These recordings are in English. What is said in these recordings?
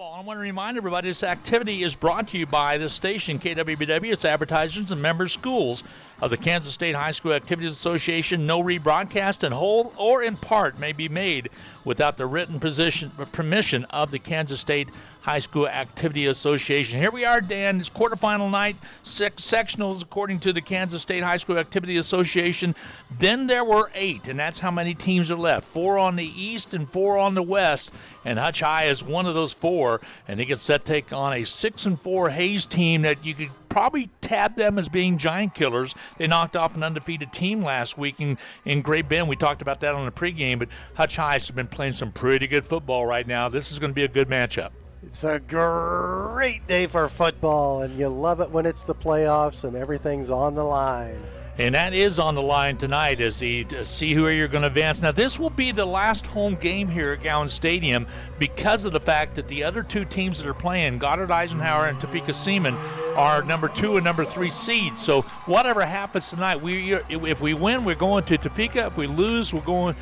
I want to remind everybody this activity is brought to you by this station, KWBW, its advertisers and member schools of the Kansas State High School Activities Association. No rebroadcast in whole or in part may be made without the written permission of the Kansas State High School Activity Association. Here we are, Dan. It's quarterfinal night, sectionals according to the Kansas State High School Activity Association. Then there were 8, and that's how many teams are left. 4 on the east and 4 on the west, and Hutch High is one of those 4, and they get set to take on a 6-4 Hayes team that you could probably tab them as being giant killers. They knocked off an undefeated team last week in Great Bend. We talked about that on the pregame, but Hutch High has been playing some pretty good football right now. This is going to be a good matchup. It's a great day for football, and you love it when it's the playoffs and everything's on the line. And that is on the line tonight as the see who you're going to advance. Now, this will be the last home game here at Gowan Stadium because of the fact that the other 2 teams that are playing, Goddard Eisenhower and Topeka Seaman, are number 2 and number 3 seeds. So whatever happens tonight, if we win, we're going to Topeka. If we lose, we're going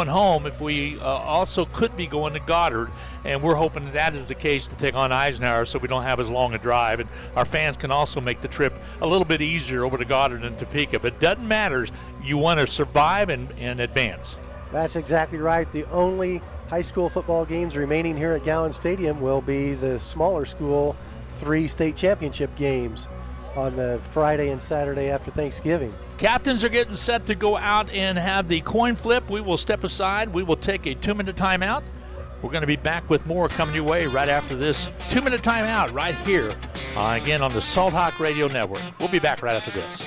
home. If we also could be going to Goddard, and we're hoping that is the case to take on Eisenhower so we don't have as long a drive. And our fans can also make the trip a little bit easier over to Goddard and Topeka. But it doesn't matter. You want to survive and advance. That's exactly right. The only high school football games remaining here at Gowan Stadium will be the smaller school 3 state championship games on the Friday and Saturday after Thanksgiving. Captains are getting set to go out and have the coin flip. We will step aside. We will take a 2-minute timeout. We're going to be back with more coming your way right after this 2-minute timeout right here, again on the Salt Hawk Radio Network. We'll be back right after this.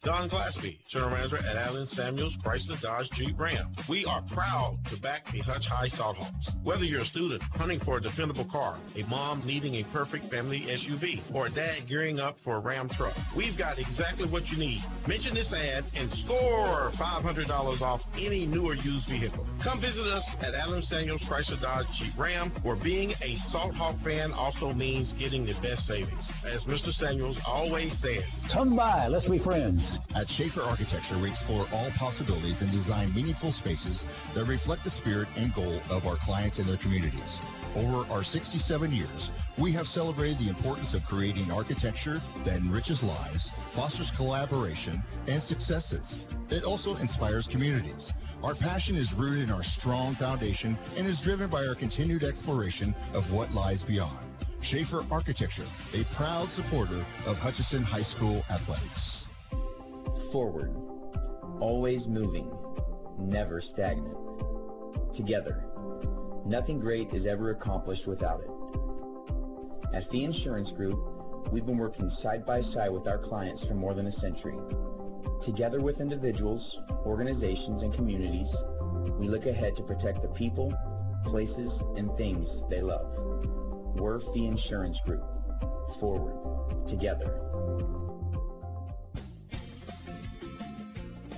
Don Glasby, General Manager at Allen Samuels Chrysler Dodge Jeep Ram. We are proud to back the Hutch High Salt Hawks. Whether you're a student hunting for a dependable car, a mom needing a perfect family SUV, or a dad gearing up for a Ram truck, we've got exactly what you need. Mention this ad and score $500 off any new or used vehicle. Come visit us at Allen Samuels Chrysler Dodge Jeep Ram, where being a Salt Hawk fan also means getting the best savings. As Mr. Samuels always says, come by, let's be friends. At Schaefer Architecture, we explore all possibilities and design meaningful spaces that reflect the spirit and goal of our clients and their communities. Over our 67 years, we have celebrated the importance of creating architecture that enriches lives, fosters collaboration, and successes. It also inspires communities. Our passion is rooted in our strong foundation and is driven by our continued exploration of what lies beyond. Schaefer Architecture, a proud supporter of Hutchinson High School athletics. Forward, always moving, never stagnant. Together, nothing great is ever accomplished without it. At Fee Insurance Group, we've been working side by side with our clients for more than a century. Together with individuals, organizations, and communities, we look ahead to protect the people, places, and things they love. We're Fee Insurance Group. Forward, together.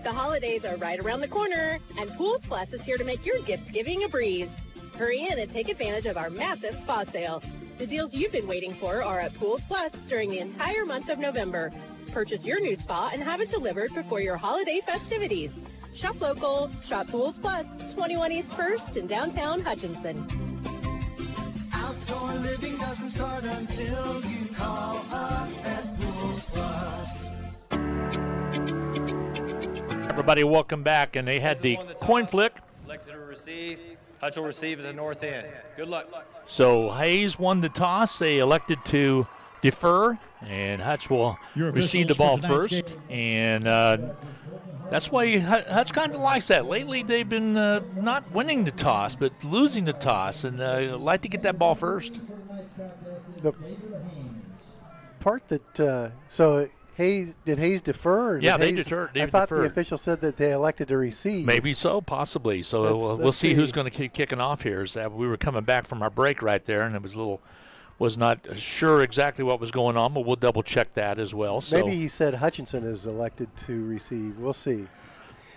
The holidays are right around the corner, and Pools Plus is here to make your gift-giving a breeze. Hurry in and take advantage of our massive spa sale. The deals you've been waiting for are at Pools Plus during the entire month of November. Purchase your new spa and have it delivered before your holiday festivities. Shop local, shop Pools Plus, 21 East 1st in downtown Hutchinson. Outdoor living doesn't start until you call us at Pools Plus. Everybody, welcome back. And they had the coin flip. Elected to receive. Hutch will receive at the north end. Good luck. So Hayes won the toss. They elected to defer, and Hutch will receive the ball first. And that's why Hutch kind of likes that. Lately, they've been not winning the toss, but losing the toss, and like to get that ball first. The part that so Hayes defer? Or yeah, they Hayes, deferred. I thought the official said that they elected to receive. Maybe so, possibly. So we'll see who's going to keep kicking off here. We were coming back from our break right there, and it was not sure exactly what was going on, but we'll double check that as well. So maybe he said Hutchinson is elected to receive. We'll see.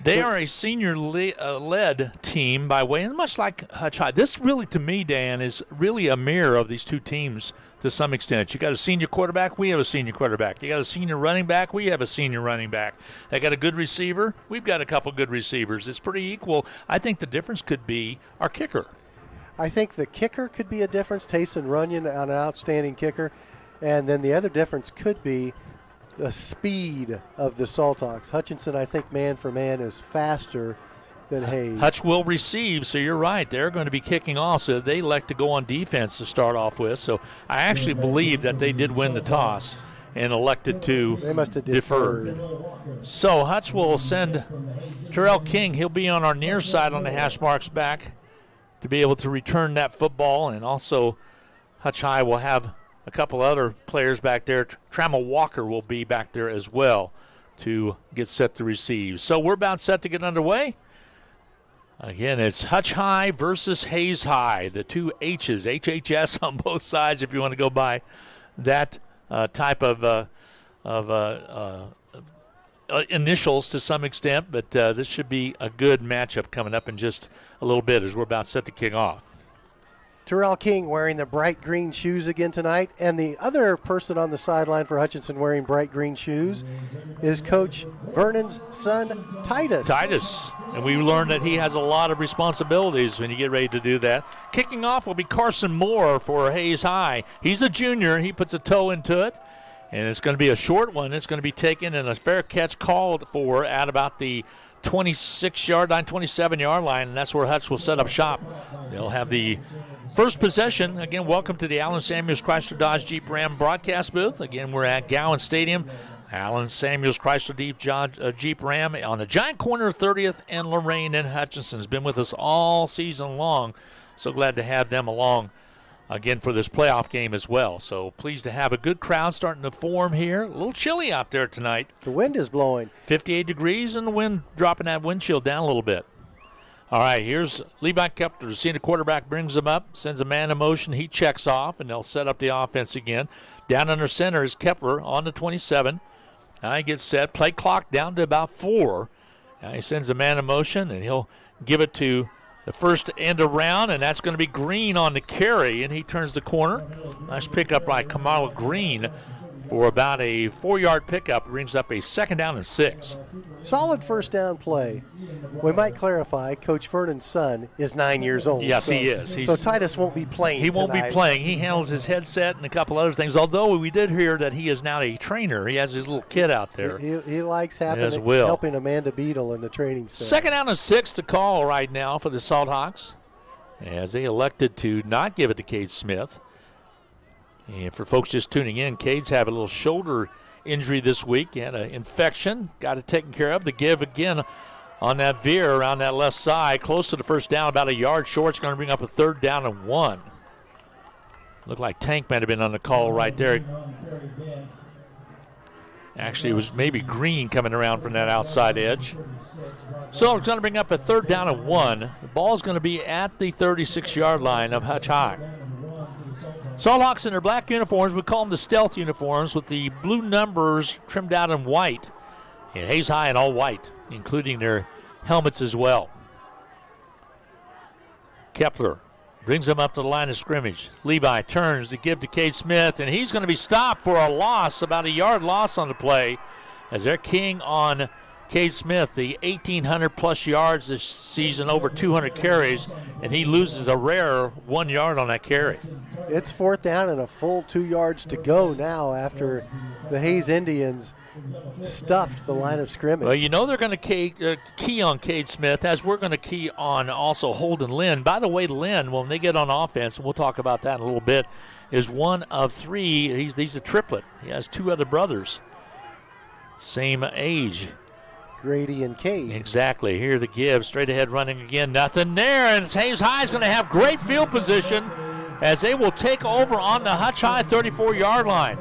They are a senior-led team by way, and much like Hutch High. This really, to me, Dan, is really a mirror of these two teams to some extent. You got a senior quarterback, we have a senior quarterback. You got a senior running back, we have a senior running back. They got a good receiver, we've got a couple good receivers. It's pretty equal. I think the difference could be our kicker. I think the kicker could be a difference. Tayson Runyon, an outstanding kicker. And then the other difference could be the speed of the Salthawks. Hutchinson, I think, man for man, is faster than Hayes. Hutch will receive, so you're right. They're going to be kicking off, so they elect to go on defense to start off with. So I actually believe that they did win the toss and elected to They must have deferred. So Hutch will send Terrell King. He'll be on our near side on the hash marks back to be able to return that football. And also Hutch High will have a couple other players back there. Trammell Walker will be back there as well to get set to receive. So we're about set to get underway. Again, it's Hutch High versus Hayes High. The two H's, HHS on both sides if you want to go by that type of initials to some extent. But this should be a good matchup coming up in just a little bit as we're about set to kick off. Terrell King wearing the bright green shoes again tonight. And the other person on the sideline for Hutchinson wearing bright green shoes is Coach Vernon's son, Titus. And we learned that he has a lot of responsibilities when you get ready to do that. Kicking off will be Carson Moore for Hayes High. He's a junior. He puts a toe into it. And it's going to be a short one. It's going to be taken and a fair catch called for at about the 26-yard line, 27-yard line. And that's where Hutch will set up shop. They'll have the first possession. Again, welcome to the Allen Samuels Chrysler Dodge Jeep Ram broadcast booth. Again, we're at Gowan Stadium. Allen Samuels Chrysler Jeep Ram on the giant corner of 30th and Lorraine and Hutchinson. Has been with us all season long. So glad to have them along again for this playoff game as well. So pleased to have a good crowd starting to form here. A little chilly out there tonight. The wind is blowing. 58 degrees and the wind dropping that wind chill down a little bit. All right, here's Levi Kepler. Seeing the quarterback brings him up, sends a man in motion. He checks off, and they'll set up the offense again. Down under center is Kepler on the 27. Now he gets set. Play clock down to about 4. Now he sends a man in motion, and he'll give it to the first end around, and that's going to be Green on the carry, and he turns the corner. Nice pickup by Kamala Green for about a 4-yard pickup. Brings up a second down and 6. Solid first down play. We might clarify, Coach Vernon's son is 9 years old. Yes, he is. So Titus won't be playing He won't tonight. be playing. He handles his headset and a couple other things, although we did hear that he is now a trainer. He has his little kid out there. He likes helping Amanda Beadle in the training center. Second down and 6 to call right now for the Salthawks as they elected to not give it to Cade Smith. And for folks just tuning in, Cade's had a little shoulder injury this week. He had an infection, got it taken care of. The give again on that veer around that left side, close to the first down, about a yard short. It's going to bring up a 3rd down and 1. Looked like Tank might have been on the call right there. Actually, it was maybe Green coming around from that outside edge. So it's going to bring up a 3rd down and 1. The ball's going to be at the 36-yard line of Hutch High. Salthawks in their black uniforms, we call them the stealth uniforms, with the blue numbers trimmed out in white. And Hayes High in all white, including their helmets as well. Kepler brings them up to the line of scrimmage. Levi turns to give to Cade Smith, and he's going to be stopped for a loss, about a yard loss on the play, as they're keying on Cade Smith, the 1,800-plus yards this season, over 200 carries, and he loses a rare 1 yard on that carry. It's 4th down and a full 2 yards to go now after the Hayes Indians stuffed the line of scrimmage. Well, you know they're going to key on Cade Smith, as we're going to key on also Holden Lynn. By the way, Lynn, when they get on offense, and we'll talk about that in a little bit, is one of 3. He's a triplet. He has 2 other brothers, same age. Grady and Cade. Exactly. Here the give. Straight ahead running again. Nothing there. And Hayes High is going to have great field position as they will take over on the Hutch High 34-yard line.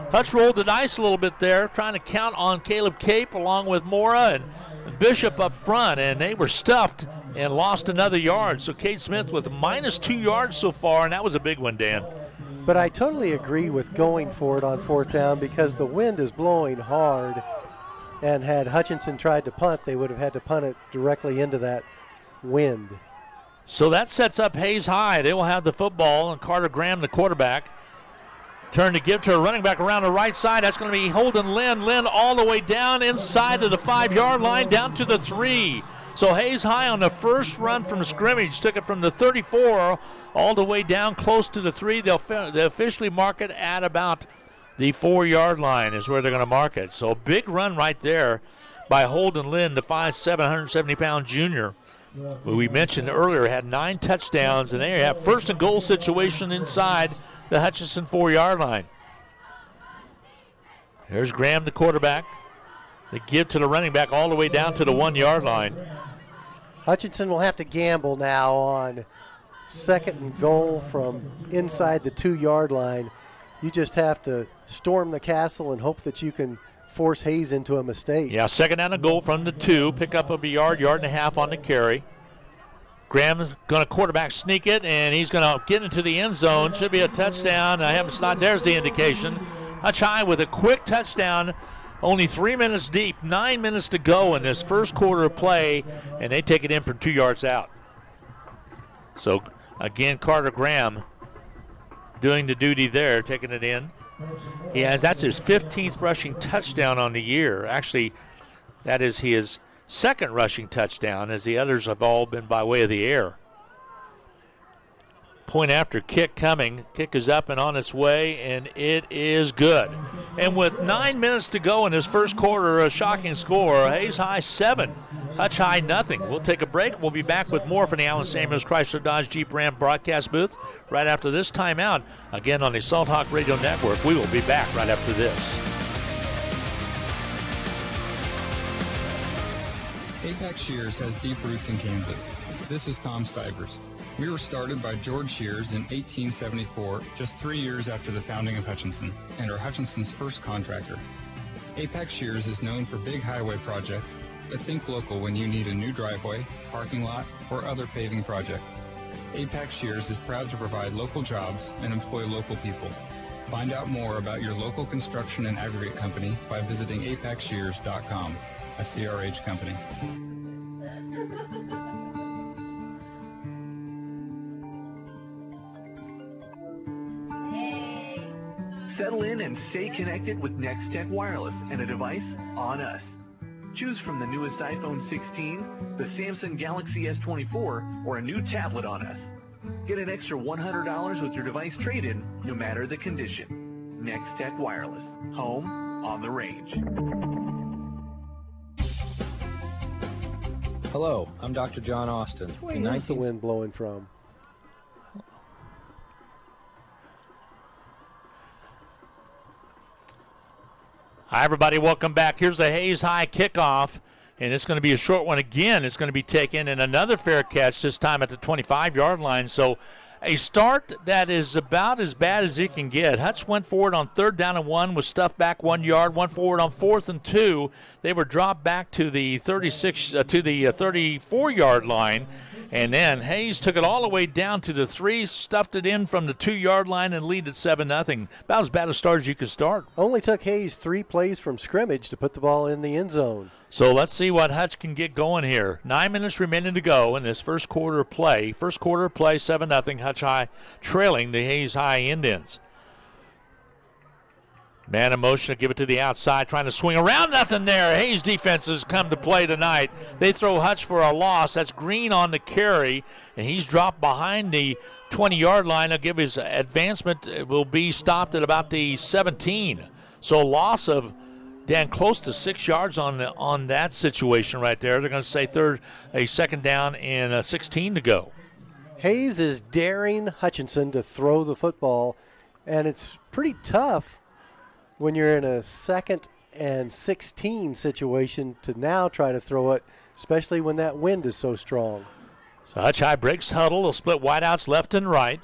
Hutch rolled the dice a little bit there, trying to count on Caleb Cape along with Mora and Bishop up front, and they were stuffed and lost another yard. So Cade Smith with minus 2 yards so far, and that was a big one, Dan. But I totally agree with going for it on 4th down because the wind is blowing hard. And had Hutchinson tried to punt, they would have had to punt it directly into that wind. So that sets up Hayes High. They will have the football, and Carter Graham, the quarterback, turn to give to a running back around the right side. That's going to be Holden Lynn. Lynn all the way down inside of the 5-yard line, down to the 3. So Hayes High on the first run from scrimmage took it from the 34 all the way down close to the 3. They'll officially mark it at about the 4-yard line is where they're going to mark it. So big run right there by Holden Lynn, the 5'7", 170-pound junior. We mentioned earlier had 9 touchdowns, and they have first and goal situation inside the Hutchinson 4-yard line. Here's Graham, the quarterback. They give to the running back all the way down to the 1-yard line. Hutchinson will have to gamble now on second and goal from inside the 2-yard line. You just have to storm the castle and hope that you can force Hayes into a mistake. Yeah, second down and goal from the 2. Pick up of a yard and a half on the carry. Graham's going to quarterback sneak it, and he's going to get into the end zone. Should be a touchdown. There's the indication. Hutch High with a quick touchdown. Only 3 minutes deep, 9 minutes to go in this first quarter of play, and they take it in from 2 yards out. So, again, Carter Graham doing the duty there, taking it in. That's his 15th rushing touchdown on the year. Actually, that is his second rushing touchdown, as the others have all been by way of the air. Point after kick coming. Kick is up and on its way, and it is good. And with 9 minutes to go in this first quarter, a shocking score. Hayes High 7, Hutch High nothing. We'll take a break. We'll be back with more from the Allen Samuels Chrysler Dodge Jeep Ram broadcast booth right after this timeout. Again on the Salt Hawk Radio Network. We will be back right after this. Apex Shears has deep roots in Kansas. This is Tom Stivers. We were started by George Shears in 1874, just 3 years after the founding of Hutchinson, and are Hutchinson's first contractor. Apex Shears is known for big highway projects, but think local when you need a new driveway, parking lot, or other paving project. Apex Shears is proud to provide local jobs and employ local people. Find out more about your local construction and aggregate company by visiting apexshears.com, a CRH company. Settle in and stay connected with Nextech Wireless and a device on us. Choose from the newest iPhone 16, the Samsung Galaxy S24, or a new tablet on us. Get an extra $100 with your device trade-in, no matter the condition. Nextech Wireless, home on the range. Hello, I'm Dr. John Austin. Where's the wind blowing from? Hi, everybody. Welcome back. Here's the Hayes High kickoff, and it's going to be a short one again. It's going to be taken, and another fair catch, this time at the 25-yard line. So a start that is about as bad as it can get. Hutch went forward on 3rd down and 1, was stuffed back 1 yard, went forward on 4th and 2. They were dropped back to the 34-yard line. And then Hayes took it all the way down to the 3, stuffed it in from the 2-yard line, and lead at 7-0. About as bad a start as you could start. Only took Hayes 3 plays from scrimmage to put the ball in the end zone. So let's see what Hutch can get going here. 9 minutes remaining to go in this first quarter of play. First quarter of play, 7-0. Hutch High trailing the Hayes High Indians. Man in motion to give it to the outside, trying to swing around. Nothing there. Hayes defenses come to play tonight. They throw Hutch for a loss. That's Green on the carry, and he's dropped behind the 20-yard line. He'll give his advancement. It will be stopped at about the 17. So loss of close to 6 yards on that situation right there. They're going to say a second down and 16 to go. Hayes is daring Hutchinson to throw the football, and it's pretty tough when you're in a 2nd and 16 situation to now try to throw it, especially when that wind is so strong. So Hutch High breaks huddle. They'll split wideouts left and right.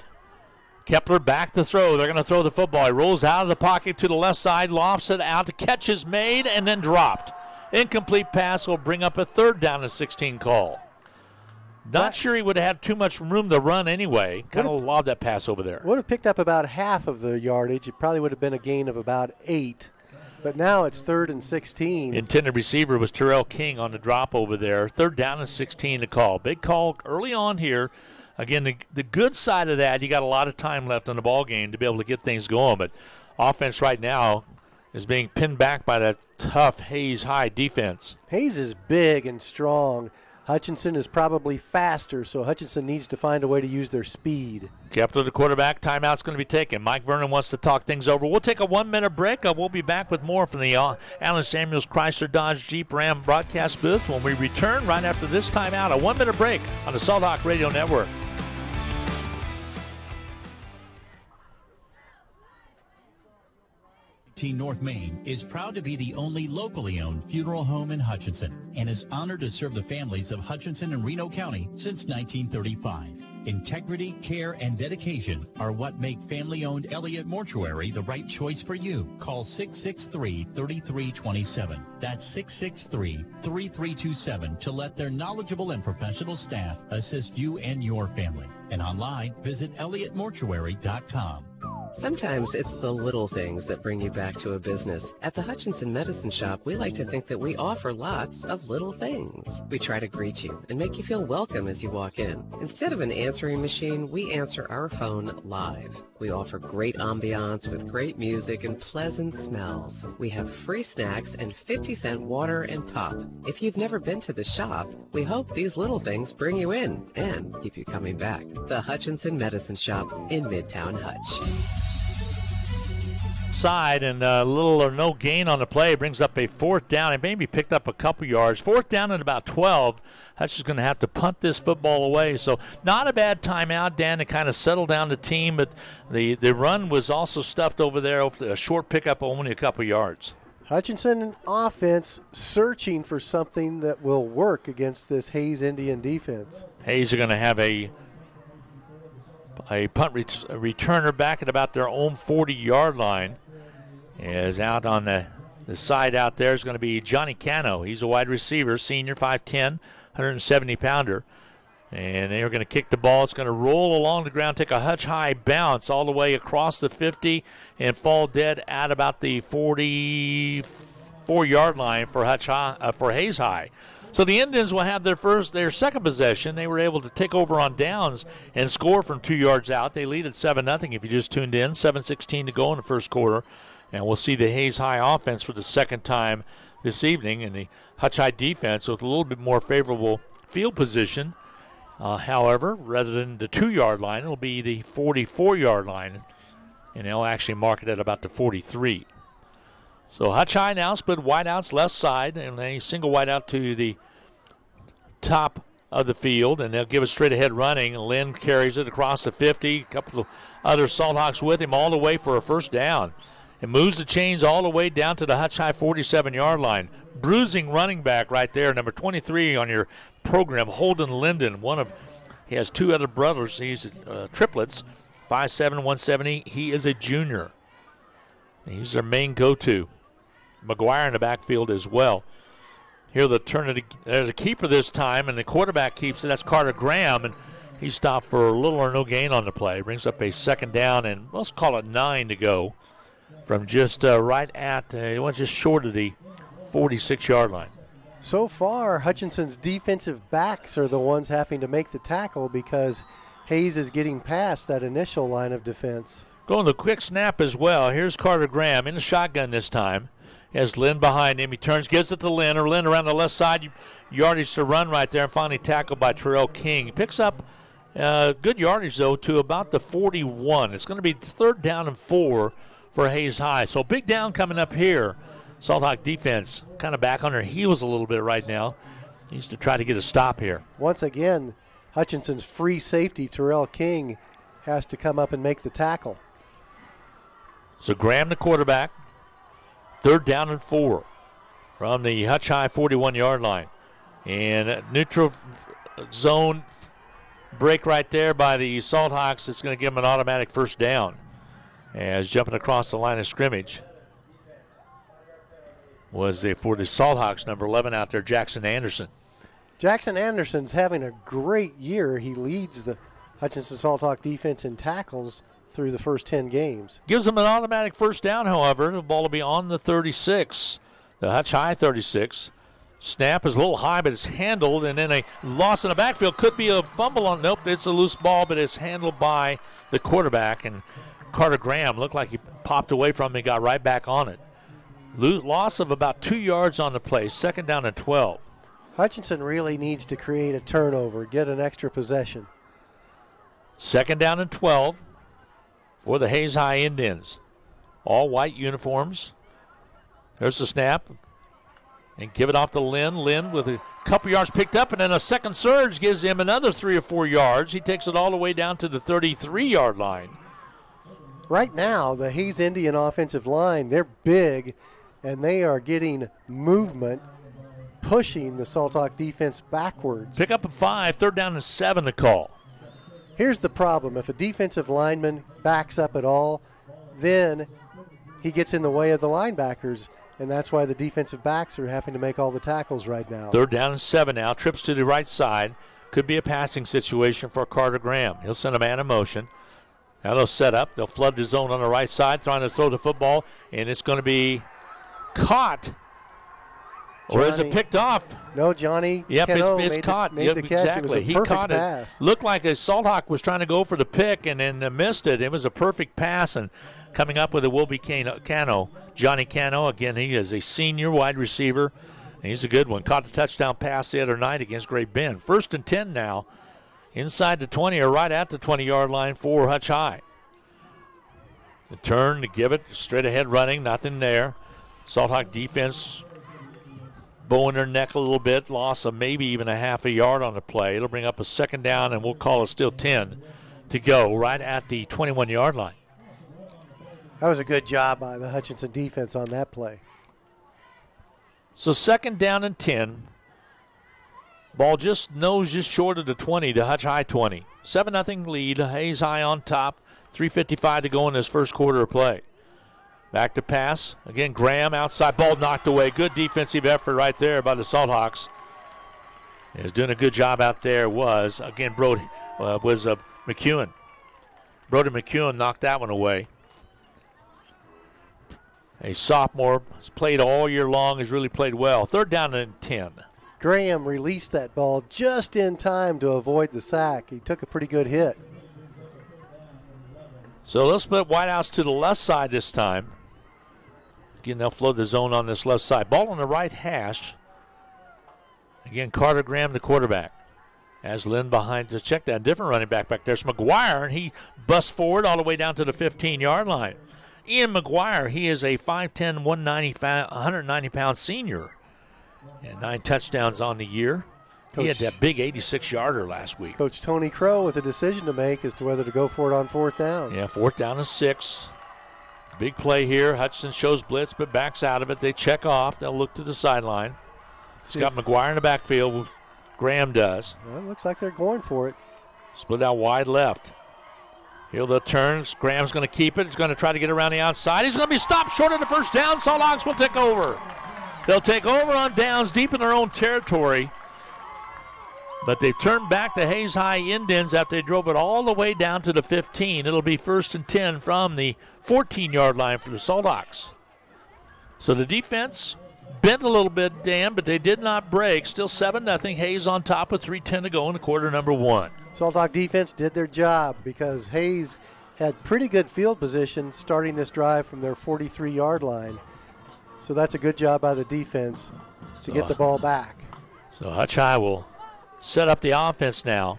Kepler back to throw. They're going to throw the football. He rolls out of the pocket to the left side, lofts it out. The catch is made and then dropped. Incomplete pass will bring up a 3rd down and 16 call. Not sure he would have had too much room to run anyway. Kind of lobbed that pass over there. Would have picked up about half of the yardage. It probably would have been a gain of about 8. But now it's 3rd and 16. Intended receiver was Terrell King on the drop over there. 3rd down and 16 to call. Big call early on here. Again, the good side of that, you got a lot of time left in the ball game to be able to get things going. But offense right now is being pinned back by that tough Hayes High defense. Hayes is big and strong. Hutchinson is probably faster, so Hutchinson needs to find a way to use their speed. Kept to the quarterback. Timeout's going to be taken. Mike Vernon wants to talk things over. We'll take a 1-minute break. We'll be back with more from the Allen Samuels Chrysler Dodge Jeep Ram broadcast booth when we return right after this timeout. A 1-minute break on the Salt Hawk Radio Network. North Main is proud to be the only locally owned funeral home in Hutchinson and is honored to serve the families of Hutchinson and Reno County since 1935. Integrity, care, and dedication are what make family-owned Elliott Mortuary the right choice for you. Call 663-3327. That's 663-3327 to let their knowledgeable and professional staff assist you and your family. And online, visit elliottmortuary.com. Sometimes it's the little things that bring you back to a business. At the Hutchinson Medicine Shop, we like to think that we offer lots of little things. We try to greet you and make you feel welcome as you walk in. Instead of an answering machine, we answer our phone live. We offer great ambiance with great music and pleasant smells. We have free snacks and 50-cent water and pop. If you've never been to the shop, we hope these little things bring you in and keep you coming back. The Hutchinson Medicine Shop in Midtown Hutch. Side and little or no gain on the play brings up a 4th down. It maybe picked up a couple yards. 4th down at about 12. Hutch is going to have to punt this football away. So not a bad timeout, Dan, to kind of settle down the team. But the run was also stuffed over there. A short pickup, only a couple yards. Hutchinson offense searching for something that will work against this Hayes Indian defense. Hayes are going to have a punt returner back at about their own 40-yard line. Is out on the side out there is going to be Johnny Cano. He's a wide receiver, senior, 5'10", 170-pounder. And they're going to kick the ball. It's going to roll along the ground, take a Hutch high bounce all the way across the 50 and fall dead at about the 44-yard line for Hayes High. So the Indians will have their second possession. They were able to take over on downs and score from 2 yards out. They lead at 7-0 if you just tuned in. 7:16 to go in the first quarter. And we'll see the Hayes High offense for the second time this evening, and the Hutch High defense with a little bit more favorable field position. However, rather than the 2-yard line, it'll be the 44-yard line, and they'll actually mark it at about the 43. So Hutch High now split wideouts left side, and a single wideout to the top of the field, and they'll give it straight ahead running. Lynn carries it across the 50. A couple of other Salt Hawks with him all the way for a first down. It moves the chains all the way down to the Hutch High 47-yard line. Bruising running back right there, number 23 on your program, Holden Linden. He has 2 other brothers. He's triplets, 5'7", 170. He is a junior. He's their main go-to. McGuire in the backfield as well. Here there's a keeper this time, and the quarterback keeps it. That's Carter Graham, and he stopped for little or no gain on the play. Brings up a 2nd down, and let's call it 9 to go. From just right at, just short of the 46-yard line. So far, Hutchinson's defensive backs are the ones having to make the tackle because Hayes is getting past that initial line of defense. Going to the quick snap as well. Here's Carter Graham in the shotgun this time. He has Lynn behind him. He turns, gives it to Lynn, or Lynn around the left side. Yardage to run right there, and finally tackled by Terrell King. He picks up good yardage, though, to about the 41. It's going to be 3rd down and 4 for Hayes High. So big down coming up here. Salt Hawk defense kind of back on their heels a little bit right now. Needs to try to get a stop here. Once again, Hutchinson's free safety, Terrell King, has to come up and make the tackle. So Graham, the quarterback. 3rd down and 4 from the Hutch High 41-yard line. And neutral zone break right there by the Salt Hawks. It's going to give them an automatic first down. As jumping across the line of scrimmage was for the Salt Hawks, number 11 out there, Jackson Anderson. Jackson Anderson's having a great year. He leads the Hutchinson Salthawk defense in tackles through the first 10 games. Gives them an automatic first down, however. The ball will be on the 36, the Hutch High 36. Snap is a little high, but it's handled, and then a loss in the backfield. Could be a fumble on. Nope, it's a loose ball, but it's handled by the quarterback, and Carter Graham looked like he popped away from him and got right back on it. Loss of about 2 yards on the play, second down and 12. Hutchinson really needs to create a turnover, get an extra possession. Second down and 12 for the Hayes High Indians. All white uniforms. There's the snap. And give it off to Lynn. Lynn with a couple yards picked up, and then a second surge gives him another 3 or 4 yards. He takes it all the way down to the 33-yard line. Right now, the Hayes Indian offensive line, they're big, and they are getting movement, pushing the Salthawk defense backwards. Pick up a 5, third down and 7 to call. Here's the problem. If a defensive lineman backs up at all, then he gets in the way of the linebackers, and that's why the defensive backs are having to make all the tackles right now. Third down and 7 now. Trips to the right side. Could be a passing situation for Carter Graham. He'll send a man in motion. Now they'll set up. They'll flood the zone on the right side, trying to throw the football, and it's going to be caught. Or is it picked off? No, Johnny. Yep, it's caught. Made the catch. Exactly. It was a perfect he caught pass. It. Looked like a Salthawk was trying to go for the pick and then missed it. It was a perfect pass, and coming up with it will be Cano. Johnny Cano, again, he is a senior wide receiver, and he's a good one. Caught a touchdown pass the other night against Great Bend. First and 10 now. Inside the 20 or right at the 20-yard line for Hutch High. The turn to give it, straight ahead running, nothing there. Salthawk defense bowing their neck a little bit, loss of maybe even a half a yard on the play. It'll bring up a second down, and we'll call it still 10 to go right at the 21-yard line. That was a good job by the Hutchinson defense on that play. So second down and 10. Ball just short of the 20, the Hutch High 20. 7-0 lead, Hayes High on top. 3:55 to go in this first quarter of play. Back to pass. Again, Graham outside. Ball knocked away. Good defensive effort right there by the Salthawks. Is doing a good job out there. McEwen. Brody McEwen knocked that one away. A sophomore, has played all year long, has really played well. Third down and 10. Graham released that ball just in time to avoid the sack. He took a pretty good hit. So they'll split wideouts to the left side this time. Again, they'll flood the zone on this left side. Ball on the right hash. Again, Carter Graham, the quarterback. As Lynn behind to check that. Different running back back there. It's McGuire, and he busts forward all the way down to the 15-yard line. Ian McGuire, he is a 5'10", 190-pound senior. And 9 touchdowns on the year. He had that big 86-yarder last week. Coach Tony Crow with a decision to make as to whether to go for it on fourth down. Yeah, fourth down and 6. Big play here. Hutchinson shows blitz, but backs out of it. They check off. They'll look to the sideline. It's got McGuire in the backfield. Graham does. Well, it looks like they're going for it. Split out wide left. Here they'll turn. Graham's going to keep it. He's going to try to get around the outside. He's going to be stopped short of the first down. Salthawks will take over. They'll take over on downs deep in their own territory. But they've turned back the Hayes High Indians after they drove it all the way down to the 15. It'll be first and 10 from the 14-yard line for the Salthawks. So the defense bent a little bit, Dan, but they did not break. Still 7-0. Hayes on top with 3:10 to go in the quarter number 1. Salthawk defense did their job because Hayes had pretty good field position starting this drive from their 43-yard line. So that's a good job by the defense to get the ball back. So Hutch High will set up the offense now.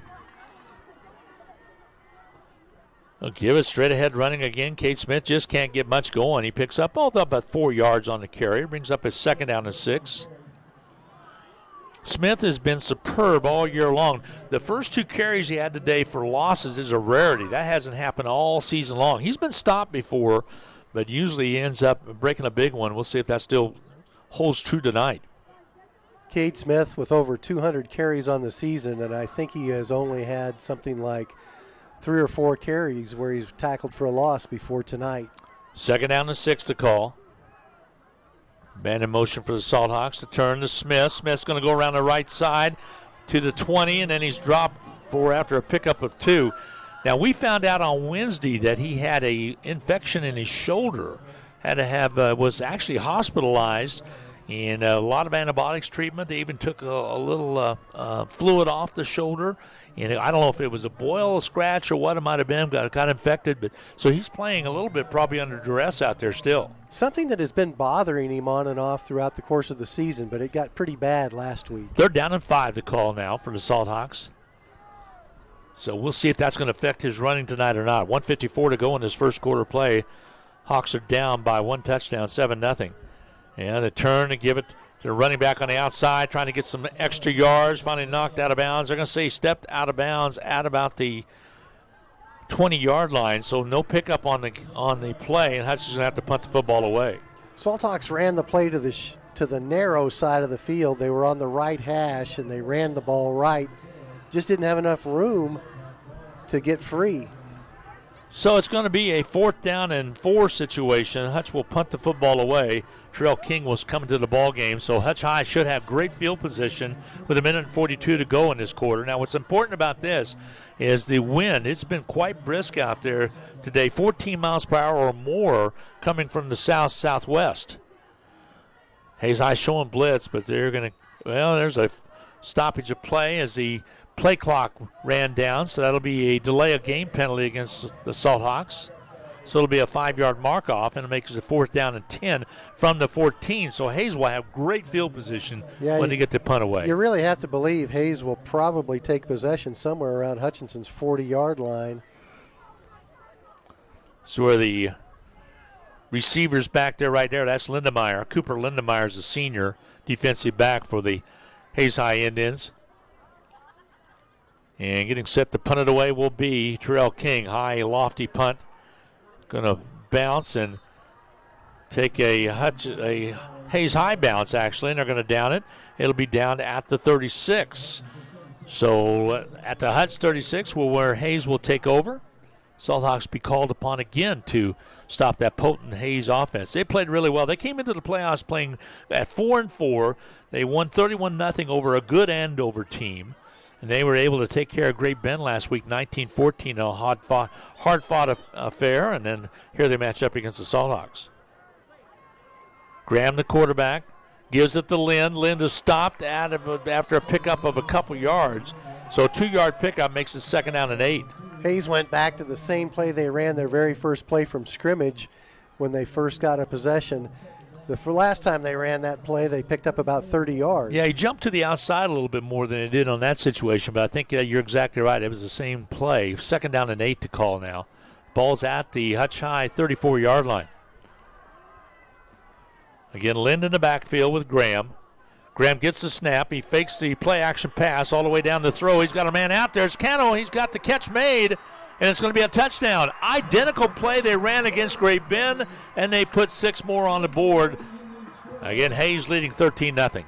They'll give it straight ahead running again. Cade Smith just can't get much going. He picks up about 4 yards on the carry. Brings up his second down and 6. Smith has been superb all year long. The first 2 carries he had today for losses is a rarity. That hasn't happened all season long. He's been stopped before, but usually he ends up breaking a big one. We'll see if that still holds true tonight. Cade Smith with over 200 carries on the season, and I think he has only had something like 3 or 4 carries where he's tackled for a loss before tonight. Second down and 6 to call. Man in motion for the Salthawks to turn to Smith. Smith's going to go around the right side to the 20, and then he's dropped for after a pickup of 2. Now, we found out on Wednesday that he had a infection in his shoulder, was actually hospitalized, and a lot of antibiotics treatment. They even took a little fluid off the shoulder. And I don't know if it was a boil, a scratch, or what it might have been. Got infected. But so he's playing a little bit probably under duress out there still. Something that has been bothering him on and off throughout the course of the season, but it got pretty bad last week. They're down in 5 to call now for the Salt Hawks. So we'll see if that's going to affect his running tonight or not. 1:54 to go in this first quarter play. Hawks are down by 1 touchdown, 7-0. And a turn to give it to the running back on the outside, trying to get some extra yards, finally knocked out of bounds. They're going to say he stepped out of bounds at about the 20-yard line, so no pickup on the play, and Hutch is going to have to punt the football away. Salt Hawks ran the play to the narrow side of the field. They were on the right hash, and they ran the ball right. Just didn't have enough room to get free. So it's going to be a 4th down and 4 situation. Hutch will punt the football away. Terrell King was coming to the ball game, so Hutch High should have great field position with 1:42 to go in this quarter. Now, what's important about this is the wind. It's been quite brisk out there today, 14 miles per hour or more coming from the south-southwest. Hayes High showing blitz, but they're going to, there's a stoppage of play as the play clock ran down, so that'll be a delay of game penalty against the Salt Hawks. So it'll be a 5-yard mark-off, and it makes it 4th down and 10 from the 14. So Hayes will have great field position when they get the punt away. You really have to believe Hayes will probably take possession somewhere around Hutchinson's 40-yard line. So where the receivers back there, right there, that's Lindemeyer. Cooper Lindemeyer is a senior defensive back for the Hayes High Indians. And getting set to punt it away will be Terrell King. High, lofty punt. Going to bounce and take a Hayes High bounce, actually, and they're going to down it. It'll be down at the 36. So at the Hutch 36, where Hayes will take over. Salt Hawks be called upon again to stop that potent Hayes offense. They played really well. They came into the playoffs playing at 4-4. They won 31-0 over a good Andover team. And they were able to take care of Great Bend last week, 19-14, a hard-fought affair. And then here they match up against the Salt Hawks. Graham, the quarterback, gives it to Lind. Lind is stopped after a pickup of a couple yards. So a 2-yard pickup makes it 2nd down and 8. Hayes went back to the same play they ran their very first play from scrimmage when they first got a possession. The last time they ran that play, they picked up about 30 yards. Yeah, he jumped to the outside a little bit more than he did on that situation, but I think you're exactly right. It was the same play. 2nd down and 8 to call now. Ball's at the Hutch High 34-yard line. Again, Lind in the backfield with Graham. Graham gets the snap. He fakes the play-action pass all the way down the throw. He's got a man out there. It's Cano. He's got the catch made, and it's going to be a touchdown. Identical play they ran against Great Bend, and they put 6 more on the board. Again, Hayes leading 13-0.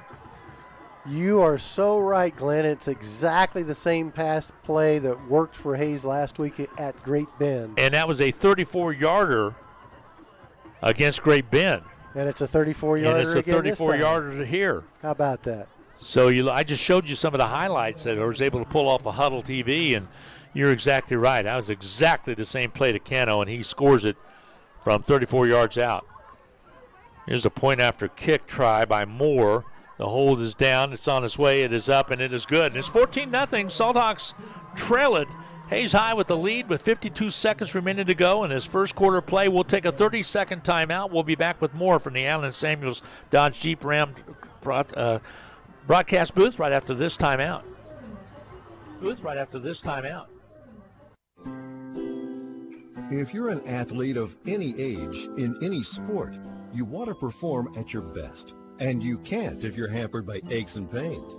You are so right, Glenn. It's exactly the same pass play that worked for Hayes last week at Great Bend. And that was a 34-yarder against Great Bend. And it's a 34-yarder. And it's a 34-yarder here. How about that? So I just showed you some of the highlights that I was able to pull off a Huddle TV, and you're exactly right. That was exactly the same play to Cano, and he scores it from 34 yards out. Here's the point after kick try by Moore. The hold is down. It's on its way. It is up, and it is good. And it's 14-0. Salt Hawks trail it. Hayes High with the lead with 52 seconds remaining to go in his first quarter play. We'll take a 30-second timeout. We'll be back with more from the Allen Samuels Dodge Jeep Ram broadcast booth right after this timeout. If you're an athlete of any age, in any sport, you want to perform at your best. And you can't if you're hampered by aches and pains.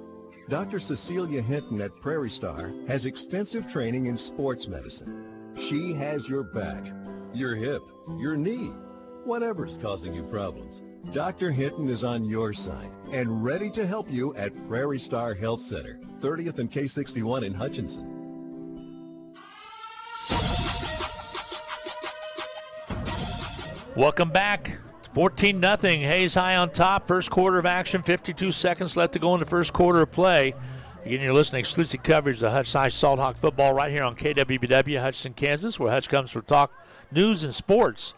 Dr. Cecilia Hinton at Prairie Star has extensive training in sports medicine. She has your back, your hip, your knee, whatever's causing you problems. Dr. Hinton is on your side and ready to help you at Prairie Star Health Center, 30th and K61 in Hutchinson. Welcome back. It's 14-0. Hayes High on top. First quarter of action. 52 seconds left to go in the first quarter of play. Again, you're listening to exclusive coverage of Hutch High Salt Hawk football right here on KWBW, Hutchinson, Kansas, where Hutch comes for talk, news, and sports.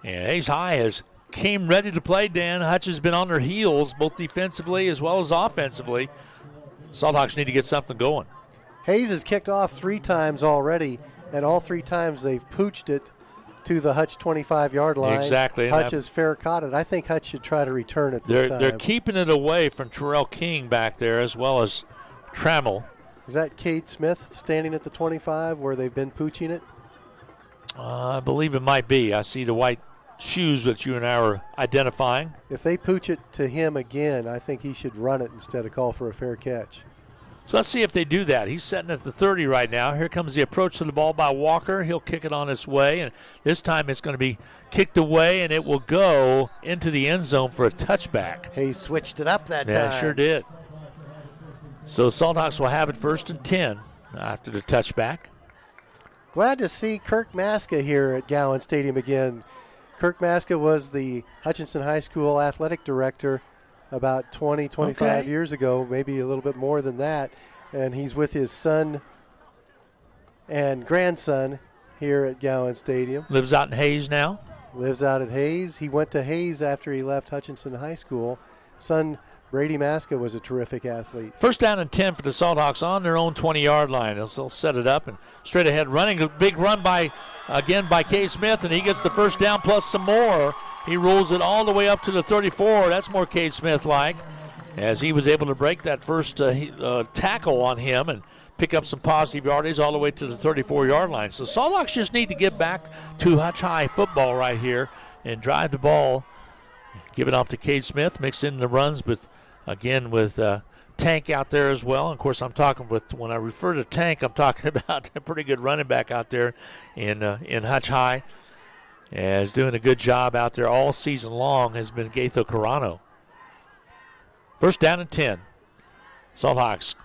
And Hayes High has came ready to play, Dan. Hutch has been on their heels, both defensively as well as offensively. Salt Hawks need to get something going. Hayes has kicked off 3 times already, and all 3 times they've pooched it to the Hutch 25-yard line. Exactly. Hutch has fair caught it. I think Hutch should try to return it this time. They're keeping it away from Terrell King back there as well as Trammell. Is that Cade Smith standing at the 25 where they've been pooching it? I believe it might be. I see the white shoes that you and I are identifying. If they pooch it to him again, I think he should run it instead of call for a fair catch. So let's see if they do that. He's sitting at the 30 right now. Here comes the approach to the ball by Walker. He'll kick it on his way, and this time it's going to be kicked away, and it will go into the end zone for a touchback. He switched it up that time. Yeah, sure did. So Salt Hawks will have it 1st and 10 after the touchback. Glad to see Kirk Maska here at Gowan Stadium again. Kirk Maska was the Hutchinson High School athletic director about 20, 25 years ago, maybe a little bit more than that. And he's with his son and grandson here at Gowan Stadium. Lives out in Hayes now. Lives out at Hayes. He went to Hayes after he left Hutchinson High School. Son Brady Maska was a terrific athlete. 1st down and 10 for the Salt Hawks on their own 20-yard line. They'll set it up and straight ahead running. A big run by Cade Smith, and he gets the 1st down plus some more. He rolls it all the way up to the 34. That's more Cade Smith-like, as he was able to break that first tackle on him and pick up some positive yardage all the way to the 34-yard line. So Salt Hawks just need to get back to Hutch High football right here and drive the ball. Give it off to Cade Smith, mix in the runs with Tank out there as well. And of course, when I refer to Tank, I'm talking about a pretty good running back out there in Hutch High. Is doing a good job out there all season long has been Gaetho Carano. 1st down and 10. Salt Hawks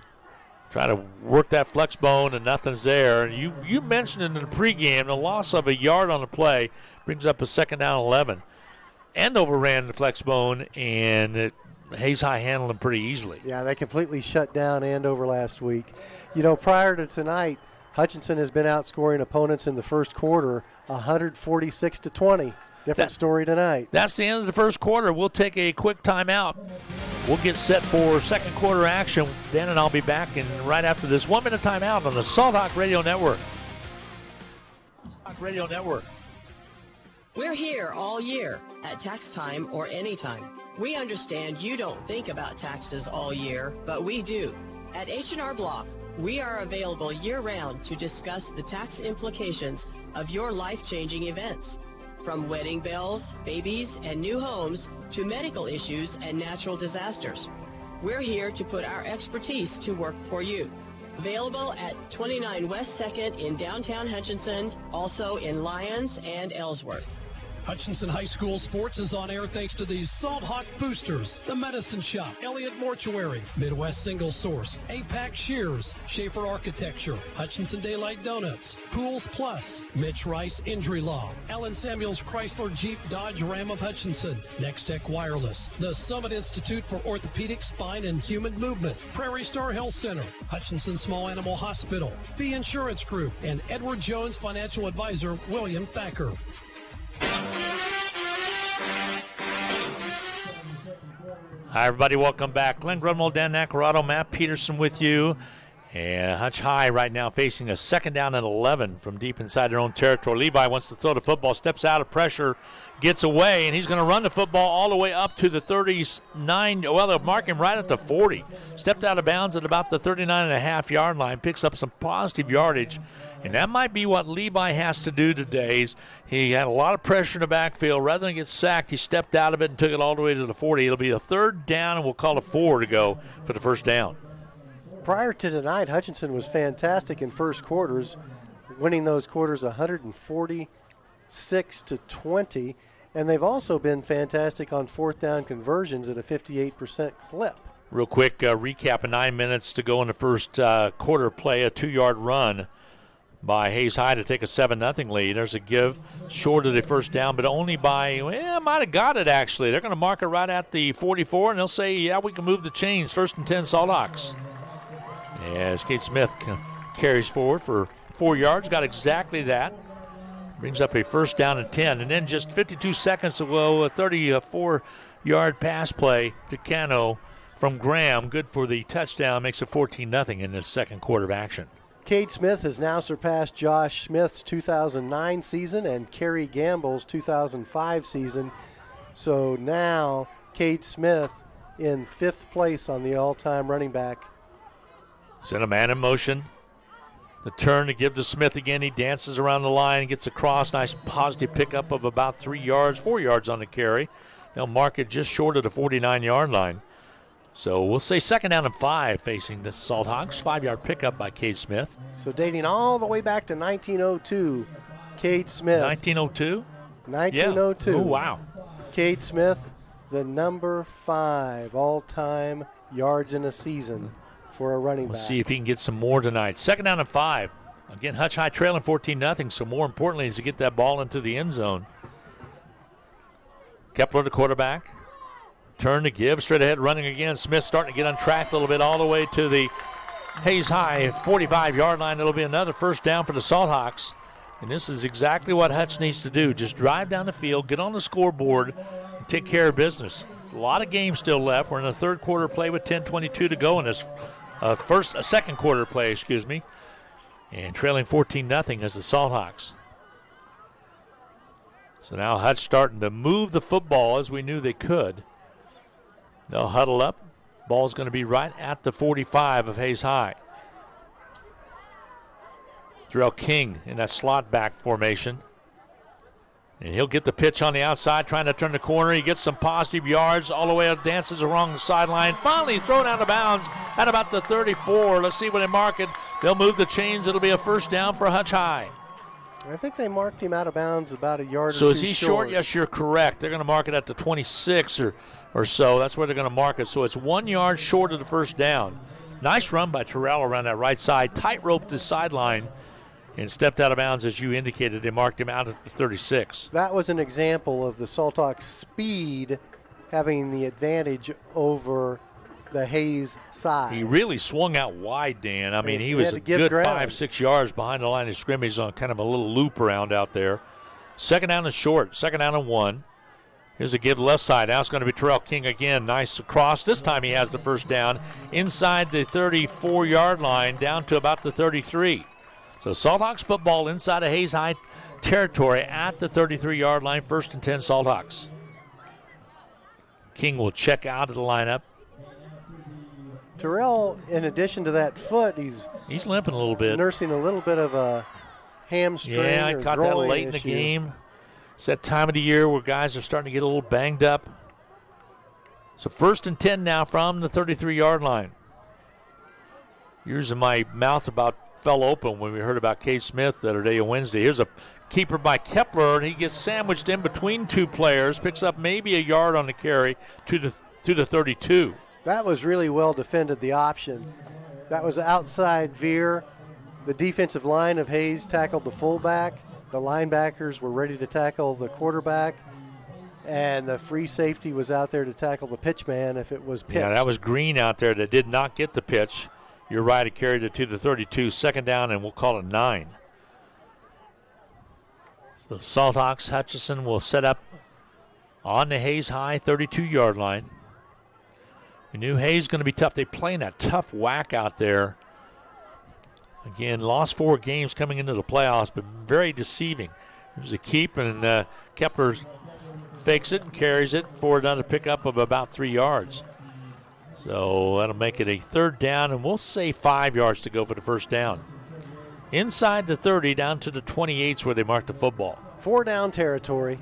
try to work that flex bone and nothing's there. You mentioned in the pregame the loss of a yard on the play brings up a 2nd down 11. And overran the flex bone, and Hayes High handled him pretty easily. Yeah, they completely shut down Andover last week. You know, prior to tonight, Hutchinson has been outscoring opponents in the first quarter 146-20. Different story tonight. That's the end of the first quarter. We'll take a quick timeout. We'll get set for second quarter action. Dan and I'll be back right after this 1-minute timeout on the Salt Hawk Radio Network. Radio Network. We're here all year, at tax time or any time. We understand you don't think about taxes all year, but we do. At H&R Block, we are available year-round to discuss the tax implications of your life-changing events. From wedding bells, babies, and new homes to medical issues and natural disasters. We're here to put our expertise to work for you. Available at 29 West 2nd in downtown Hutchinson, also in Lyons and Ellsworth. Hutchinson High School sports is on air thanks to the Salt Hawk Boosters, the Medicine Shop, Elliott Mortuary, Midwest Single Source, APAC Shears, Schaefer Architecture, Hutchinson Daylight Donuts, Pools Plus, Mitch Rice Injury Law, Allen Samuels Chrysler Jeep Dodge Ram of Hutchinson, Next Tech Wireless, the Summit Institute for Orthopedic, Spine, and Human Movement, Prairie Star Health Center, Hutchinson Small Animal Hospital, Fee Insurance Group, and Edward Jones Financial Advisor William Thacker. Hi, everybody. Welcome back. Glenn Grunwald, Dan Nacarado, Matt Peterson with you. And Hutch High right now facing a 2nd down and 11 from deep inside their own territory. Levi wants to throw the football, steps out of pressure, gets away, and he's going to run the football all the way up to the 39. Well, they'll mark him right at the 40. Stepped out of bounds at about the 39.5-yard line, picks up some positive yardage. And that might be what Levi has to do today. He had a lot of pressure in the backfield. Rather than get sacked, he stepped out of it and took it all the way to the 40. It'll be a 3rd down, and we'll call it 4 to go for the 1st down. Prior to tonight, Hutchinson was fantastic in first quarters, winning those quarters 146-20. And they've also been fantastic on 4th down conversions at a 58% clip. Real quick recap of 9 minutes to go in the first quarter play, a 2-yard run by Hayes High to take a 7-0 lead. There's a give short of the 1st down, but only by, might have got it actually. They're going to mark it right at the 44, and they'll say, yeah, we can move the chains. 1st and 10 Salt Hawks. As Kate Smith carries forward for 4 yards, got exactly that. Brings up a first down and 10. And then just 52 seconds ago, a 34-yard pass play to Cano from Graham. Good for the touchdown. Makes it 14-0 in this second quarter of action. Cade Smith has now surpassed Josh Smith's 2009 season and Kerry Gamble's 2005 season. So now Cade Smith in 5th place on the all-time running back. Send a man in motion. The turn to give to Smith again. He dances around the line, gets across. Nice positive pickup of about 3 yards, 4 yards on the carry. They'll mark it just short of the 49-yard line. So we'll say 2nd down and 5 facing the Salt Hawks. 5-yard pickup by Cade Smith. So dating all the way back to 1902, Cade Smith. 1902? 1902. Yeah. Oh, wow. Cade Smith, the number 5 all-time yards in a season for a running back. We'll see if he can get some more tonight. 2nd down and 5. Again, Hutch High trailing 14-0, so more importantly is to get that ball into the end zone. Kepler, the quarterback. Turn to give, straight ahead running again. Smith starting to get on track a little bit all the way to the Hayes High 45-yard line. It'll be another first down for the Salt Hawks. And this is exactly what Hutch needs to do. Just drive down the field, get on the scoreboard, and take care of business. There's a lot of games still left. We're in the third quarter play with 10:22 to go in this second quarter play, and trailing 14-0 as the Salt Hawks. So now Hutch starting to move the football as we knew they could. They'll huddle up. Ball's going to be right at the 45 of Hayes High. Terrell King in that slot back formation. And he'll get the pitch on the outside, trying to turn the corner. He gets some positive yards all the way up, dances along the sideline. Finally thrown out of bounds at about the 34. Let's see what they mark it. They'll move the chains. It'll be a first down for Hutch High. I think they marked him out of bounds about a yard or two So is he short? Yes, you're correct. They're going to mark it at the 26 or so. That's where they're going to mark it. So it's 1 yard short of the first down. Nice run by Terrell around that right side. Tight-roped the sideline and stepped out of bounds, as you indicated. They marked him out at the 36. That was an example of the Salt Hawks' speed having the advantage over the Hayes size. He really swung out wide, Dan. I mean, he was a good 5-6 yards behind the line of scrimmage on kind of a little loop around out there. 2nd down and short, 2nd down and 1. Here's a give left side. Now it's going to be Terrell King again. Nice across. This time he has the first down inside the 34-yard line down to about the 33. So Salt Hawks football inside of Hayes High territory at the 33-yard line. 1st and 10 Salt Hawks. King will check out of the lineup. Terrell, in addition to that foot, he's limping a little bit. Nursing a little bit of a hamstring. Yeah, I caught that late in the game. It's that time of the year where guys are starting to get a little banged up. So 1st and 10 now from the 33-yard line. Ears in my mouth about fell open when we heard about Cade Smith the other day on Wednesday. Here's a keeper by Kepler, and he gets sandwiched in between two players, picks up maybe a yard on the carry to the 32. That was really well defended, the option. That was outside veer. The defensive line of Hayes tackled the fullback. The linebackers were ready to tackle the quarterback. And the free safety was out there to tackle the pitch man if it was pitched. Yeah, that was Green out there that did not get the pitch. You're right, it carried it to the 32. 2nd down, and we'll call it 9. So Salt Hawks, Hutchison will set up on the Hayes High 32-yard line. We knew Hayes going to be tough. They playing that tough whack out there. Again, lost 4 games coming into the playoffs, but very deceiving. It was a keep, and Kepler fakes it and carries it for another pickup of about 3 yards. So that'll make it a 3rd down, and we'll say 5 yards to go for the first down. Inside the 30, down to the 28s where they marked the football. 4 down territory.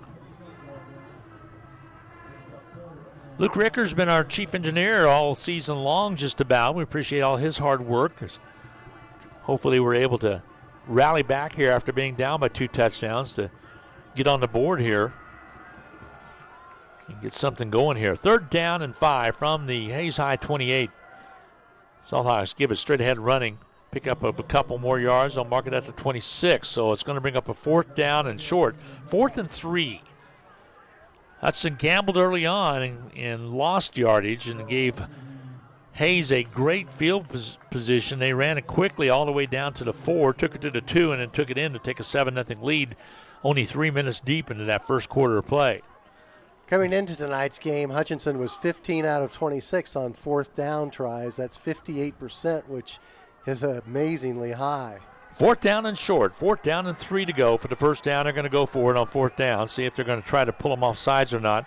Luke Ricker's been our chief engineer all season long, just about. We appreciate all his hard work. Hopefully we're able to rally back here after being down by 2 touchdowns to get on the board here and get something going here. 3rd down and 5 from the Hayes High 28. Salt Hawks give it straight ahead running. Pick up of a couple more yards. They'll mark it at the 26. So it's going to bring up a 4th down and short. 4th and 3. Hudson gambled early on and lost yardage and gave Hayes a great field position. They ran it quickly all the way down to the 4, took it to the 2, and then took it in to take a 7-0 lead only 3 minutes deep into that first quarter of play. Coming into tonight's game, Hutchinson was 15 out of 26 on fourth down tries. That's 58%, which is amazingly high. Fourth down and short. 4th down and 3 to go for the first down. They're going to go for it on 4th down, see if they're going to try to pull them off sides or not.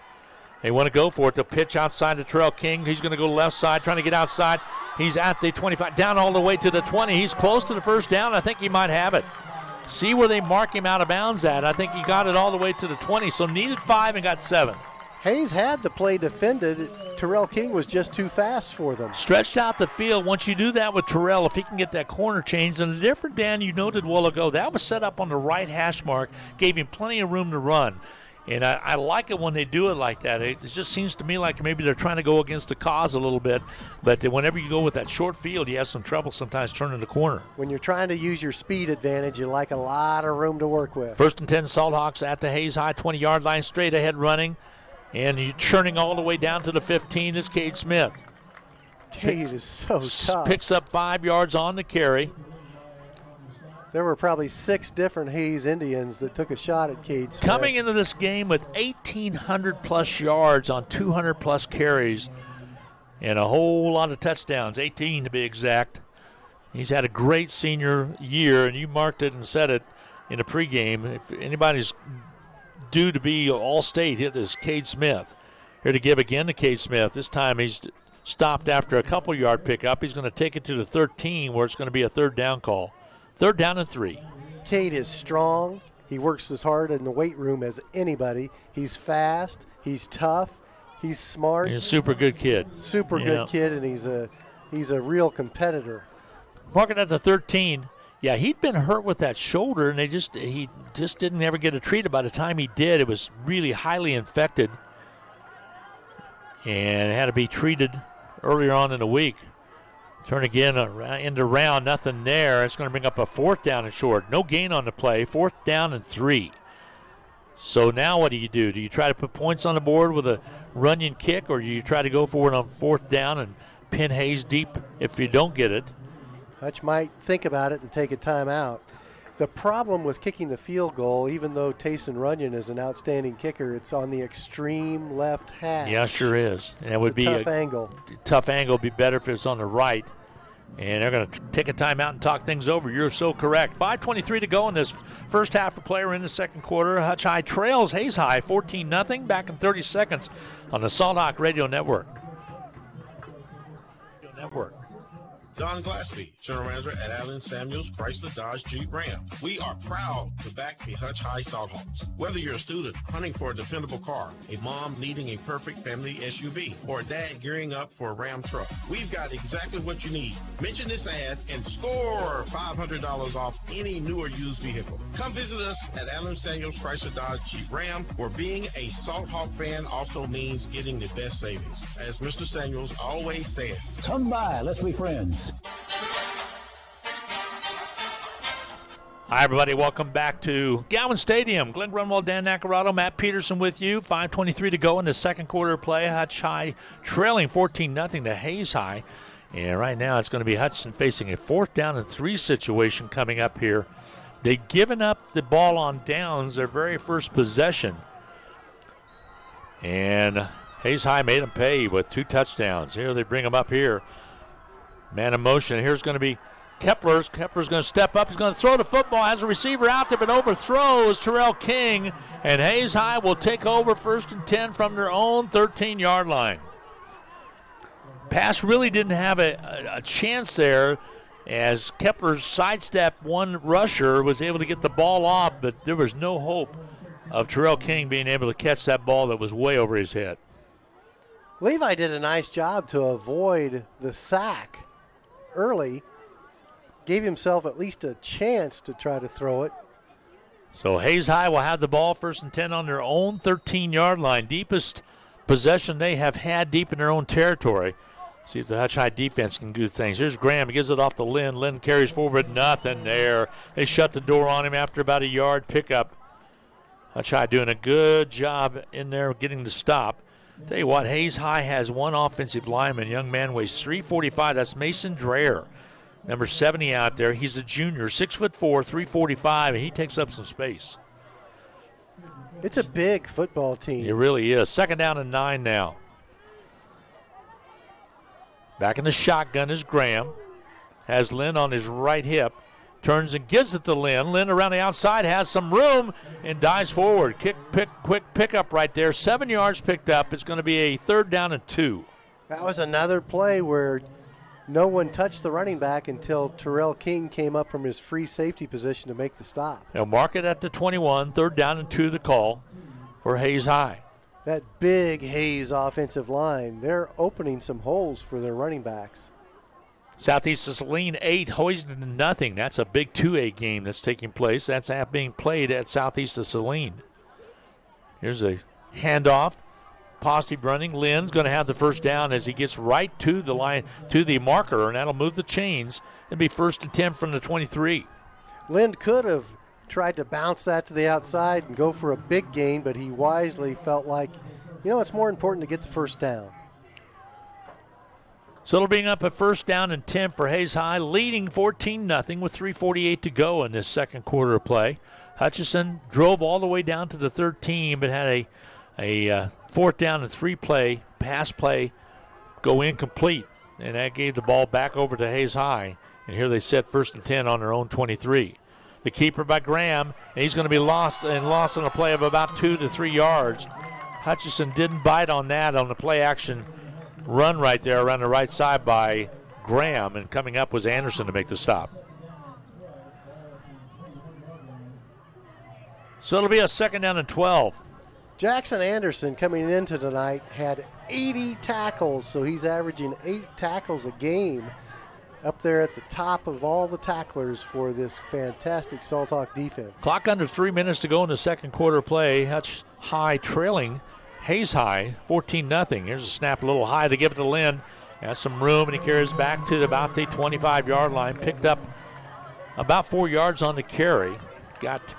They want to go for it. They'll pitch outside to Terrell King. He's going to go left side, trying to get outside. He's at the 25, down all the way to the 20. He's close to the first down. I think he might have it. See where they mark him out of bounds at. I think he got it all the way to the 20, so needed 5 and got 7. Hayes had the play defended. Terrell King was just too fast for them. Stretched out the field. Once you do that with Terrell, if he can get that corner changed, and the different, Dan, you noted a while ago, that was set up on the right hash mark, gave him plenty of room to run. And I like it when they do it like that. It just seems to me like maybe they're trying to go against the cause a little bit. But whenever you go with that short field, you have some trouble sometimes turning the corner. When you're trying to use your speed advantage, you like a lot of room to work with. 1st and 10, Salthawks at the Hayes High 20-yard line, straight ahead running. And you're churning all the way down to the 15 is Cade Smith. Cade is so tough. Picks up 5 yards on the carry. There were probably 6 different Hayes Indians that took a shot at Cade Smith. Coming into this game with 1,800-plus yards on 200-plus carries and a whole lot of touchdowns, 18 to be exact. He's had a great senior year, and you marked it and said it in the pregame. If anybody's due to be All-State, it is Cade Smith. Here to give again to Cade Smith. This time he's stopped after a couple-yard pickup. He's going to take it to the 13 where it's going to be a 3rd down call. 3rd down and 3. Cade is strong. He works as hard in the weight room as anybody. He's fast. He's tough. He's smart. He's a super good kid. Super good kid, and he's a real competitor. Marking at the 13. Yeah, he'd been hurt with that shoulder, and he just didn't ever get it treated. By the time he did, it was really highly infected and had to be treated earlier on in the week. Turn again into round, nothing there. It's going to bring up a 4th down and short. No gain on the play, 4th down and 3. So now what do? Do you try to put points on the board with a Runyon kick, or do you try to go for it on 4th down and pin Hayes deep if you don't get it? Hutch might think about it and take a timeout. The problem with kicking the field goal, even though Tayson Runyon is an outstanding kicker, it's on the extreme left hash. Yeah, sure is. And it would be a tough angle. Tough angle would be better if it's on the right. And they're going to take a timeout and talk things over. You're so correct. 5:23 to go in this first half of play. We're in the second quarter. Hutch High trails Hayes High 14-0. Back in 30 seconds on the Salt Hawk Radio Network. Don Glaspie, General Manager at Allen Samuels Chrysler Dodge Jeep Ram. We are proud to back the Hutch High Salthawks. Whether you're a student hunting for a dependable car, a mom needing a perfect family SUV, or a dad gearing up for a Ram truck, we've got exactly what you need. Mention this ad and score $500 off any new or used vehicle. Come visit us at Allen Samuels Chrysler Dodge Jeep Ram, where being a Salt Hawk fan also means getting the best savings. As Mr. Samuels always says, come by, let's be friends. Hi, everybody. Welcome back to Gowan Stadium. Glenn Grunwald, Dan Nacarado, Matt Peterson with you. 5:23 to go in the second quarter of play. Hutch High trailing 14-0 to Hayes High. And right now it's going to be Hudson facing a 4th down and 3 situation coming up here. They've given up the ball on downs their very first possession. And Hayes High made them pay with 2 touchdowns. Here they bring them up here. Man in motion. Here's going to be Kepler. Kepler's going to step up. He's going to throw the football. Has a receiver out there, but overthrows Terrell King. And Hayes High will take over 1st and 10 from their own 13-yard line. Pass really didn't have a chance there, as Kepler sidestepped one rusher, was able to get the ball off, but there was no hope of Terrell King being able to catch that ball that was way over his head. Levi did a nice job to avoid the sack early, gave himself at least a chance to try to throw it. So Hayes High will have the ball 1st and 10 on their own 13-yard line. Deepest possession they have had deep in their own territory. See if the Hutch High defense can do things. Here's Graham. He gives it off to Lynn. Lynn carries forward. Nothing there. They shut the door on him after about a yard pickup. Hutch High doing a good job in there getting the stop. Tell you what, Hayes High has one offensive lineman. Young man weighs 345. That's Mason Dreher, number 70 out there. He's a junior, 6'4", 345, and he takes up some space. It's a big football team. It really is. 2nd down and 9 now. Back in the shotgun is Graham. Has Lynn on his right hip. Turns and gives it to Lynn. Lynn around the outside has some room and dives forward. Quick pickup right there. 7 yards picked up. It's going to be a 3rd down and 2. That was another play where no one touched the running back until Terrell King came up from his free safety position to make the stop. They'll mark it at the 21. 3rd down and 2 the call for Hayes High. That big Hayes offensive line, they're opening some holes for their running backs. Southeast of Saline 8, Hoiston nothing. That's a big 2A game that's taking place. That's being played at Southeast of Saline. Here's a handoff. Positive running. Lynn's going to have the 1st down as he gets right to the line, to the marker, and that'll move the chains. It'll be 1st and 10 from the 23. Lynn could have tried to bounce that to the outside and go for a big gain, but he wisely felt like, it's more important to get the 1st down. So it'll bring up a 1st down and 10 for Hayes High, leading 14-0 with 3:48 to go in this 2nd quarter of play. Hutchison drove all the way down to the 13, but had a 4th down and 3 play, pass play, go incomplete. And that gave the ball back over to Hayes High. And here they set 1st and 10 on their own 23. The keeper by Graham, and he's going to be lost on a play of about 2 to 3 yards. Hutchison didn't bite on that on the play action run right there around the right side by Graham, and coming up was Anderson to make the stop. So it'll be a 2nd down and 12. Jackson Anderson coming into tonight had 80 tackles, so he's averaging 8 tackles a game, up there at the top of all the tacklers for this fantastic Salt Hawk defense. Clock under 3 minutes to go in the 2nd quarter play. Hutch High trailing Hayes High 14-0. Here's a snap a little high to give it to Lynn. Has some room, and he carries back to about the 25-yard line. Picked up about 4 yards on the carry. Got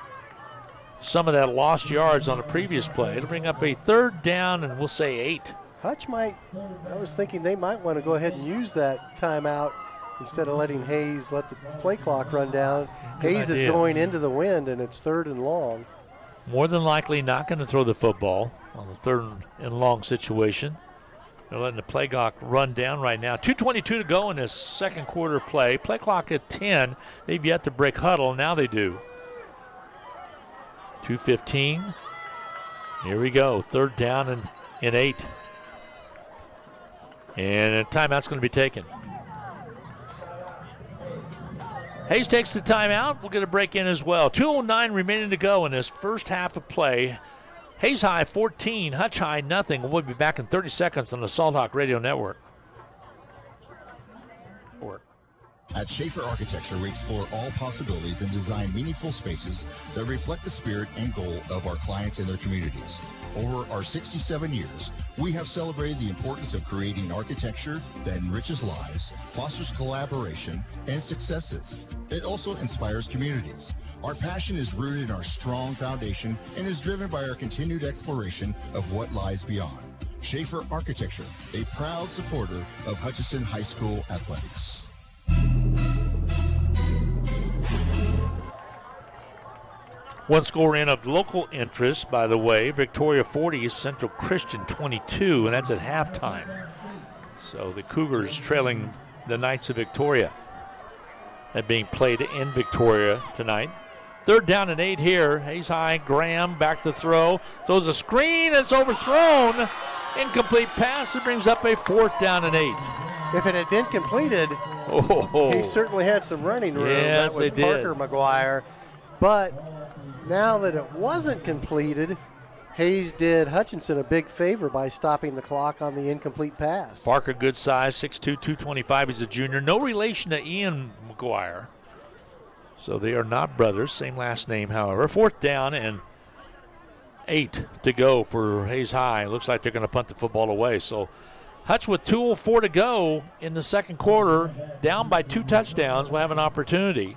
some of that lost yards on the previous play. It'll bring up a 3rd down, and we'll say 8. Hutch I was thinking they might want to go ahead and use that timeout instead of letting Hayes let the play clock run down. Hayes is going into the wind, and it's 3rd and long. More than likely not going to throw the football on the 3rd and long situation. They're letting the play clock run down right now. 2:22 to go in this 2nd quarter play. Play clock at 10. They've yet to break huddle. Now they do. 2:15. Here we go. 3rd down and 8. And a timeout's going to be taken. Hayes takes the timeout. We'll get a break in as well. 2:09 remaining to go in this first half of play. Hayes High 14, Hutch High nothing. We'll be back in 30 seconds on the Salt Hawk Radio Network. At Schaefer Architecture, we explore all possibilities and design meaningful spaces that reflect the spirit and goal of our clients and their communities. Over our 67 years, we have celebrated the importance of creating architecture that enriches lives, fosters collaboration, and successes. It also inspires communities. Our passion is rooted in our strong foundation and is driven by our continued exploration of what lies beyond. Schaefer Architecture, a proud supporter of Hutchinson High School athletics. One score in of local interest, by the way. Victoria 40, Central Christian 22, and that's at halftime. So the Cougars trailing the Knights of Victoria. That being played in Victoria tonight. 3rd down and 8 here. Hayes High, Graham back to throw. Throws a screen, it's overthrown. Incomplete pass. It brings up a 4th down and 8. If it had been completed, he certainly had some running room. Yes, that was they Parker did. McGuire. But now that it wasn't completed, Hayes did Hutchinson a big favor by stopping the clock on the incomplete pass. Parker, good size, 6'2", 225. He's a junior. No relation to Ian McGuire. So they are not brothers. Same last name, however. 4th down and 8 to go for Hayes High. Looks like they're going to punt the football away. So Hutch with 2:04 to go in the 2nd quarter, down by 2 touchdowns, will have an opportunity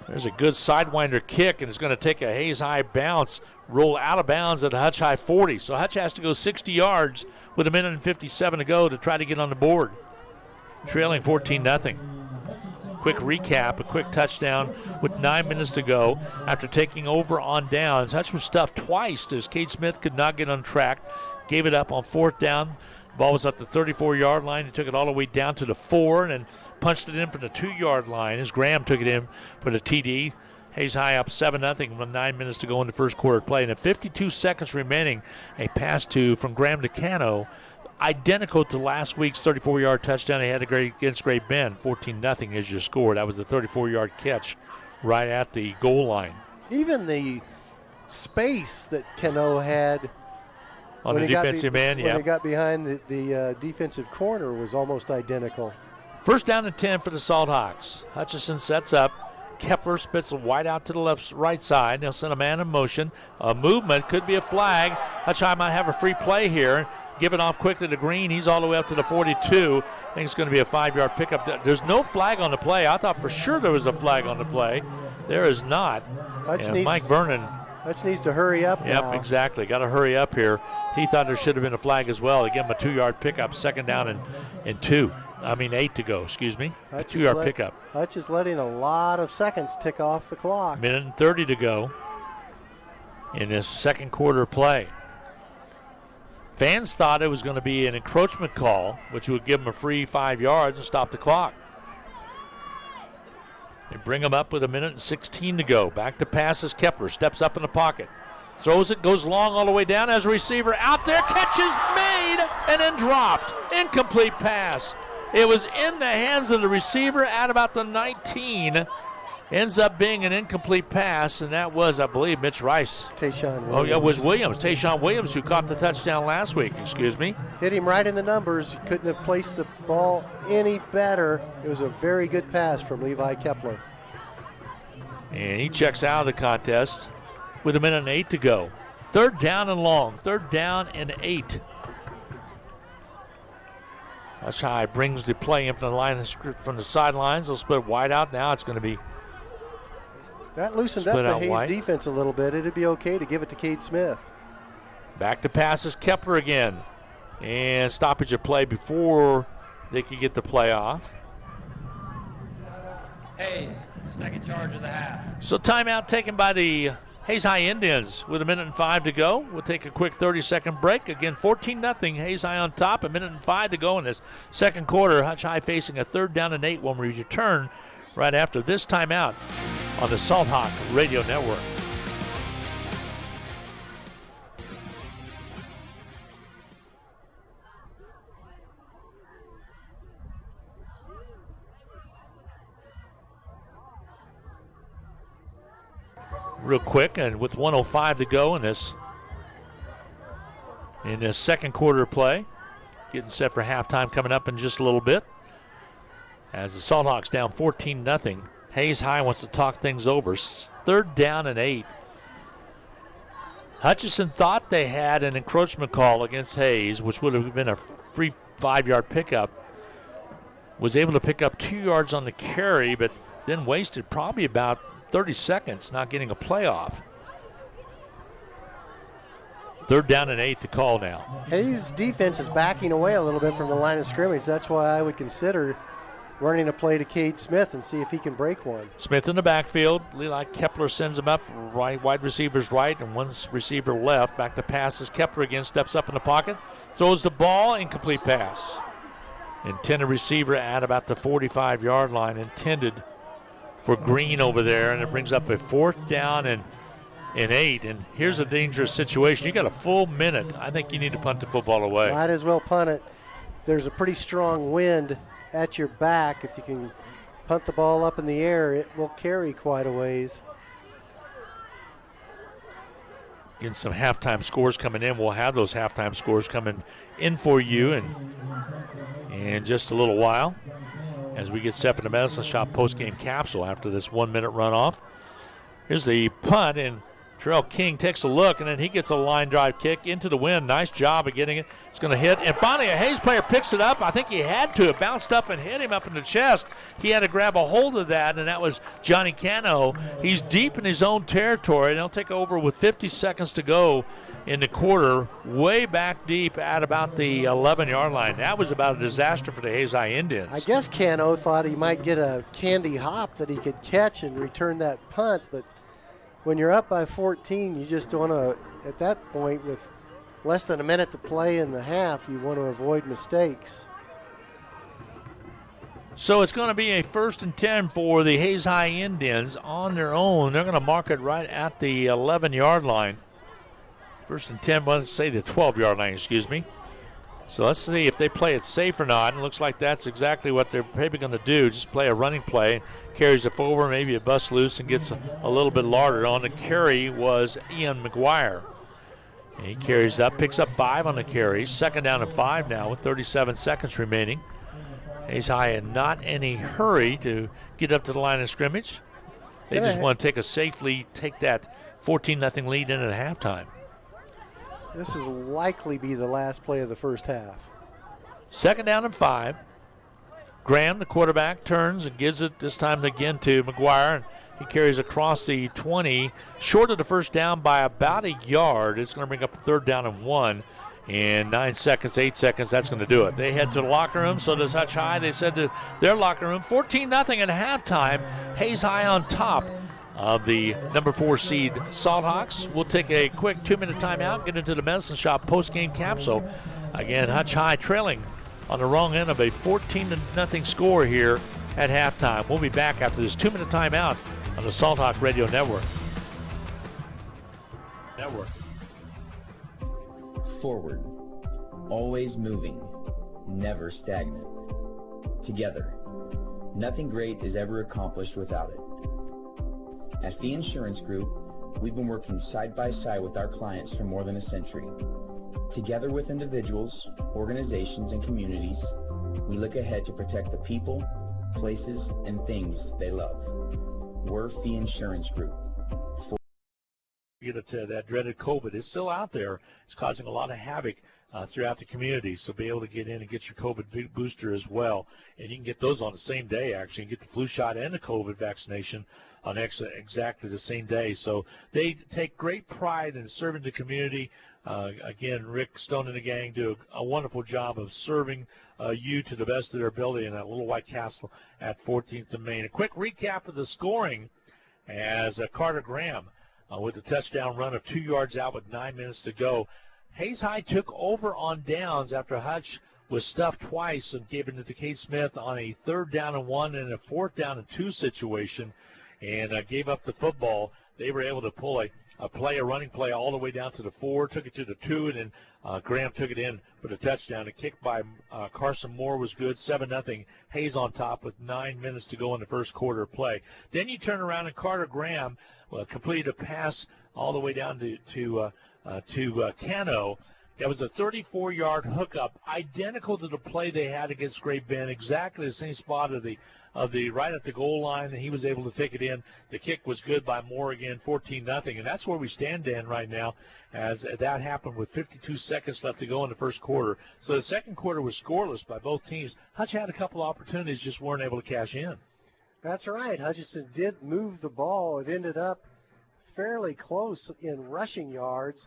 There's a good sidewinder kick, and it's going to take a Hayes High bounce, roll out of bounds at the Hutch High 40. So Hutch has to go 60 yards with 1:57 to go to try to get on the board. Trailing 14-0. Quick recap, a quick touchdown with 9 minutes to go after taking over on downs. Hutch was stuffed twice as Cade Smith could not get on track. Gave it up on 4th down. The ball was up the 34-yard line. He took it all the way down to the 4 and then punched it in from the 2-yard line as Graham took it in for the TD. Hayes High up 7-0 with 9 minutes to go in the first quarter play. And at 52 seconds remaining, a pass from Graham to Cano, identical to last week's 34-yard touchdown he had against Great Bend. 14-0 is your score. That was the 34-yard catch right at the goal line. Even the space that Cano had on the defensive end, when he got behind the defensive corner was almost identical. First down and 10 for the Salt Hawks. Hutchison sets up. Kepler spits wide out to the right side. They'll send a man in motion. A movement, could be a flag. Hutch High might have a free play here. Give it off quickly to Green. He's all the way up to the 42. I think it's going to be a 5-yard pickup. There's no flag on the play. I thought for sure there was a flag on the play. There is not. Mike Vernon. Hutch needs to hurry up now. Yep, exactly. Got to hurry up here. He thought there should have been a flag as well. They give him a 2-yard pickup, 2nd down and 8 to go, excuse me. A 2-yard pickup. Hutch is letting a lot of seconds tick off the clock. 1:30 to go in this second quarter play. Fans thought it was going to be an encroachment call, which would give them a free 5 yards and stop the clock. They bring him up with 1:16 to go. Back to passes. Kepler steps up in the pocket. Throws it, goes long all the way down as a receiver. Out there, catch is made and then dropped. Incomplete pass. It was in the hands of the receiver at about the 19. Ends up being an incomplete pass, and that was, I believe, Mitch Rice. Tayshawn Williams. Oh, yeah, it was Williams. Tayshawn Williams, who caught the touchdown last week, excuse me. Hit him right in the numbers. Couldn't have placed the ball any better. It was a very good pass from Levi Kepler. And he checks out of the contest with 1:08 to go. 3rd down and long. 3rd down and 8. Hutch High brings the play in from the line from the sidelines. They'll split wide out. Now it's going to be that loosened up the Hayes defense a little bit. It'd be okay to give it to Cade Smith. Back to passes, Kepler again. And stoppage of play before they could get the play off. Hayes, second charge of the half. So timeout taken by the Hayes High Indians with 1:05 to go. We'll take a quick 30-second break. Again, 14-0. Hayes High on top. 1:05 to go in this second quarter. Hutch High facing a 3rd down and 8 when we return right after this timeout on the Salt Hawk Radio Network. Real quick, and with 1:05 to go in this second quarter play, getting set for halftime coming up in just a little bit. As the Salt Hawks down 14-0. Hayes High wants to talk things over. 3rd down and 8. Hutchison thought they had an encroachment call against Hayes, which would have been a free 5-yard pickup. Was able to pick up 2 yards on the carry, but then wasted probably about 30 seconds not getting a playoff. 3rd down and 8 to call now. Hayes' defense is backing away a little bit from the line of scrimmage. That's why I would consider running a play to Cade Smith and see if he can break one. Smith in the backfield. Levi Kepler sends him up. Right, wide receivers right and one receiver left. Back to passes. Kepler again steps up in the pocket. Throws the ball. Incomplete pass. Intended receiver at about the 45-yard line. Intended for Green over there. And it brings up a 4th down and 8. And here's a dangerous situation. You got a full minute. I think you need to punt the football away. Might as well punt it. There's a pretty strong wind at your back. If you can punt the ball up in the air, it will carry quite a ways. Getting some halftime scores coming in. We'll have those halftime scores coming in for you in just a little while as we get set for the Medicine Shop post-game capsule after this 1-minute runoff. Here's the punt, and Terrell King takes a look, and then he gets a line drive kick into the wind. Nice job of getting it. It's going to hit. And finally, a Hayes player picks it up. I think he had to. It bounced up and hit him up in the chest. He had to grab a hold of that, and that was Johnny Cano. He's deep in his own territory. They'll take over with 50 seconds to go in the quarter, way back deep at about the 11-yard line. That was about a disaster for the Hayes High Indians. I guess Cano thought he might get a candy hop that he could catch and return that punt, but when you're up by 14, you just want to, at that point, with less than a minute to play in the half, you want to avoid mistakes. So it's going to be a 1st and 10 for the Hayes High Indians on their own. They're going to mark it right at the 11-yard line. 1st and 10, let's say the 12-yard line, excuse me. So let's see if they play it safe or not. It looks like that's exactly what they're probably going to do. Just play a running play. Carries it forward, maybe it busts loose and gets a little bit larger. On the carry was Ian McGuire. And he carries up, picks up 5 on the carry. 2nd down and 5 now with 37 seconds remaining. Hayes High in not any hurry to get up to the line of scrimmage. They just want to take that 14-0 lead in at halftime. This is likely be the last play of the first half. 2nd down and 5. Graham, the quarterback, turns and gives it this time again to McGuire. And he carries across the 20, short of the first down by about a yard. It's going to bring up a 3rd down and 1. In 9 seconds, 8 seconds, that's going to do it. They head to the locker room, so does Hutch High. They said to their locker room, 14-0 at halftime. Hayes High on top of the number 4 seed Salthawks. We'll take a quick 2-minute timeout, get into the Medicine Shop post-game capsule. Again, Hutch High trailing on the wrong end of a 14-0 score here at halftime. We'll be back after this 2-minute timeout on the Salthawk Radio Network. Forward, always moving, never stagnant. Together, nothing great is ever accomplished without it. At Fee Insurance Group, we've been working side by side with our clients for more than a century. Together with individuals, organizations, and communities, we look ahead to protect the people, places, and things they love. We're Fee Insurance Group. That dreaded COVID is still out there. It's causing a lot of havoc throughout the community. So be able to get in and get your COVID booster as well. And you can get those on the same day, actually. You can get the flu shot and the COVID vaccination on exactly the same day. So they take great pride in serving the community. Again, Rick Stone and the gang do a wonderful job of serving you to the best of their ability in that little White Castle at 14th and Main. A quick recap of the scoring as Carter Graham with a touchdown run of 2 yards out with 9 minutes to go. Hayes High took over on downs after Hutch was stuffed twice and gave it to Kate Smith on a 3rd down and 1 and a 4th down and 2 situation, and gave up the football. They were able to pull a running play all the way down to the 4, took it to the 2, and then Graham took it in for the touchdown. A kick by Carson Moore was good, 7-0. Hayes on top with 9 minutes to go in the first quarter of play. Then you turn around and Carter Graham completed a pass all the way down to Cano. That was a 34-yard hookup, identical to the play they had against Great Bend, exactly the same spot of the right at the goal line, and he was able to take it in. The kick was good by Moore again, 14-0, and that's where we stand, Dan, right now, as that happened with 52 seconds left to go in the first quarter. So the second quarter was scoreless by both teams. Hutch had a couple opportunities, just weren't able to cash in. That's right. Hutchinson did move the ball. It ended up fairly close in rushing yards.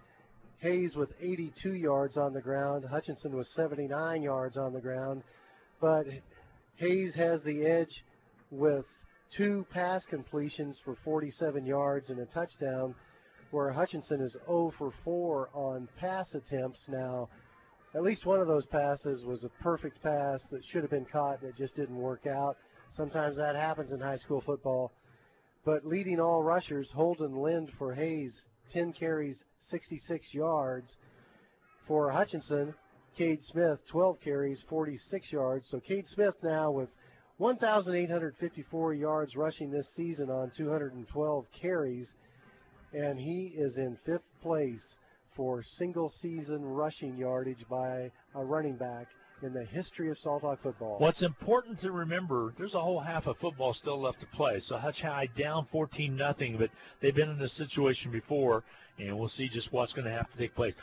Hayes with 82 yards on the ground. Hutchinson with 79 yards on the ground. But Hayes has the edge with 2 pass completions for 47 yards and a touchdown, where Hutchinson is 0 for 4 on pass attempts. Now, at least one of those passes was a perfect pass that should have been caught, and it just didn't work out. Sometimes that happens in high school football. But leading all rushers, Holden Lind for Hayes, 10 carries, 66 yards. For Hutchinson, Cade Smith, 12 carries, 46 yards. So Cade Smith now with 1,854 yards rushing this season on 212 carries. And he is in 5th place for single-season rushing yardage by a running back in the history of Salt Hawk football. What's important to remember, there's a whole half of football still left to play. So Hutch High down 14-0, but they've been in this situation before, and we'll see just what's going to have to take place.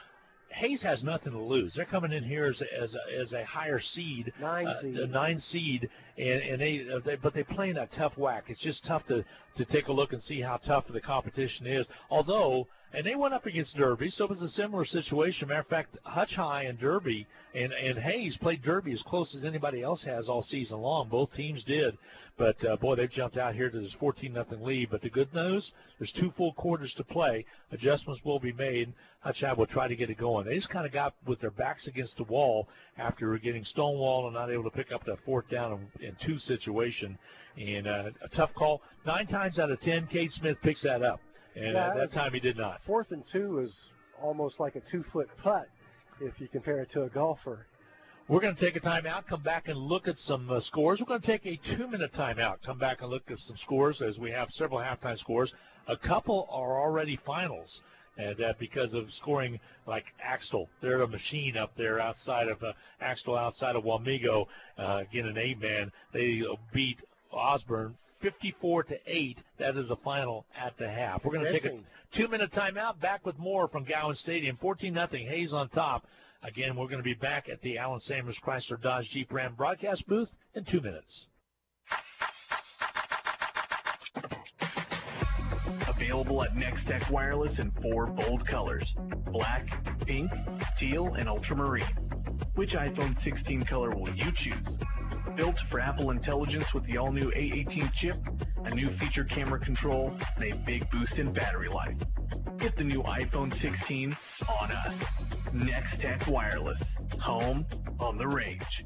Hayes has nothing to lose. They're coming in here as a higher seed, a 9 seed, and they play in that tough whack. It's just tough to take a look and see how tough the competition is. Although, and they went up against Derby, so it was a similar situation. Matter of fact, Hutch High and Derby and Hayes played Derby as close as anybody else has all season long. Both teams did. But, boy, they've jumped out here to this 14-0 lead. But the good news, there's 2 full quarters to play. Adjustments will be made. Hutch High will try to get it going. They just kind of got with their backs against the wall after getting stonewalled and not able to pick up that 4th down and 2 situation. And a tough call. 9 times out of 10, Cade Smith picks that up. And at that time he did not. 4th and 2 is almost like a 2-foot putt if you compare it to a golfer. We're going to take a timeout, come back and look at some scores. We're going to take a 2-minute timeout, come back and look at some scores as we have several halftime scores. A couple are already finals, and because of scoring like Axtell. They're a machine up there outside of Axtell, outside of Wamego. Again, an 8-man. They beat Osborne 54-8. That is the final at the half. We're going to take a 2-minute timeout. Back with more from Gowan Stadium. 14-0. Hayes on top. Again, we're going to be back at the Allen Sanders Chrysler Dodge Jeep Ram broadcast booth in 2 minutes. Available at Next Tech Wireless in 4 bold colors: black, pink, teal, and ultramarine. Which iPhone 16 color will you choose? Built for Apple Intelligence with the all-new A18 chip, a new feature camera control, and a big boost in battery life. Get the new iPhone 16 on us. Next Tech Wireless. Home on the range.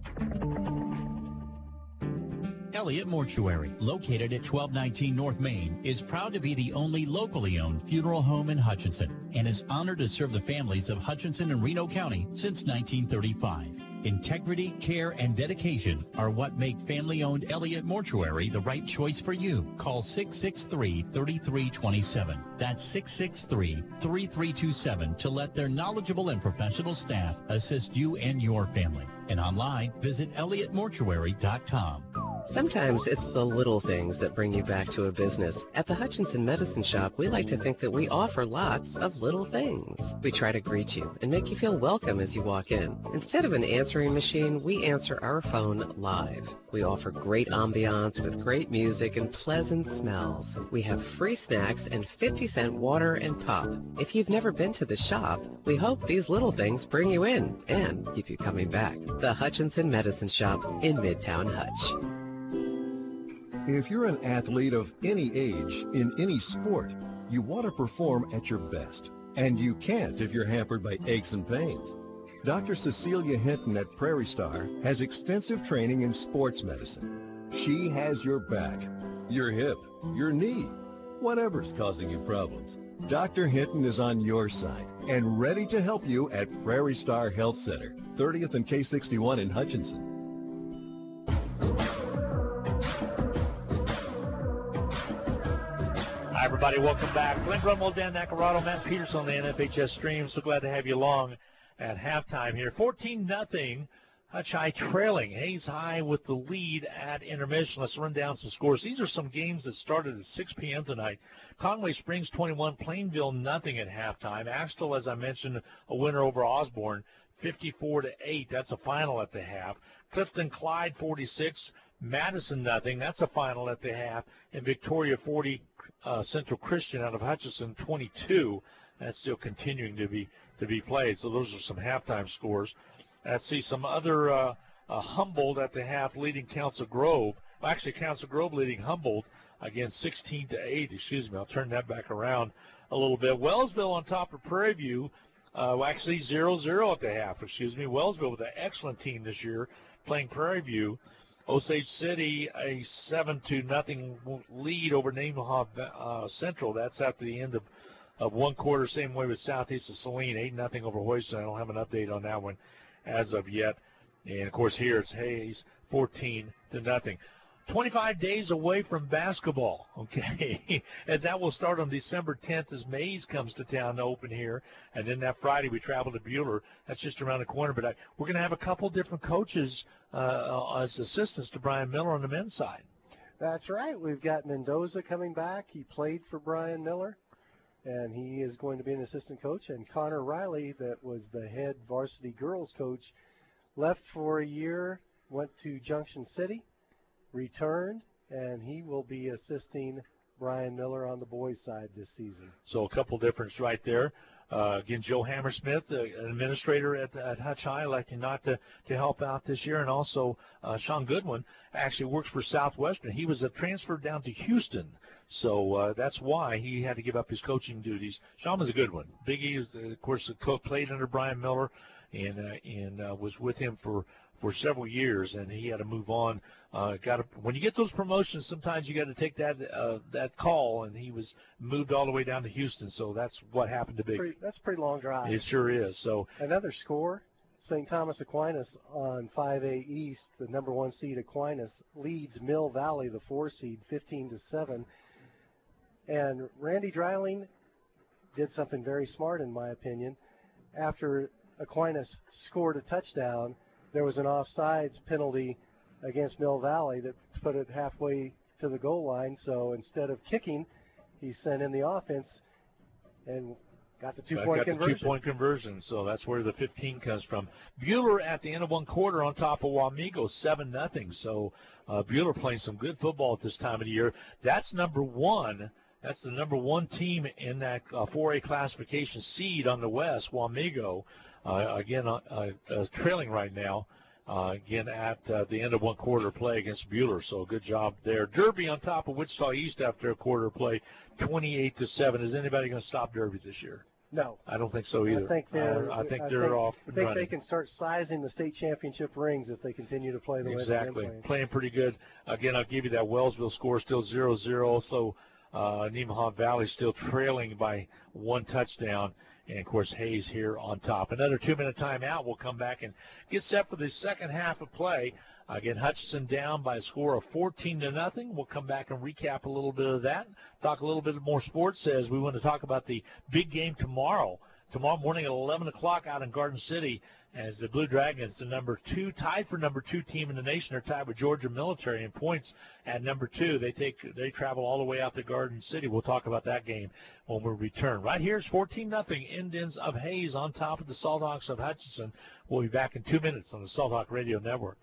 Elliott Mortuary, located at 1219 North Main, is proud to be the only locally owned funeral home in Hutchinson and is honored to serve the families of Hutchinson and Reno County since 1935. Integrity, care, and dedication are what make family-owned Elliott Mortuary the right choice for you. Call 663-3327. That's 663-3327 to let their knowledgeable and professional staff assist you and your family. And online, visit elliottmortuary.com. Sometimes it's the little things that bring you back to a business. At the Hutchinson Medicine Shop, we like to think that we offer lots of little things. We try to greet you and make you feel welcome as you walk in. Instead of an answering machine, we answer our phone live. We offer great ambiance with great music and pleasant smells. We have free snacks and 50-cent water and pop. If you've never been to the shop, we hope these little things bring you in and keep you coming back. The Hutchinson Medicine Shop in Midtown Hutch. If you're an athlete of any age, in any sport, you want to perform at your best. And you can't if you're hampered by aches and pains. Dr. Cecilia Hinton at Prairie Star has extensive training in sports medicine. She has your back, your hip, your knee, whatever's causing you problems. Dr. Hinton is on your side and ready to help you at Prairie Star Health Center, 30th and K61 in Hutchinson. Hi, everybody. Welcome back. Glenn Grumwell, Dan Nacarado, Matt Peterson on the NFHS stream. So glad to have you along at halftime here. 14-0. Hutch High trailing. Hayes High with the lead at intermission. Let's run down some scores. These are some games that started at 6 p.m. tonight. Conway Springs 21, Plainville nothing at halftime. Axtell, as I mentioned, a winner over Osborne, 54-8. That's a final at the half. Clifton Clyde 46, Madison nothing. That's a final at the half. And Victoria 40, Central Christian out of Hutchinson 22. That's still continuing to be played. So those are some halftime scores. Let's see some other Humboldt at the half leading Council Grove. Well, actually, Council Grove leading Humboldt again 16-8. Excuse me. I'll turn that back around a little bit. Wellsville on top of Prairie View. Actually 0-0 at the half. Excuse me. Wellsville with an excellent team this year playing Prairie View. Osage City a 7-0 lead over Nemaha Central. That's after the end of one quarter. Same way with Southeast of Saline, 8-0 over Houston. I don't have an update on that one as of yet. And of course here it's Hayes 14-0. 25 days away from basketball, okay, as that will start on December 10th as Mays comes to town to open here, and then that Friday we travel to Buhler. That's just around the corner, but we're going to have a couple different coaches as assistants to Brian Miller on the men's side. That's right. We've got Mendoza coming back. He played for Brian Miller, and he is going to be an assistant coach. And Connor Riley, that was the head varsity girls coach, left for a year, went to Junction City, returned, and he will be assisting Brian Miller on the boys' side this season. So a couple difference right there. Again, Joe Hammersmith, an administrator at Hutch High, electing not to help out this year. And also Sean Goodwin actually works for Southwestern. He was transferred down to Houston. So that's why he had to give up his coaching duties. Sean was a good one. Biggie, of course, played under Brian Miller and was with him for several years, and he had to move on. When you get those promotions, sometimes you got to take that call, and he was moved all the way down to Houston. So that's what happened to Biggie. That's a pretty long drive. It sure is. So another score. St. Thomas Aquinas on 5A East, the number 1 seed Aquinas leads Mill Valley, the 4 seed, 15-7. And Randy Dreiling did something very smart, in my opinion. After Aquinas scored a touchdown, there was an offsides penalty against Mill Valley that put it halfway to the goal line. So instead of kicking, he sent in the offense and got the two-point conversion. The two-point conversion. So that's where the 15 comes from. Buhler at the end of one quarter on top of Wamego, 7-0. So Buhler playing some good football at this time of the year. That's number 1. That's the number 1 team in that 4A classification seed on the West, Wamego. Again, trailing right now, again, at the end of one quarter play against Buhler. So good job there. Derby on top of Wichita East after a quarter play, 28-7. Is anybody going to stop Derby this year? No. I don't think so either. I think they're off and running. I think they can start sizing the state championship rings if they continue to play the way they've been playing. Playing pretty good. Again, I'll give you that Wellsville score, still 0-0. So Nemaha Valley still trailing by 1 touchdown. And, of course, Hayes here on top. Another 2-minute timeout. We'll come back and get set for the second half of play. Again, Hutchinson down by a score of 14-0. We'll come back and recap a little bit of that. Talk a little bit more sports as we want to talk about the big game tomorrow. Tomorrow morning at 11 o'clock out in Garden City as the Blue Dragons, the number 2, tied for number 2 team in the nation, are tied with Georgia Military in points at number 2. They travel all the way out to Garden City. We'll talk about that game when we return. Right here is 14-0 Indians of Hayes on top of the Salt Hawks of Hutchinson. We'll be back in 2 minutes on the Salt Hawk Radio Network.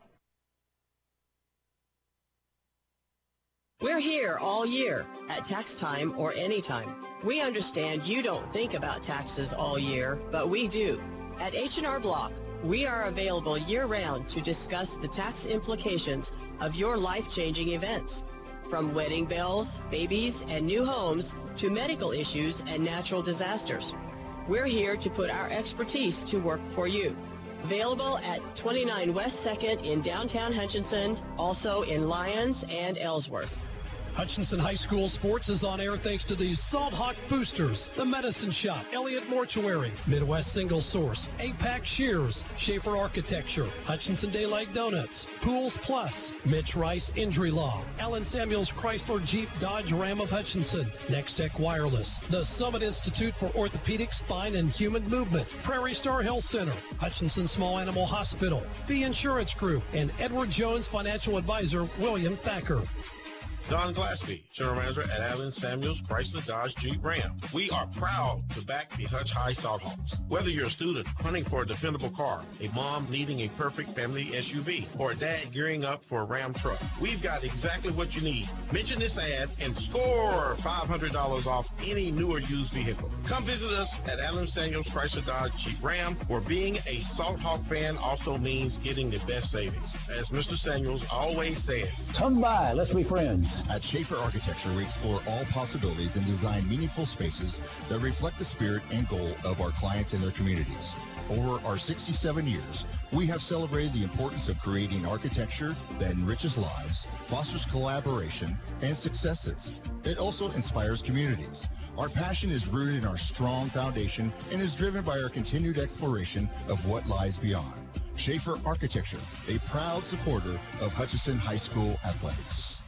We're here all year, at tax time or any time. We understand you don't think about taxes all year, but we do. At H&R Block, we are available year-round to discuss the tax implications of your life-changing events. From wedding bells, babies, and new homes to medical issues and natural disasters. We're here to put our expertise to work for you. Available at 29 West 2nd in downtown Hutchinson, also in Lyons and Ellsworth. Hutchinson High School sports is on air thanks to the Salt Hawk Boosters, the Medicine Shop, Elliott Mortuary, Midwest Single Source, APAC Shears, Schaefer Architecture, Hutchinson Daylight Donuts, Pools Plus, Mitch Rice Injury Law, Allen Samuels Chrysler Jeep Dodge Ram of Hutchinson, Next Tech Wireless, the Summit Institute for Orthopedic, Spine, and Human Movement, Prairie Star Health Center, Hutchinson Small Animal Hospital, Fee Insurance Group, and Edward Jones Financial Advisor William Thacker. Don Glaspie, General Manager at Allen Samuels Chrysler Dodge Jeep Ram. We are proud to back the Hutch High Salt Hawks. Whether you're a student hunting for a dependable car, a mom needing a perfect family SUV, or a dad gearing up for a Ram truck, we've got exactly what you need. Mention this ad and score $500 off any new or used vehicle. Come visit us at Allen Samuels Chrysler Dodge Jeep Ram, where being a Salt Hawk fan also means getting the best savings. As Mr. Samuels always says, come by, let's be friends. At Schaefer Architecture, we explore all possibilities and design meaningful spaces that reflect the spirit and goal of our clients and their communities. Over our 67 years, we have celebrated the importance of creating architecture that enriches lives, fosters collaboration, and successes. It also inspires communities. Our passion is rooted in our strong foundation and is driven by our continued exploration of what lies beyond. Schaefer Architecture, a proud supporter of Hutchinson High School athletics.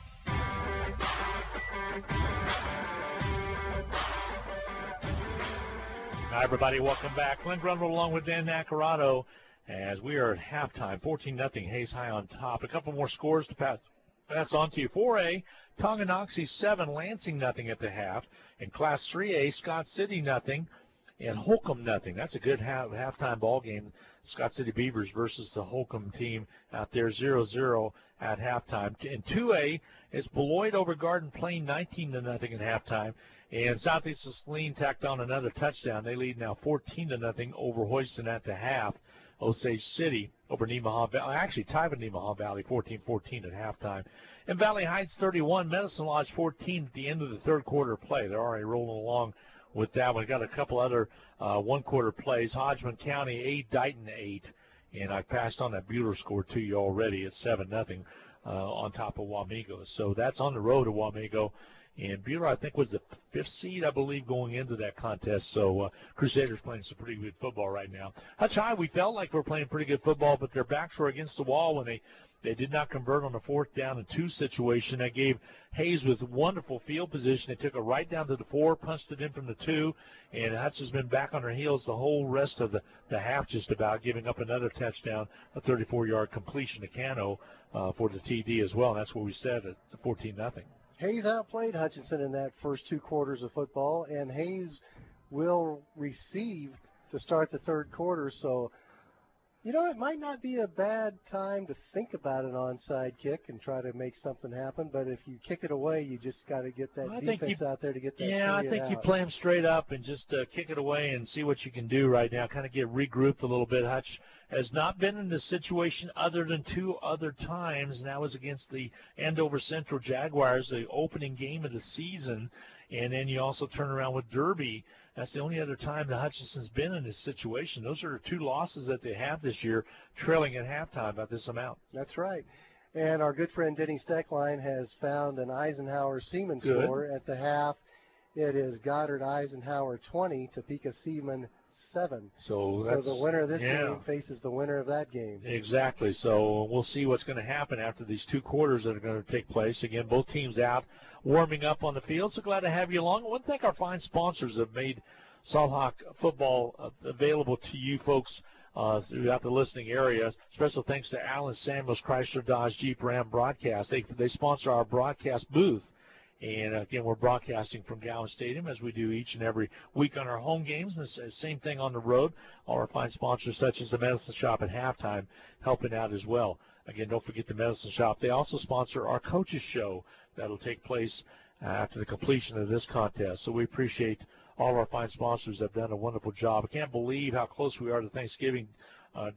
Hi, everybody. Welcome back. Glenn Grundle along with Dan Nacarado as we are at halftime. 14-0, Hayes High on top. A couple more scores to pass on to you. 4A, Tonganoxie 7, Lansing nothing at the half. In Class 3A, Scott City nothing and Holcomb nothing. That's a good halftime ball game. Scott City Beavers versus the Holcomb team out there, 0-0 at halftime. In 2A, it's Beloit over Garden Plain 19-0 at halftime. And Southeast Saline tacked on another touchdown. They lead now 14-0 over Houston at the half. Osage City over Nemaha Valley, actually tied with Nemaha Valley, 14-14 at halftime. And Valley Heights 31, Medicine Lodge 14 at the end of the third quarter play. They're already rolling along with that one. Got a couple other one-quarter plays. Hodgman County 8, Dighton 8. And I passed on that Bueller score to you already at 7-0 on top of Wamego. So that's on the road to Wamego. And Bueller, I think, was the 5th seed, I believe, going into that contest. So Crusaders playing some pretty good football right now. Hutch High, we felt like we were playing pretty good football, but their backs were against the wall when they did not convert on the 4th down and 2 situation. They gave Hayes with wonderful field position. They took it right down to the 4, punched it in from the 2, and Hutch has been back on their heels the whole rest of the half just about, giving up another touchdown, a 34-yard completion to Cano for the TD as well. And that's what we said. It's 14-0. Hayes outplayed Hutchinson in that first 2 quarters of football, and Hayes will receive to start the third quarter. So, it might not be a bad time to think about an onside kick and try to make something happen, but if you kick it away, you just got to get that defense out there to get that. Yeah, I think you play them straight up and just kick it away and see what you can do right now, kind of get regrouped a little bit. Hutch has not been in this situation other than 2 other times, and that was against the Andover Central Jaguars, the opening game of the season, and then you also turn around with Derby. That's the only other time that Hutchinson's been in this situation. Those are 2 losses that they have this year, trailing at halftime by this amount. That's right. And our good friend Denny Steckline has found an Eisenhower Seaman score at the half. It is Goddard Eisenhower 20, Topeka Seaman 7. So the winner of this game faces the winner of that game. Exactly. So we'll see what's going to happen after these 2 quarters that are going to take place. Again, both teams out warming up on the field. So glad to have you along. I want to thank our fine sponsors that have made Salt Hawk football available to you folks throughout the listening area. Special thanks to Alan Samuels, Chrysler Dodge Jeep Ram Broadcast. They sponsor our broadcast booth. And, again, we're broadcasting from Gowan Stadium as we do each and every week on our home games. And the same thing on the road. All our fine sponsors, such as the Medicine Shop at halftime, helping out as well. Again, don't forget the Medicine Shop. They also sponsor our coaches show that will take place after the completion of this contest. So we appreciate all of our fine sponsors that have done a wonderful job. I can't believe how close we are to Thanksgiving,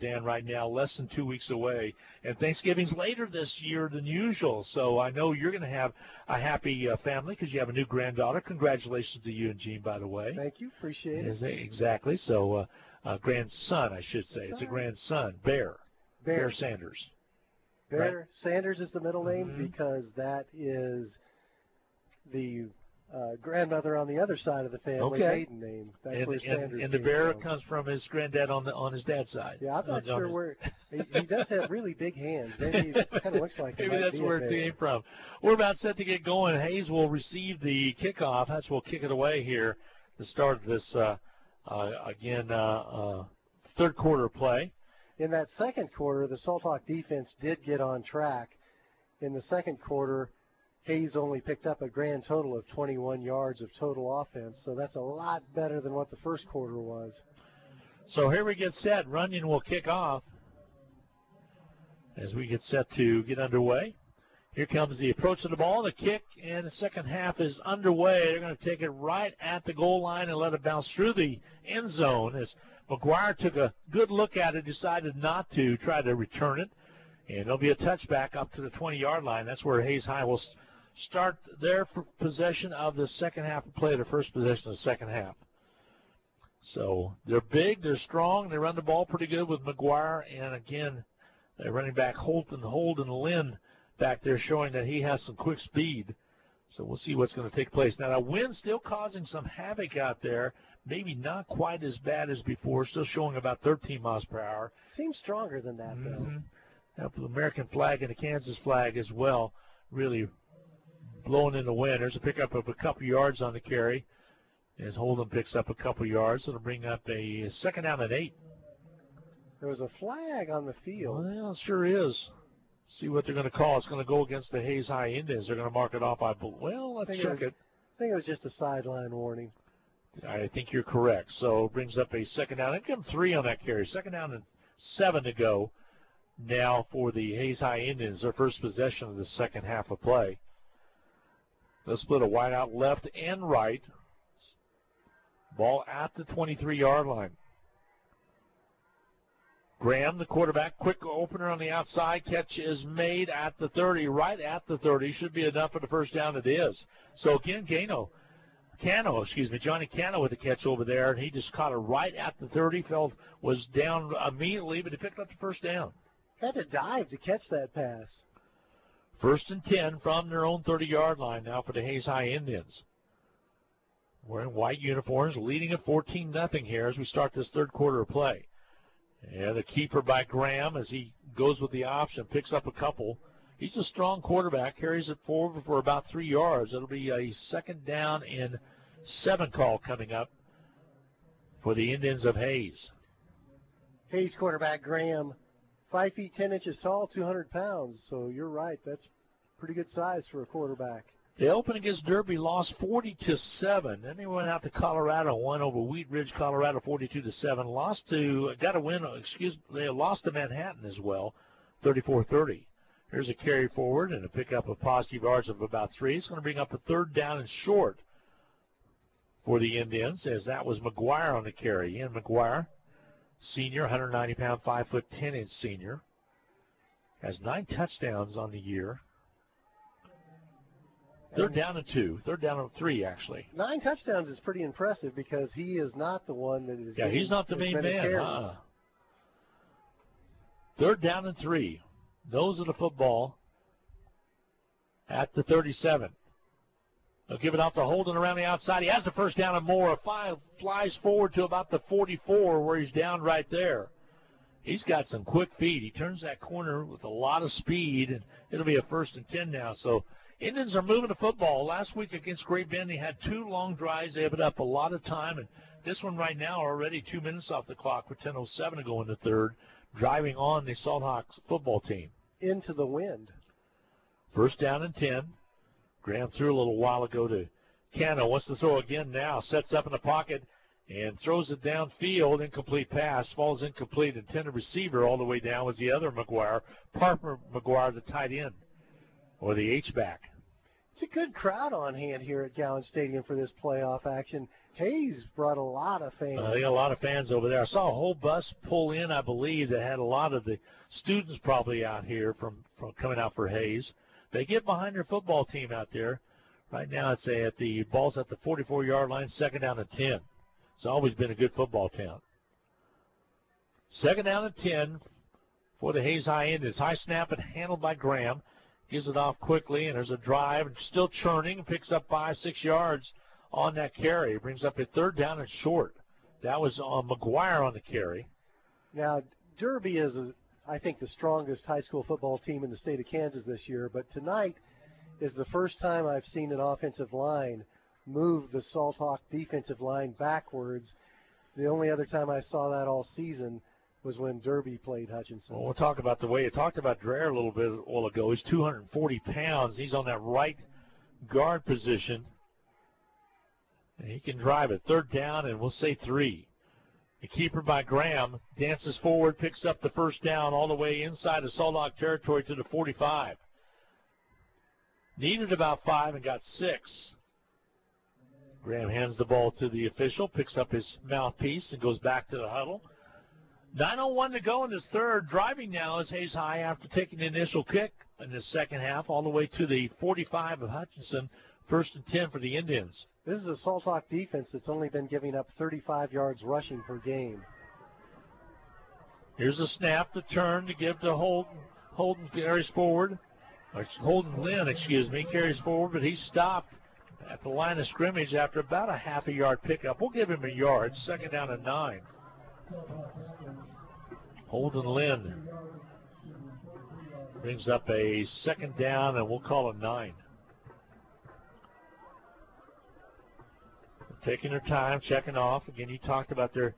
Dan, right now, less than 2 weeks away. And Thanksgiving's later this year than usual. So I know you're going to have a happy family because you have a new granddaughter. Congratulations to you and Jean, by the way. Thank you. Appreciate it. Exactly. So grandson, I should say. It's a grandson, Bear Sanders. Bear right? Sanders is the middle name because that is the grandmother on the other side of the family maiden name. That's where Sanders and the Bear comes from his granddad on his dad's side. Yeah, I'm not sure where. He does have really big hands. Maybe it kind of looks like maybe that's where it came from. We're about set to get going. Hayes will receive the kickoff. Hutch will kick it away here to start this third quarter play. In that second quarter, the Salt Hawk defense did get on track. In the second quarter, Hayes only picked up a grand total of 21 yards of total offense, so that's a lot better than what the first quarter was. So here we get set. Runyon will kick off as we get set to get underway. Here comes the approach of the ball, the kick, and the second half is underway. They're going to take it right at the goal line and let it bounce through the end zone as McGuire took a good look at it, decided not to try to return it. And there'll be a touchback up to the 20-yard line. That's where Hayes High will start their possession of the second half of play, their first possession of the second half. So they're big, they're strong, they run the ball pretty good with McGuire, and again, they're running back Holden Lynn back there showing that he has some quick speed. So we'll see what's going to take place. Now, the wind still causing some havoc out there. maybe not quite as bad as before, still showing about 13 miles per hour. Seems stronger than that, though. Now, the American flag and the Kansas flag as well, really blowing in the wind. There's a pickup of a couple yards on the carry as Holden picks up a couple yards. It'll bring up a second down and 8. There was a flag on the field. Well, it sure is. See what they're going to call. It's going to go against the Hayes High Indians. They're going to mark it off. Let's check it. I think it was just a sideline warning. I think you're correct. So it brings up a second down. Give them 3 on that carry. Second down and 7 to go now for the Hayes High Indians, their first possession of the second half of play. They'll split a wide out left and right. Ball at the 23-yard line. Graham, the quarterback, quick opener on the outside. Catch is made at the 30, right at the 30. Should be enough for the first down. It is. So again, Johnny Cano with the catch over there, and he just caught it right at the 30. Was down immediately, but he picked up the first down. Had to dive to catch that pass. First and 10 from their own 30-yard line now for the Hayes High Indians. Wearing white uniforms, leading at 14-0 here as we start this third quarter of play. And the keeper by Graham as he goes with the option, picks up a couple. He's a strong quarterback, carries it forward for about 3 yards. It'll be a second down and 7 call coming up for the Indians of Hayes. Hayes quarterback Graham, 5 feet 10 inches tall, 200 pounds. So you're right, that's pretty good size for a quarterback. They opened against Derby, lost 40-7. Then they went out to Colorado, won over Wheat Ridge, Colorado, 42-7. They lost to Manhattan as well, 34-30. Here's a carry forward and a pickup of positive yards of about 3. It's going to bring up a third down and short for the Indians, as that was McGuire on the carry. Ian McGuire, senior, 190-pound, 5'10" senior, has 9 touchdowns on the year. Third down and 2. Third down and 3, actually. 9 touchdowns is pretty impressive because he is not the one that is. Yeah, he's not the main man. Third down and 3. Nose of the football at the 37. They'll give it out to Holden around the outside. He has the first down and more. Flies forward to about the 44 where he's down right there. He's got some quick feet. He turns that corner with a lot of speed, and it'll be a first and 10 now. So Indians are moving the football. Last week against Great Bend, they had 2 long drives. They put up a lot of time, and this one right now already 2 minutes off the clock with 10:07 to go in the third, driving on the Salt Hawks football team. Into the wind. First down and 10. Graham threw a little while ago to Cano. Wants to throw again now. Sets up in the pocket and throws it downfield. Incomplete pass. Falls incomplete. Intended receiver all the way down was the other McGuire. Parker McGuire, the tight end, or the H-back. It's a good crowd on hand here at Gowan Stadium for this playoff action. Hayes brought a lot of fans. They got a lot of fans over there. I saw a whole bus pull in, I believe, that had a lot of the students probably out here from coming out for Hayes. They get behind their football team out there. Right now it's at the ball's at the 44-yard line, second down and 10. It's always been a good football town. Second down and 10 for the Hayes High Indians. High snap and handled by Graham. Gives it off quickly, and there's a drive. Still churning. Picks up 5-6 yards on that carry. Brings up a third down and short. That was on McGuire on the carry. Now, Derby is, I think, the strongest high school football team in the state of Kansas this year, but tonight is the first time I've seen an offensive line move the Salt Hawk defensive line backwards. The only other time I saw that all season was when Derby played Hutchinson. Well, we'll talk about the way you talked about Dreher a little bit a while ago. He's 240 pounds. He's on that right guard position. And he can drive it. Third down, and we'll say 3. The keeper by Graham dances forward, picks up the first down all the way inside of Salt Hawk territory to the 45. Needed about 5 and got 6. Graham hands the ball to the official, picks up his mouthpiece, and goes back to the huddle. 9:01 to go in this third. Driving now is Hayes High after taking the initial kick in the second half all the way to the 45 of Hutchinson. First and 10 for the Indians. This is a Salt Hawk defense that's only been giving up 35 yards rushing per game. Here's a snap, the turn to give to Holden. Holden carries forward. Holden Lynn, carries forward, but he's stopped at the line of scrimmage after about a half a yard pickup. We'll give him a yard. 2nd down and 9. Holden Lynn brings up a 2nd down, and we'll call it 9. Taking their time, checking off. Again, you talked about their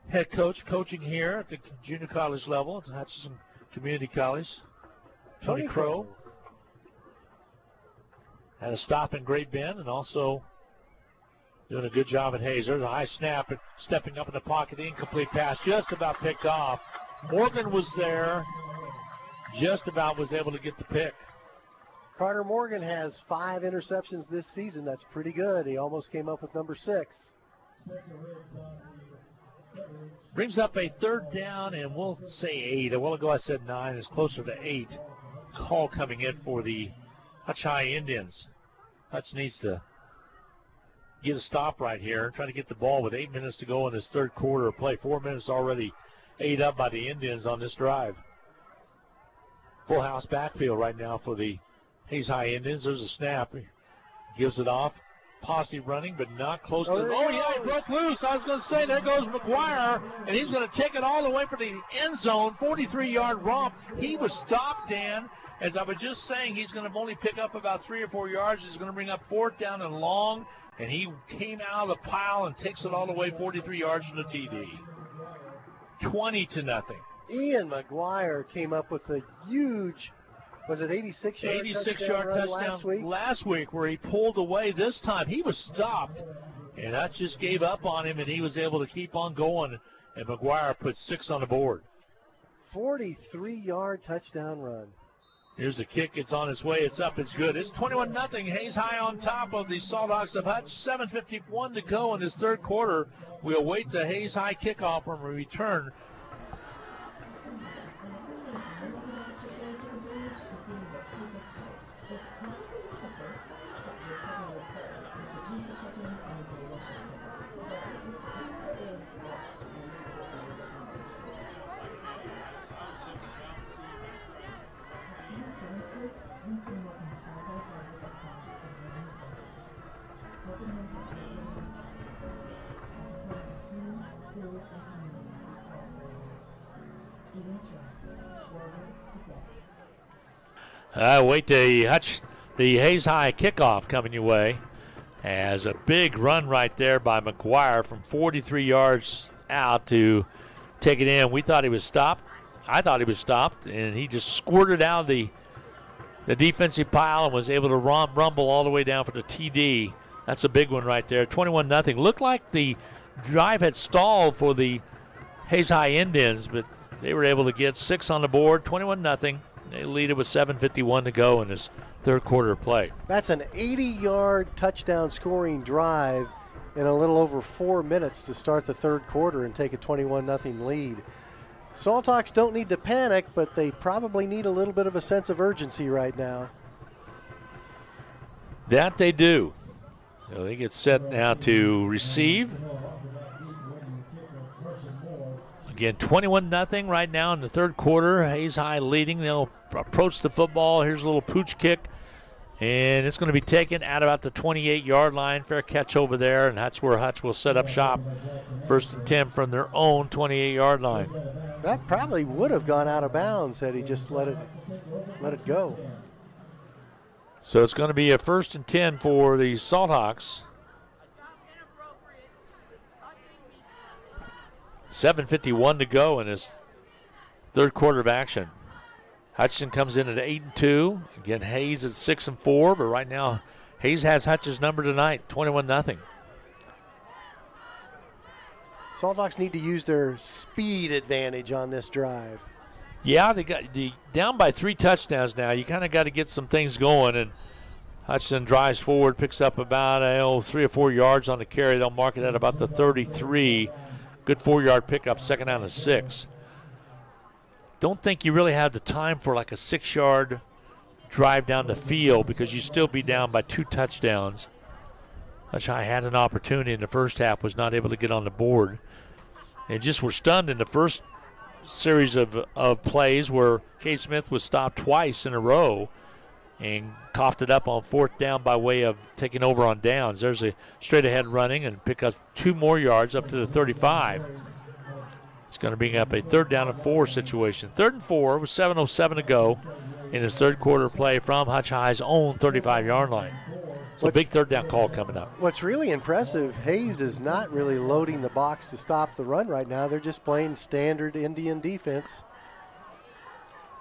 head coach coaching here at the junior college level at Hutchinson Community College. Tony Crow had a stop in Great Bend and also doing a good job at Hayes. There's a high snap, and stepping up in the pocket, the incomplete pass, just about picked off. Morgan was there, just about was able to get the pick. Carter Morgan has 5 interceptions this season. That's pretty good. He almost came up with number 6. Brings up a 3rd down, and we'll say 8. A while ago I said 9. It's closer to 8. Call coming in for the Hutch High Indians. Hutch needs to get a stop right here. Trying to get the ball with 8 minutes to go in this 3rd quarter of play. 4 minutes already ate up by the Indians on this drive. Full house backfield right now for the Hayes High Indians. There's a snap. Gives it off. Posse running, but not close to the... Oh, yeah, he broke loose. I was going to say, there goes McGuire, and he's going to take it all the way for the end zone. 43-yard romp. He was stopped, Dan. As I was just saying, he's going to only pick up about 3 or 4 yards. He's going to bring up 4th down and long, and he came out of the pile and takes it all the way 43 yards from the TD. 20-0. Ian McGuire came up with a huge... Was it 86-yard touchdown last week where he pulled away. This time he was stopped, and that just gave up on him, and he was able to keep on going, and McGuire put 6 on the board. 43-yard touchdown run. Here's the kick. It's on its way. It's up. It's good. It's 21-0. Hayes High on top of the Salt Hawks of Hutch. 7:51 to go in this 3rd quarter. We await the Hayes High kickoff when we return. Wait the Hayes High kickoff coming your way. As a big run right there by McGuire from 43 yards out to take it in. We thought he was stopped. I thought he was stopped, and he just squirted out of the defensive pile and was able to rumble all the way down for the TD. That's a big one right there. 21-0. Looked like the drive had stalled for the Hayes High Indians, but they were able to get 6 on the board. 21-0. They lead it with 7:51 to go in this 3rd quarter of play. That's an 80-yard touchdown scoring drive in a little over 4 minutes to start the 3rd quarter and take a 21-0 lead. Salt Hawks don't need to panic, but they probably need a little bit of a sense of urgency right now. That they do. So they get set now to receive. Again, 21-0 right now in the 3rd quarter. Hayes High leading. They'll approach the football. Here's a little pooch kick. And it's going to be taken at about the 28-yard line. Fair catch over there, and that's where Hutch will set up shop. 1st and 10 from their own 28-yard line. That probably would have gone out of bounds had he just let it go. So it's going to be a 1st and 10 for the Salt Hawks. 7:51 to go in this 3rd quarter of action. Hutchinson comes in at 8-2. Again, Hayes at 6-4, but right now Hayes has Hutch's number tonight, 21-0. Salt Hawks need to use their speed advantage on this drive. Yeah, they got down by 3 touchdowns now. You kind of got to get some things going, and Hutchinson drives forward, picks up about 3 or 4 yards on the carry. They'll mark it at about the 33. Good 4-yard pickup, 2nd down and 6. Don't think you really have the time for like a 6-yard drive down the field because you still be down by 2 touchdowns. Hutch High had an opportunity in the first half, was not able to get on the board. And just were stunned in the first series of plays where Cade Smith was stopped twice in a row. and coughed it up on 4th down by way of taking over on downs. There's a straight ahead running and pick up 2 more yards up to the 35. It's going to bring up a 3rd down and 4 situation. 3rd and 4 with 7:07 to go in his third quarter play from Hutch High's own 35-yard line. So a big 3rd down call coming up. What's really impressive, Hayes is not really loading the box to stop the run right now. They're just playing standard Indian defense.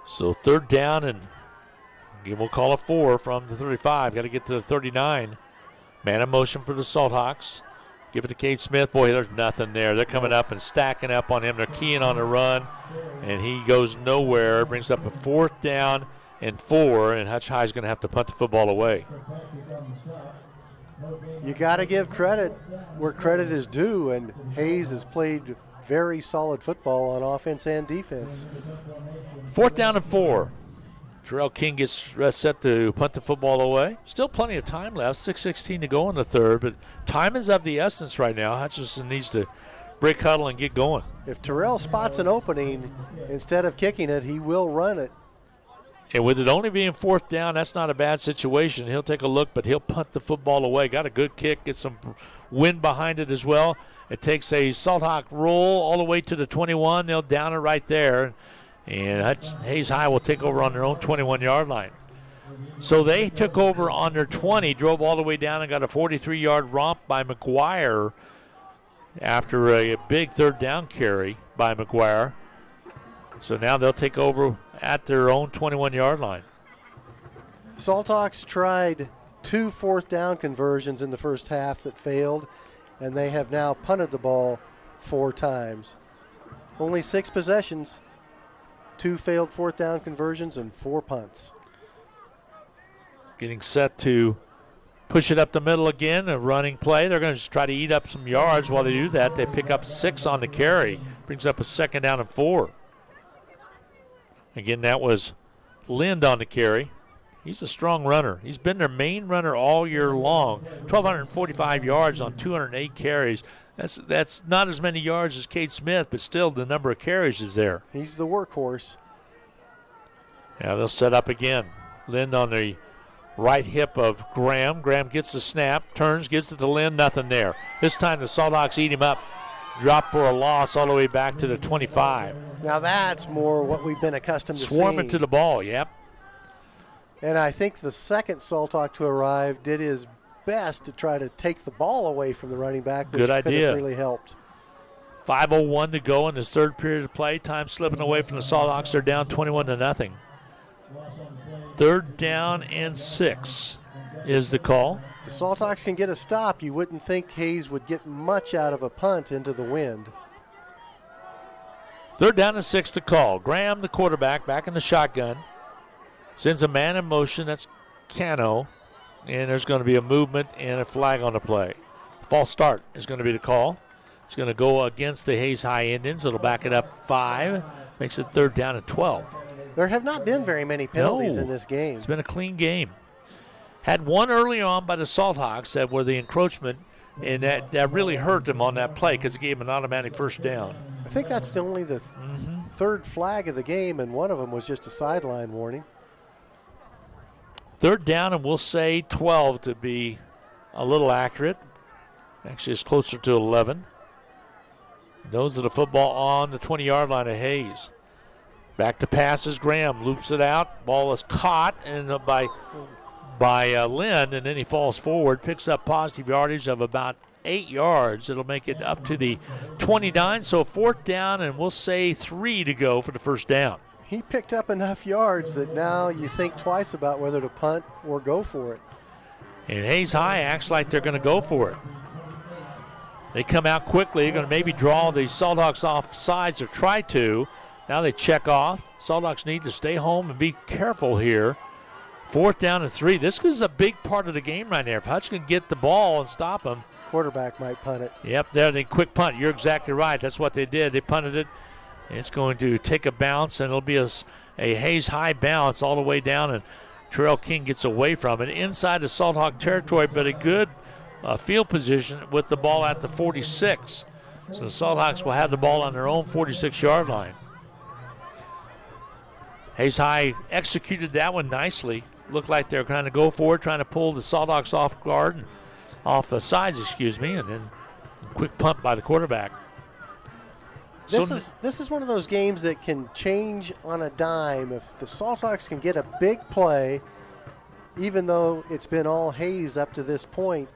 So 3rd down, and again, we'll call it 4 from the 35. Got to get to the 39. Man in motion for the Salthawks. Give it to Cade Smith. Boy, there's nothing there. They're coming up and stacking up on him. They're keying on the run, and he goes nowhere. Brings up a 4th down and 4, and Hutch High is going to have to punt the football away. You got to give credit where credit is due, and Hayes has played very solid football on offense and defense. 4th down and 4. Terrell King gets set to punt the football away. Still plenty of time left, 6:16 to go in the 3rd, but time is of the essence right now. Hutchinson needs to break huddle and get going. If Terrell spots an opening, instead of kicking it, he will run it. And with it only being 4th down, that's not a bad situation. He'll take a look, but he'll punt the football away. Got a good kick, get some wind behind it as well. It takes a Salthawk roll all the way to the 21. They'll down it right there. And Hayes High will take over on their own 21-yard line. So they took over on their 20, drove all the way down and got a 43-yard romp by McGuire after a big 3rd down carry by McGuire. So now they'll take over at their own 21-yard line. Salthawks tried 2 4th down conversions in the first half that failed, and they have now punted the ball 4 times. Only 6 possessions, 2 failed 4th down conversions, and 4 punts. Getting set to push it up the middle again, a running play. They're going to just try to eat up some yards. While they do that, they pick up 6 on the carry. Brings up a 2nd down and 4. Again, that was Lind on the carry. He's a strong runner. He's been their main runner all year long. 1,245 yards on 208 carries. That's not as many yards as Cade Smith, but still the number of carries is there. He's the workhorse. Yeah, they'll set up again. Lind on the right hip of Graham. Graham gets the snap, turns, gets it to Lind, nothing there. This time the Salthawks eat him up. Drop for a loss all the way back to the 25. Now that's more what we've been accustomed to seeing. Swarming to the ball, yep. And I think the second Salthawk to arrive did his best to try to take the ball away from the running back, which could have really helped. 5:01 to go in this 3rd period of play. Time slipping away from the Salthawks. They're down 21-0. 3rd down and 6 is the call. If the Salthawks can get a stop, you wouldn't think Hayes would get much out of a punt into the wind. 3rd down and 6 to call. Graham, the quarterback, back in the shotgun. Sends a man in motion. That's Cano. And there's going to be a movement and a flag on the play. False start is going to be the call. It's going to go against the Hayes High Indians. It'll back it up 5. Makes it 3rd down and 12. There have not been very many penalties in this game. It's been a clean game. Had one early on by the Salthawks that were the encroachment, and that really hurt them on that play because it gave them an automatic 1st down. I think that's only the 3rd flag of the game, and one of them was just a sideline warning. 3rd down, and we'll say 12 to be a little accurate. Actually, it's closer to 11. Those are the football on the 20-yard line of Hayes. Back to passes. Graham loops it out. Ball is caught and by Lind, and then he falls forward, picks up positive yardage of about 8 yards. It'll make it up to the 29, so 4th down, and we'll say 3 to go for the 1st down. He picked up enough yards that now you think twice about whether to punt or go for it. And Hayes High acts like they're going to go for it. They come out quickly. They're going to maybe draw the Salthawks off sides or try to. Now they check off. Salthawks need to stay home and be careful here. 4th down and 3. This is a big part of the game right there. If Hutch can get the ball and stop them. Quarterback might punt it. Yep, there they quick punt. You're exactly right. That's what they did. They punted it. It's going to take a bounce, and it'll be a Hayes High bounce all the way down, and Terrell King gets away from it. Inside the Salthawk territory, but a good field position with the ball at the 46. So the Salthawks will have the ball on their own 46-yard line. Hayes High executed that one nicely. looked like they're trying to go for it, trying to pull the Salt Hawks off guard, and off the sides, and then a quick punt by the quarterback. This is one of those games that can change on a dime. If the Salt Hawks can get a big play, even though it's been all Hayes up to this point,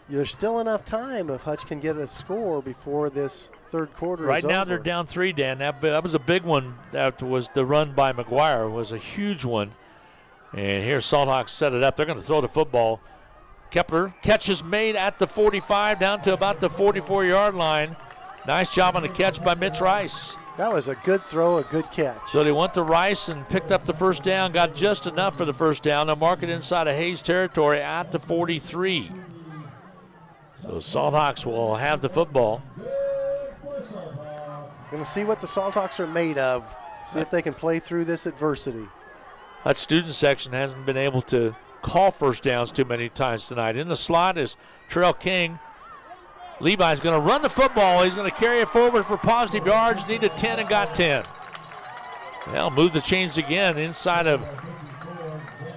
there's still enough time if Hutch can get a score before this third quarter right is now over. They're down 3, Dan. That was a big one. That was the run by McGuire, was a huge one. And here Salt Hawks set it up. They're going to throw the football. Kepler, catch is made at the 45 down to about the 44-yard line. Nice job on the catch by Mitch Rice. That was a good throw, a good catch. So they went to Rice and picked up the first down, got just enough for the first down. They'll mark it inside of Hayes territory at the 43. So Salt Hawks will have the football. Going to see what the Salt Hawks are made of. See if they can play through this adversity. That student section hasn't been able to call first downs too many times tonight. In the slot is Terrell King. Levi's going to run the football. He's going to carry it forward for positive yards. Needed 10 and got 10. Well, move the chains again inside of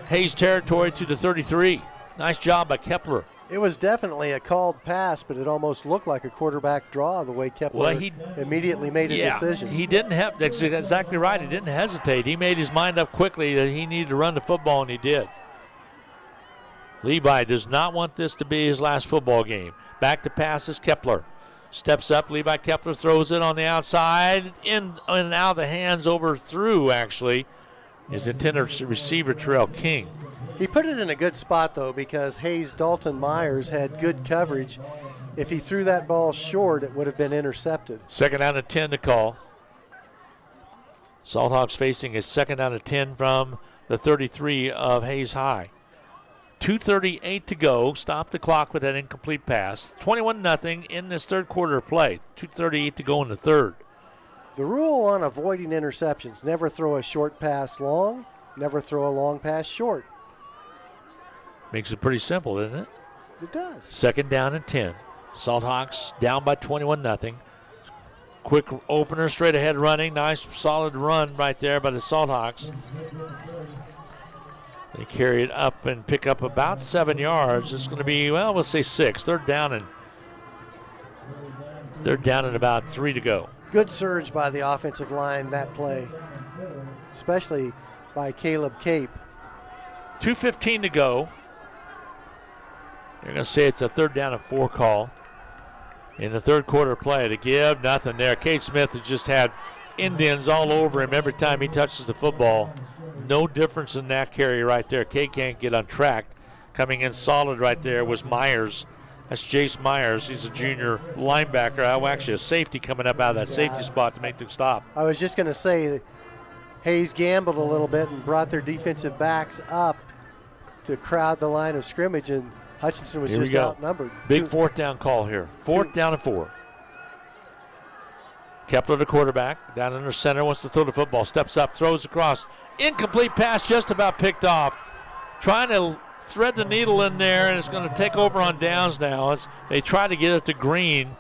Hayes territory to the 33. Nice job by Kepler. It was definitely a called pass, but it almost looked like a quarterback draw the way Kepler immediately made a decision. He didn't have, that's exactly right. He didn't hesitate. He made his mind up quickly that he needed to run the football, and he did. Levi does not want this to be his last football game. Back to pass is Kepler. Steps up, Levi Kepler throws it on the outside, in and out of the hands, overthrew, actually, his intended receiver, Terrell King. He put it in a good spot, though, because Hayes Dalton Myers had good coverage. If he threw that ball short, it would have been intercepted. Second down and 10 to call. Salt Hawks facing a second down and 10 from the 33 of Hayes High. 2:38 to go. Stop the clock with that incomplete pass. 21-0 in this third quarter of play. 2:38 to go in the third. The rule on avoiding interceptions, never throw a short pass long, never throw a long pass short. Makes it pretty simple, doesn't it? It does. Second down and 10. Salt Hawks down by 21-0. Quick opener, straight ahead running. Nice, solid run right there by the Salt Hawks. They carry it up and pick up about 7 yards. It's going to be, well, we'll say 6. They're down and about 3 to go. Good surge by the offensive line that play, especially by Caleb Cape. 2:15 to go. They're going to say it's a third down and 4 call in the third quarter play. To give, nothing there. Cade Smith has just had Indians all over him every time he touches the football. No difference in that carry right there. Cade can't get on track. Coming in solid right there was Myers. That's Jace Myers. He's a junior linebacker. Actually, a safety coming up out of that safety spot to make the stop. I was just going to say that Hayes gambled a little bit and brought their defensive backs up to crowd the line of scrimmage, and Hutchinson was just outnumbered. Big fourth down call here. Fourth down and 4. Kepler, the quarterback, down in the center, wants to throw the football. Steps up, throws across. Incomplete pass, just about picked off. Trying to thread the needle in there, and it's going to take over on downs now. They try to get it to Green.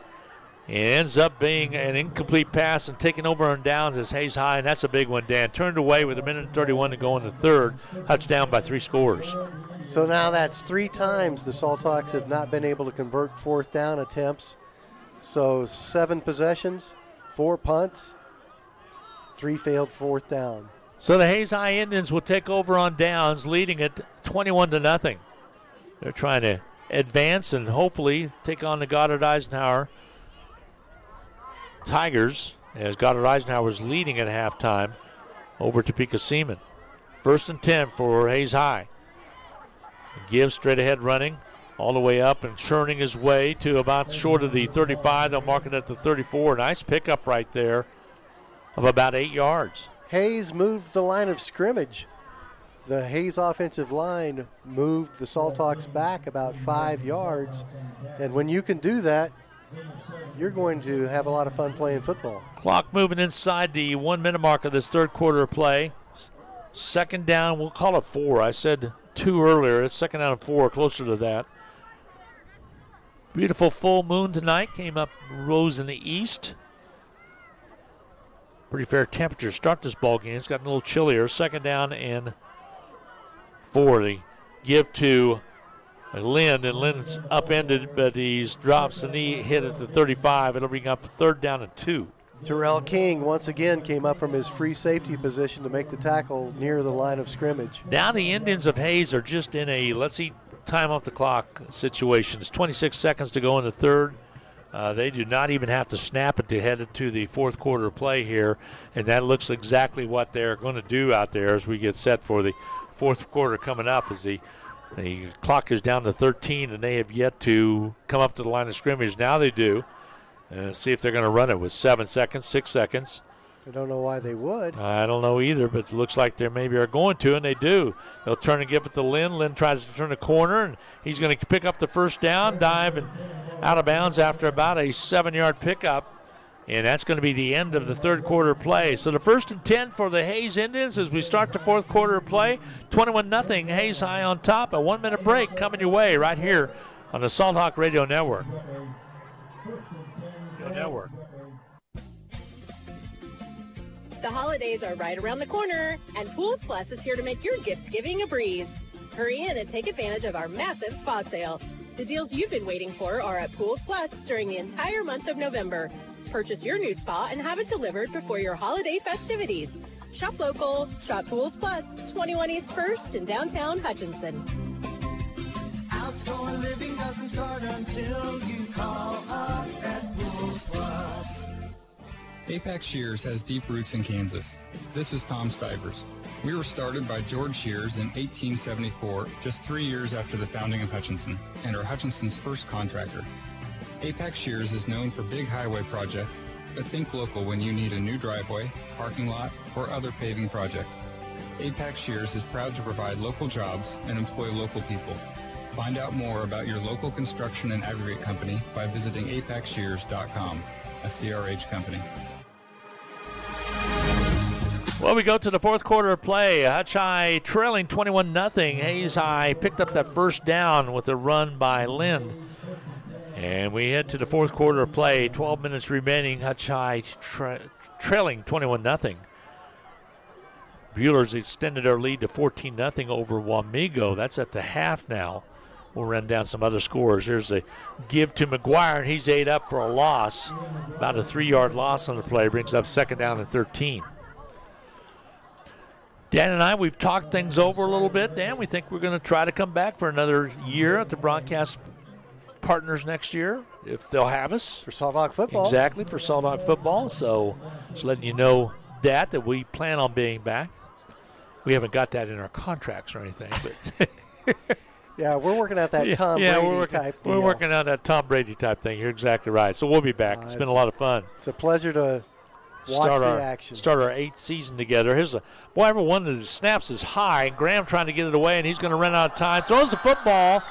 It ends up being an incomplete pass, and taking over on downs is Hayes High, and that's a big one, Dan. Turned away with 1:31 to go in the third. Hutch down by 3 scores. So now that's 3 times the Salt Hawks have not been able to convert fourth down attempts. So 7 possessions, 4 punts, 3 failed fourth down. So the Hayes High Indians will take over on downs, leading it 21-0. They're trying to advance and hopefully take on the Goddard Eisenhower Tigers, as Goddard Eisenhower is leading at halftime over Topeka Seaman. 1st and 10 for Hayes High. Gibbs straight ahead running all the way up and churning his way to about short of the 35. They'll mark it at the 34. Nice pickup right there of about 8 yards. Hayes moved the line of scrimmage. The Hayes offensive line moved the Salt Hawks back about 5 yards. And when you can do that, you're going to have a lot of fun playing football. Clock moving inside the 1 minute mark of this third quarter of play. Second down, we'll call it 4. I said 2 earlier. It's second down and 4, closer to that. Beautiful full moon tonight. Came up, rose in the east. Pretty fair temperature. Start this ball game. It's gotten a little chillier. Second down and for the give to Lynn, and Lynn's upended, but he drops the knee hit at the 35. It'll bring up 3rd down and 2. Terrell King once again came up from his free safety position to make the tackle near the line of scrimmage. Now the Indians of Hayes are just in a let's eat time off the clock situation. It's 26 seconds to go in the 3rd. They do not even have to snap it to head into the 4th quarter play here, and that looks exactly what they're going to do out there as we get set for the 4th quarter coming up as the clock is down to 13, and they have yet to come up to the line of scrimmage. Now they do. See if they're going to run it with 7 seconds, 6 seconds. I don't know why they would. I don't know either, but it looks like they maybe are going to, and they do. They'll turn and give it to Lynn. Lynn tries to turn the corner, and he's going to pick up the 1st down, dive, and out of bounds after about a 7-yard pickup. And that's going to be the end of the 3rd quarter play. So the 1st and 10 for the Hayes Indians as we start the 4th quarter play. 21-0, Hayes High on top. A 1-minute break coming your way right here on the Salt Hawk Radio Network. The holidays are right around the corner, and Pools Plus is here to make your gift giving a breeze. Hurry in and take advantage of our massive spa sale. The deals you've been waiting for are at Pools Plus during the entire month of November. Purchase your new spa and have it delivered before your holiday festivities. Shop local, shop Pools Plus, 21 East 1st in downtown Hutchinson. Outdoor living doesn't start until you call us at Pools Plus. Apex Shears has deep roots in Kansas. This is Tom Stivers. We were started by George Shears in 1874, just 3 years after the founding of Hutchinson, and are Hutchinson's first contractor. Apex Shears is known for big highway projects, but think local when you need a new driveway, parking lot, or other paving project. Apex Shears is proud to provide local jobs and employ local people. Find out more about your local construction and aggregate company by visiting apexshears.com, a CRH company. Well, we go to the 4th quarter play. Hutch High trailing 21-0. Hayes High picked up that 1st down with a run by Lynn. And we head to the 4th quarter play. 12 minutes remaining. Hutch High trailing 21-0. Bueller's extended their lead to 14-0 over Wamego. That's at the half now. We'll run down some other scores. There's a give to McGuire, and he's 8 up for a loss. About a 3-yard loss on the play. Brings up 2nd down and 13. Dan and I, we've talked things over a little bit. Dan, we think we're going to try to come back for another year at the broadcast partners next year, if they'll have us. For Salt Hawk football. Exactly, for Salt Hawk football. So just letting you know that we plan on being back. We haven't got that in our contracts or anything, but yeah, we're working out that Tom Brady type deal. We're working out that Tom Brady type thing. You're exactly right. So we'll be back. It's been a lot of fun. It's a pleasure to watch the action. Start our 8th season together. Here's a boy. Every one of the snaps is high, and Graham trying to get it away, and he's going to run out of time. Throws the football.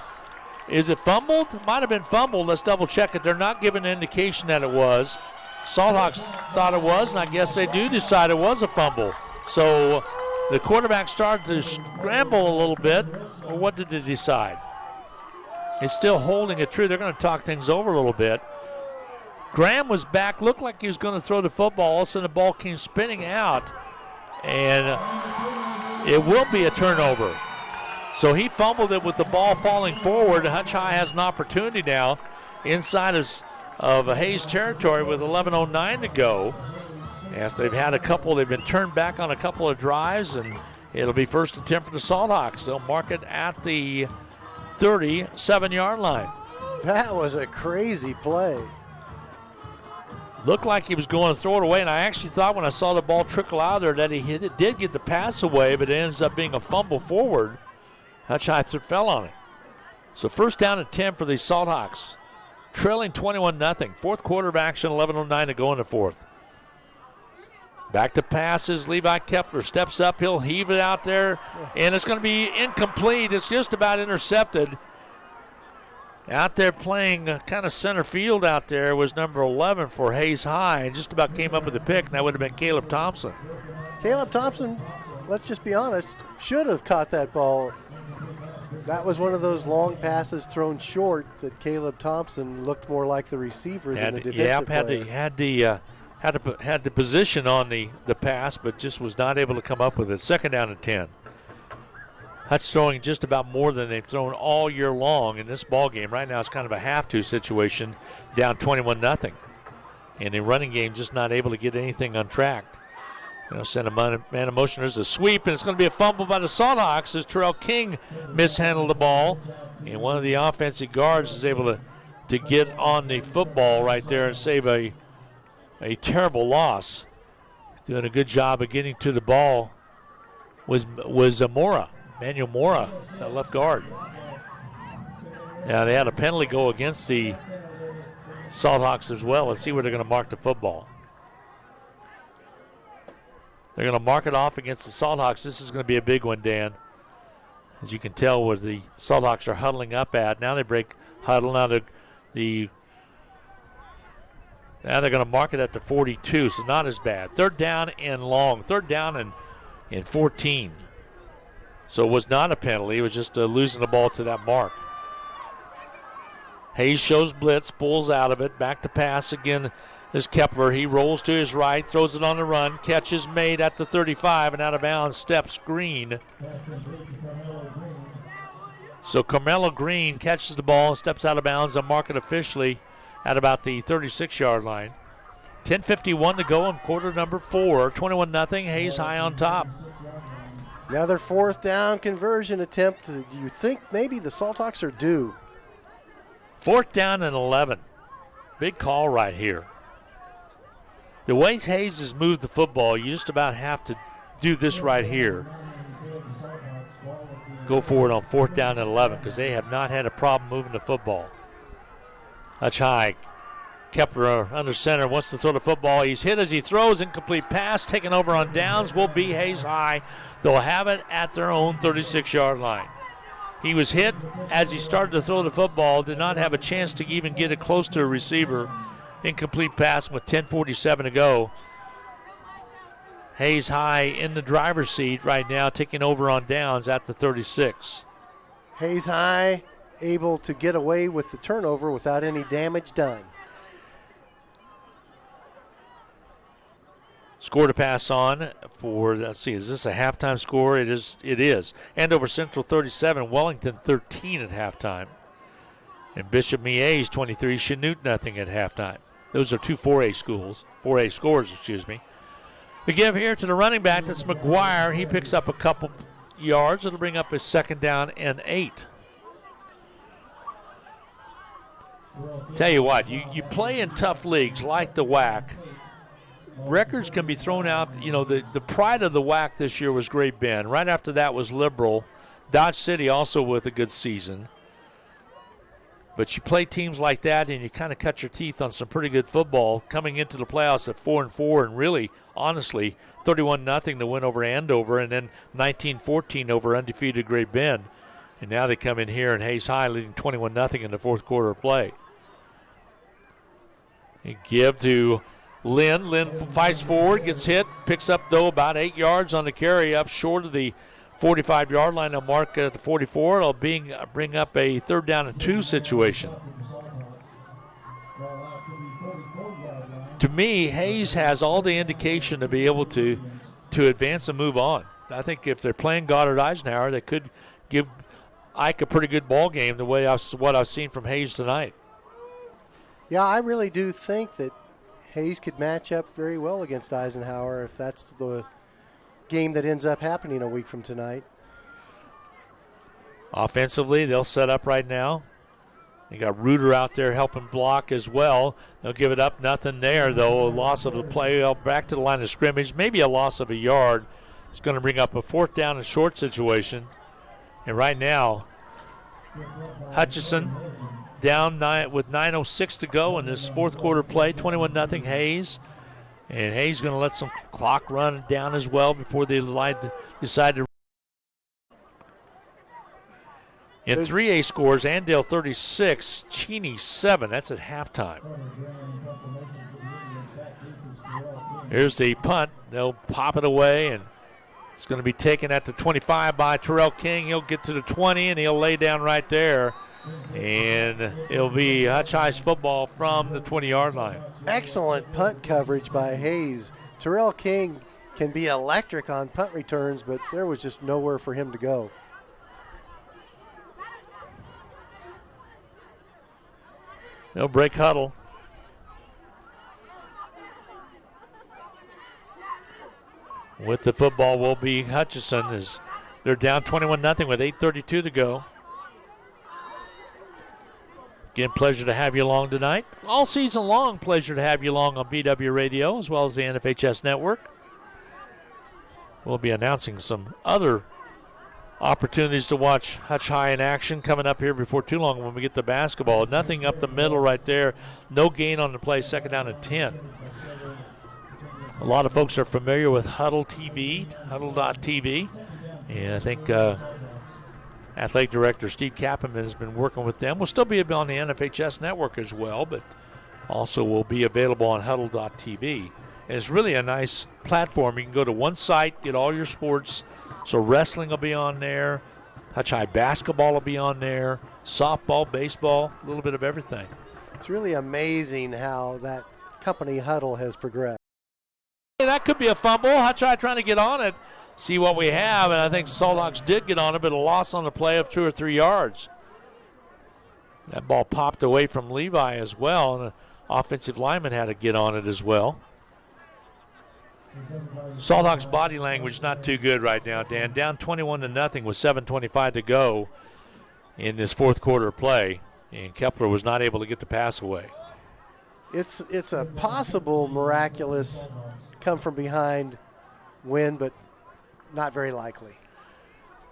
Is it fumbled? Might have been fumbled. Let's double check it. They're not giving an indication that it was. Salt Hawks thought it was, and I guess they do decide it was a fumble. So the quarterback started to scramble a little bit. Or what did they decide? It's still holding it true. They're going to talk things over a little bit. Graham was back, looked like he was going to throw the football. All of a sudden the ball came spinning out, and it will be a turnover. So he fumbled it with the ball falling forward. Hutch High has an opportunity now inside of Hayes territory with 11:09 to go. As they've had they've been turned back on a couple of drives, and it'll be 1st and 10 for the Salt Hawks. They'll mark it at the 37-yard line. That was a crazy play. Looked like he was going to throw it away, and I actually thought when I saw the ball trickle out there that he did get the pass away, but it ends up being a fumble forward. Hutch High fell on it. So 1st down and 10 for the Salt Hawks. Trailing 21-0. 4th quarter of action, 11:09 to go in the 4th. Back to passes. Levi Kepler steps up. He'll heave it out there, and it's going to be incomplete. It's just about intercepted. Out there playing kind of center field out there was number 11 for Hayes High, and just about came up with a pick, and that would have been Caleb Thompson. Caleb Thompson, let's just be honest, should have caught that ball. That was one of those long passes thrown short that Caleb Thompson looked more like the receiver than the defensive player. Had the position on the pass, but just was not able to come up with it. 2nd down and 10. Hutch throwing just about more than they've thrown all year long in this ball game. Right now it's kind of a have-to situation, down 21-0. And the running game just not able to get anything on track. Send a man in motion. There's a sweep, and it's going to be a fumble by the Salthawks as Terrell King mishandled the ball. And one of the offensive guards is able to get on the football right there and save a terrible loss. Doing a good job of getting to the ball was Mora, Manuel Mora, that left guard. Now they had a penalty go against the Salthawks as well. Let's see where they're going to mark the football. They're going to mark it off against the Salthawks. This is going to be a big one, Dan. As you can tell where the Salthawks are huddling up at. Now they break huddle. Now they're going to mark it at the 42, so not as bad. Third down and long. Third down and 14. So it was not a penalty. It was just losing the ball to that mark. Hayes shows blitz, pulls out of it. Back to pass again is Kepler. He rolls to his right, throws it on the run. Catch is made at the 35 and out of bounds. Steps Green. So Carmelo Green catches the ball and steps out of bounds. They'll mark it officially at about the 36-yard line. 10:51 to go in quarter number 4. 21-0. Hayes High on top. Another fourth down conversion attempt. You think maybe the Salthawks are due. Fourth down and 11. Big call right here. The way Hayes has moved the football, you just about have to do this right here. Go for it on fourth down and 11 because they have not had a problem moving the football. Hutch high. Kepler under center wants to throw the football. He's hit as he throws. Incomplete pass taken over on downs will be Hayes High. They'll have it at their own 36-yard line. He was hit as he started to throw the football. Did not have a chance to even get it close to a receiver. Incomplete pass with 10:47 to go. Hayes High in the driver's seat right now, taking over on downs at the 36. Hayes High able to get away with the turnover without any damage done. Score to pass on for, let's see, is this a halftime score? It is. Andover Central 37, Wellington 13 at halftime. And Bishop Miege 23, Chanute nothing at halftime. Those are two 4A scores, excuse me. We give here to the running back, that's McGuire. He picks up a couple yards. It'll bring up his second down and 8. Tell you what, you play in tough leagues like the WAC. Records can be thrown out. The pride of the WAC this year was Great Bend. Right after that was Liberal. Dodge City also with a good season. But you play teams like that and you kind of cut your teeth on some pretty good football coming into the playoffs at 4-4 and really, honestly, 31-0 to win over Andover and then 19-14 over undefeated Great Bend. And now they come in here and Hayes High leading 21-0 in the fourth quarter of play. They give to Lynn. Lynn fights forward, gets hit, picks up, though, about 8 yards on the carry up short of the 45-yard line. They'll mark at the 44. It'll bring up a third down and 2 situation. To me, Hayes has all the indication to be able to advance and move on. I think if they're playing Goddard Eisenhower, they could give Ike a pretty good ball game the way what I've seen from Hayes tonight. Yeah, I really do think that Hayes could match up very well against Eisenhower if that's the game that ends up happening a week from tonight. Offensively, they'll set up right now. They got Reuter out there helping block as well. They'll give it up, nothing there, though. A loss of the play back to the line of scrimmage, maybe a loss of a yard. It's going to bring up a fourth down and short situation. And right now, Hutchison down with 9:06 to go in this fourth quarter play, 21-0 Hayes. And Hayes going to let some clock run down as well before they decide to. In 3A scores, Andale 36, Cheney 7. That's at halftime. Here's the punt. They'll pop it away, and it's going to be taken at the 25 by Terrell King. He'll get to the 20, and he'll lay down right there. And it'll be Hutch High's football from the 20-yard line. Excellent punt coverage by Hayes. Terrell King can be electric on punt returns, but there was just nowhere for him to go. They'll break huddle. With the football will be Hutchinson as they're down 21-0 with 8:32 to go. Again, pleasure to have you along tonight. All season long, pleasure to have you along on BW Radio as well as the NFHS Network. We'll be announcing some other opportunities to watch Hutch High in action coming up here before too long when we get the basketball. Nothing up the middle right there. No gain on the play, second down and 10. A lot of folks are familiar with Huddle TV, Huddle.tv. And I think Athletic Director Steve Kappenman has been working with them. We'll still be on the NFHS Network as well, but also will be available on Huddle.tv. And it's really a nice platform. You can go to one site, get all your sports. So wrestling will be on there. Hutch High basketball will be on there. Softball, baseball, a little bit of everything. It's really amazing how that company Huddle has progressed. Hey, that could be a fumble. Hutch High trying to get on it. See what we have, and I think Salthawks did get on it, but a loss on the play of 2 or 3 yards. That ball popped away from Levi as well, and the offensive lineman had to get on it as well. Salthawks body language not too good right now, Dan. Down 21-0 with 7:25 to go in this fourth quarter play, and Kepler was not able to get the pass away. It's a possible miraculous come from behind win, but not very likely.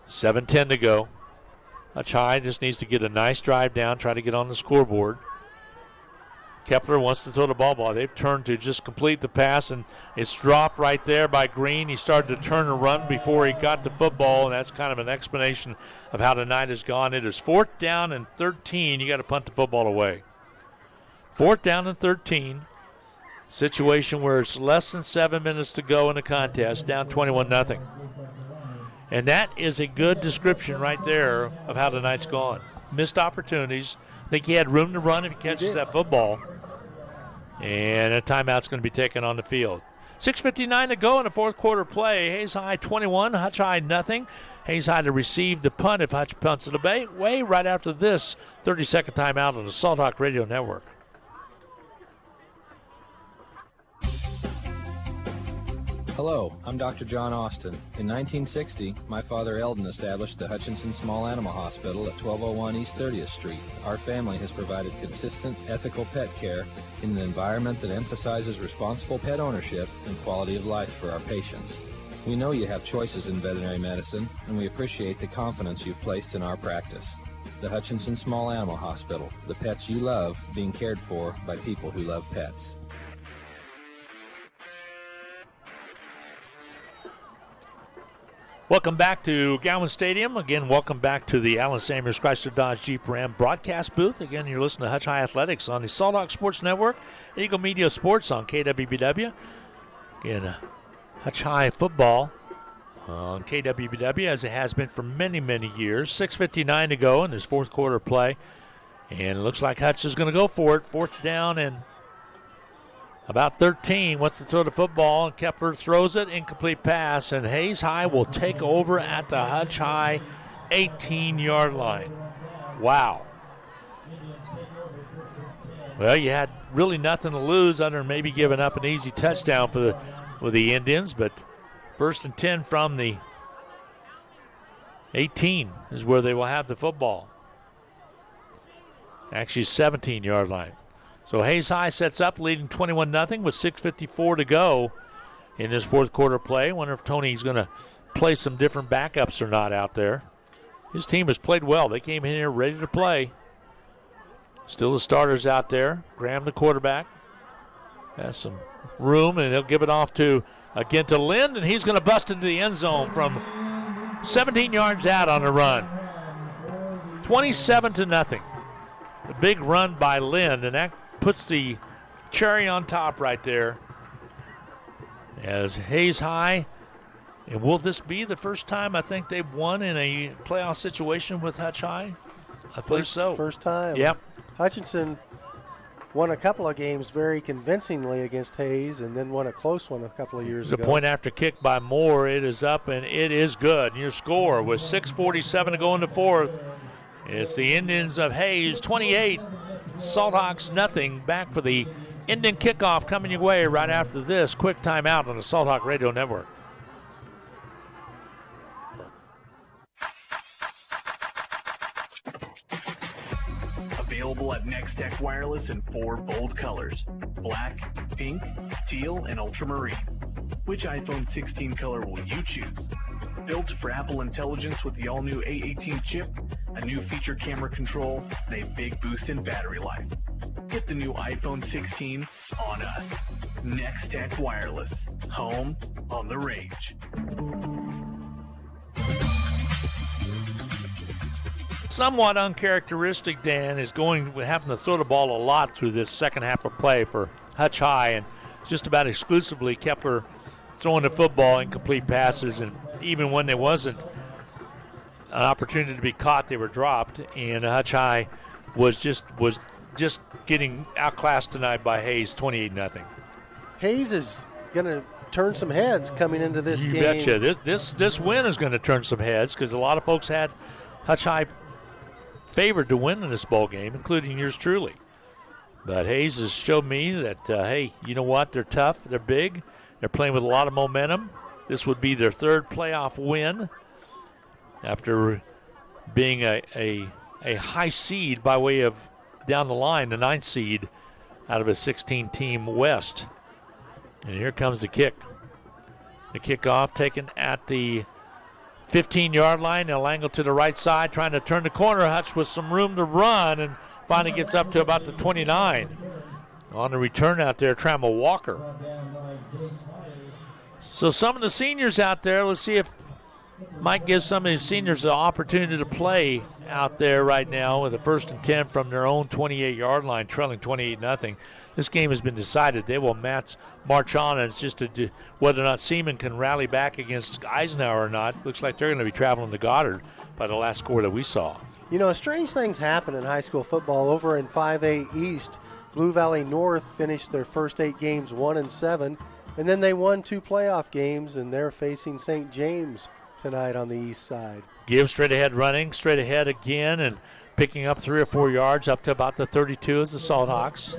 7:10 to go. Hutch High just needs to get a nice drive down, try to get on the scoreboard. Kepler wants to throw the ball. They've turned to just complete the pass, and it's dropped right there by Green. He started to turn and run before he got the football, and that's kind of an explanation of how the night has gone. It is 4th down and 13. You got to punt the football away. 4th down and 13. Situation where it's less than 7 minutes to go in the contest, down 21-0. And that is a good description right there of how the night's gone. Missed opportunities. I think he had room to run if he catches that football. And a timeout's going to be taken on the field. 6:59 to go in the fourth quarter play. Hayes High 21, Hutch High nothing. Hayes High to receive the punt if Hutch punts it away right after this 30-second timeout on the Salt Hawk Radio Network. Hello, I'm Dr. John Austin. In 1960, my father Eldon established the Hutchinson Small Animal Hospital at 1201 East 30th Street. Our family has provided consistent, ethical pet care in an environment that emphasizes responsible pet ownership and quality of life for our patients. We know you have choices in veterinary medicine, and we appreciate the confidence you've placed in our practice. The Hutchinson Small Animal Hospital, the pets you love being cared for by people who love pets. Welcome back to Gowan Stadium. Again, welcome back to the Allen Samuels Chrysler Dodge Jeep Ram broadcast booth. Again, you're listening to Hutch High Athletics on the Salt Hawk Sports Network, Eagle Media Sports on KWBW. Again, Hutch High football on KWBW as it has been for many, many years. 6:59 to go in this fourth quarter play. And it looks like Hutch is going to go for it. 4th down and about 13, wants to throw the football, and Kepler throws it, incomplete pass, and Hayes High will take over at the Hutch High 18-yard line. Wow. Well, you had really nothing to lose other than maybe giving up an easy touchdown for the Indians, but 1st and 10 from the 18 is where they will have the football. Actually, 17-yard line. So Hayes High sets up, leading 21-0 with 6:54 to go in this fourth quarter play. Wonder if Tony's going to play some different backups or not out there. His team has played well. They came in here ready to play. Still the starters out there. Graham, the quarterback, has some room, and they'll give it off to Lind, and he's going to bust into the end zone from 17 yards out on a run. 27-0. A big run by Lind, and that puts the cherry on top right there as Hayes High. And will this be the first time I think they've won in a playoff situation with Hutch High? I believe so. First time. Yep. Hutchinson won a couple of games very convincingly against Hayes and then won a close one a couple of years ago. The point after kick by Moore. It is up, and it is good. Your score with 6:47 to go in the fourth. It's the Indians of Hayes 28, Salthawks nothing. Back for the Indian kickoff coming your way right after this quick timeout on the Salthawk Radio Network. Available at Next Tech Wireless in 4 bold colors: black, pink, teal, and ultramarine. Which iPhone 16 color will you choose? Built for Apple Intelligence with the all-new A18 chip, a new feature camera control, and a big boost in battery life. Get the new iPhone 16 on us. Next Tech Wireless. Home on the range. Somewhat uncharacteristic, Dan, is having to throw the ball a lot through this second half of play for Hutch High, and just about exclusively Kepler throwing the football, incomplete passes, and even when there wasn't an opportunity to be caught, they were dropped, and Hutch High was just getting outclassed tonight by Hayes, 28-0. Hayes is going to turn some heads coming into this game. You betcha. This win is going to turn some heads because a lot of folks had Hutch High favored to win in this ball game, including yours truly. But Hayes has showed me that, hey, you know what? They're tough. They're big. They're playing with a lot of momentum. This would be their third playoff win after being a high seed by way of down the line, the 9th seed out of a 16-team West. And here comes the kick. The kickoff taken at the 15-yard line. They'll angle to the right side, trying to turn the corner. Hutch with some room to run and finally gets up to about the 29. On the return out there, Trammell Walker. So some of the seniors out there, let's see if Mike gives some of these seniors the opportunity to play out there right now with a 1st and 10 from their own 28-yard line, trailing 28-0. This game has been decided. They will march on, and it's just whether or not Seaman can rally back against Eisenhower or not. Looks like they're going to be traveling to Goddard by the last score that we saw. You know, strange things happen in high school football. Over in 5A East, Blue Valley North finished their first 8 games 1-7, and then they won 2 playoff games, and they're facing St. James tonight on the east side. Give straight ahead running, straight ahead again, and picking up 3 or 4 yards up to about the 32 as the Salthawks.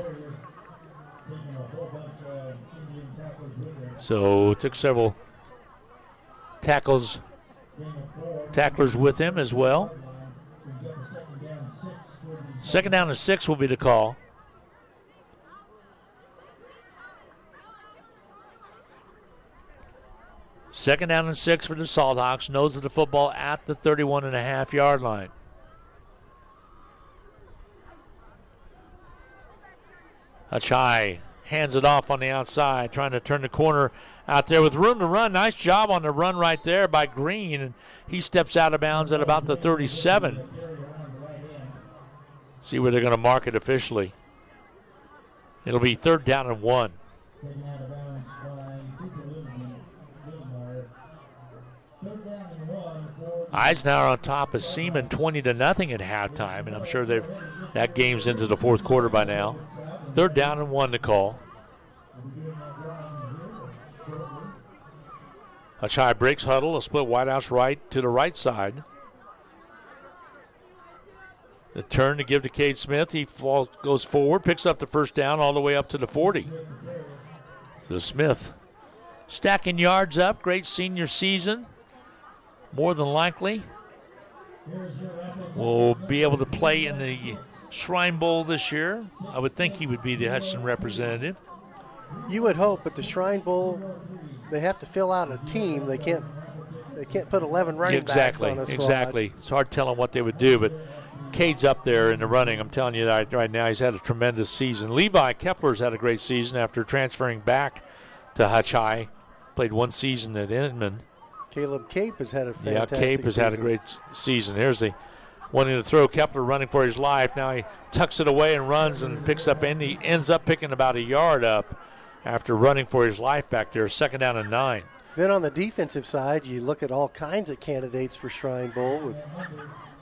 So took several tacklers with him as well. 2nd down and 6 will be the call. Second down and 6 for the Salthawks. Nose of the football at the 31.5-yard line. Hutch High hands it off on the outside, trying to turn the corner out there with room to run. Nice job on the run right there by Green, and he steps out of bounds at about the 37. See where they're going to mark it officially. It'll be 3rd down and 1. Eisenhower on top of Seaman 20-0 at halftime, and I'm sure that game's into the 4th quarter by now. 3rd down and 1 to call. Hutch High breaks huddle, a split wideouts right to the right side. The turn to give to Cade Smith. He goes forward, picks up the 1st down all the way up to the 40. So Smith stacking yards up. Great senior season. More than likely will be able to play in the Shrine Bowl this year. I would think he would be the Hutchinson representative. You would hope, but the Shrine Bowl, they have to fill out a team. They can't put 11 running backs on a squad. Exactly. It's hard telling what they would do, but Cade's up there in the running. I'm telling you that right now, he's had a tremendous season. Levi Kepler's had a great season after transferring back to Hutch High. Played 1 season at Inman. Caleb Cape has had a fantastic season. Yeah, Cape has had a great season. Here's the wanting to throw. Kepler running for his life. Now he tucks it away and runs and picks up, and he ends up picking about a yard up after running for his life back there. 2nd down and 9. Then on the defensive side, you look at all kinds of candidates for Shrine Bowl with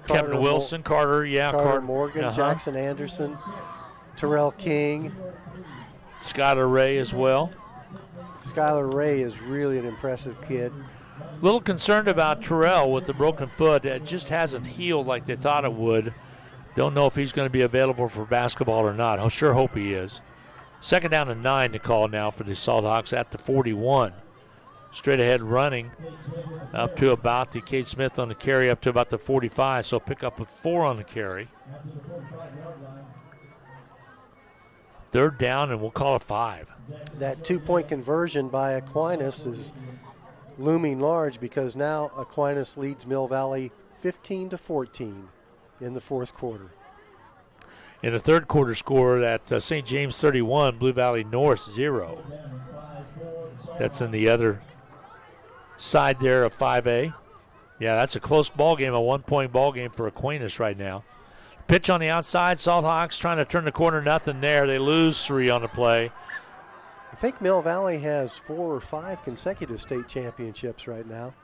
Kevin Wilson, Carter Morgan, Jackson Anderson, Terrell King, Skylar Ray as well. Skylar Ray is really an impressive kid. A little concerned about Terrell with the broken foot. It just hasn't healed like they thought it would. Don't know if he's going to be available for basketball or not. I sure hope he is. Second down and 9 to call now for the Salt Hawks at the 41. Straight ahead running up to about the Cade Smith on the carry up to about the 45. So pick up with 4 on the carry. Third down, and we'll call it 5. That 2-point conversion by Aquinas is looming large because now Aquinas leads Mill Valley 15-14 in the fourth quarter. In the third quarter score at St. James 31, Blue Valley North 0. That's in the other side there of 5A. Yeah, that's a close ball game, a 1-point ball game for Aquinas right now. Pitch on the outside, Salt Hawks trying to turn the corner, nothing there. They lose 3 on the play. I think Mill Valley has 4 or 5 consecutive state championships right now.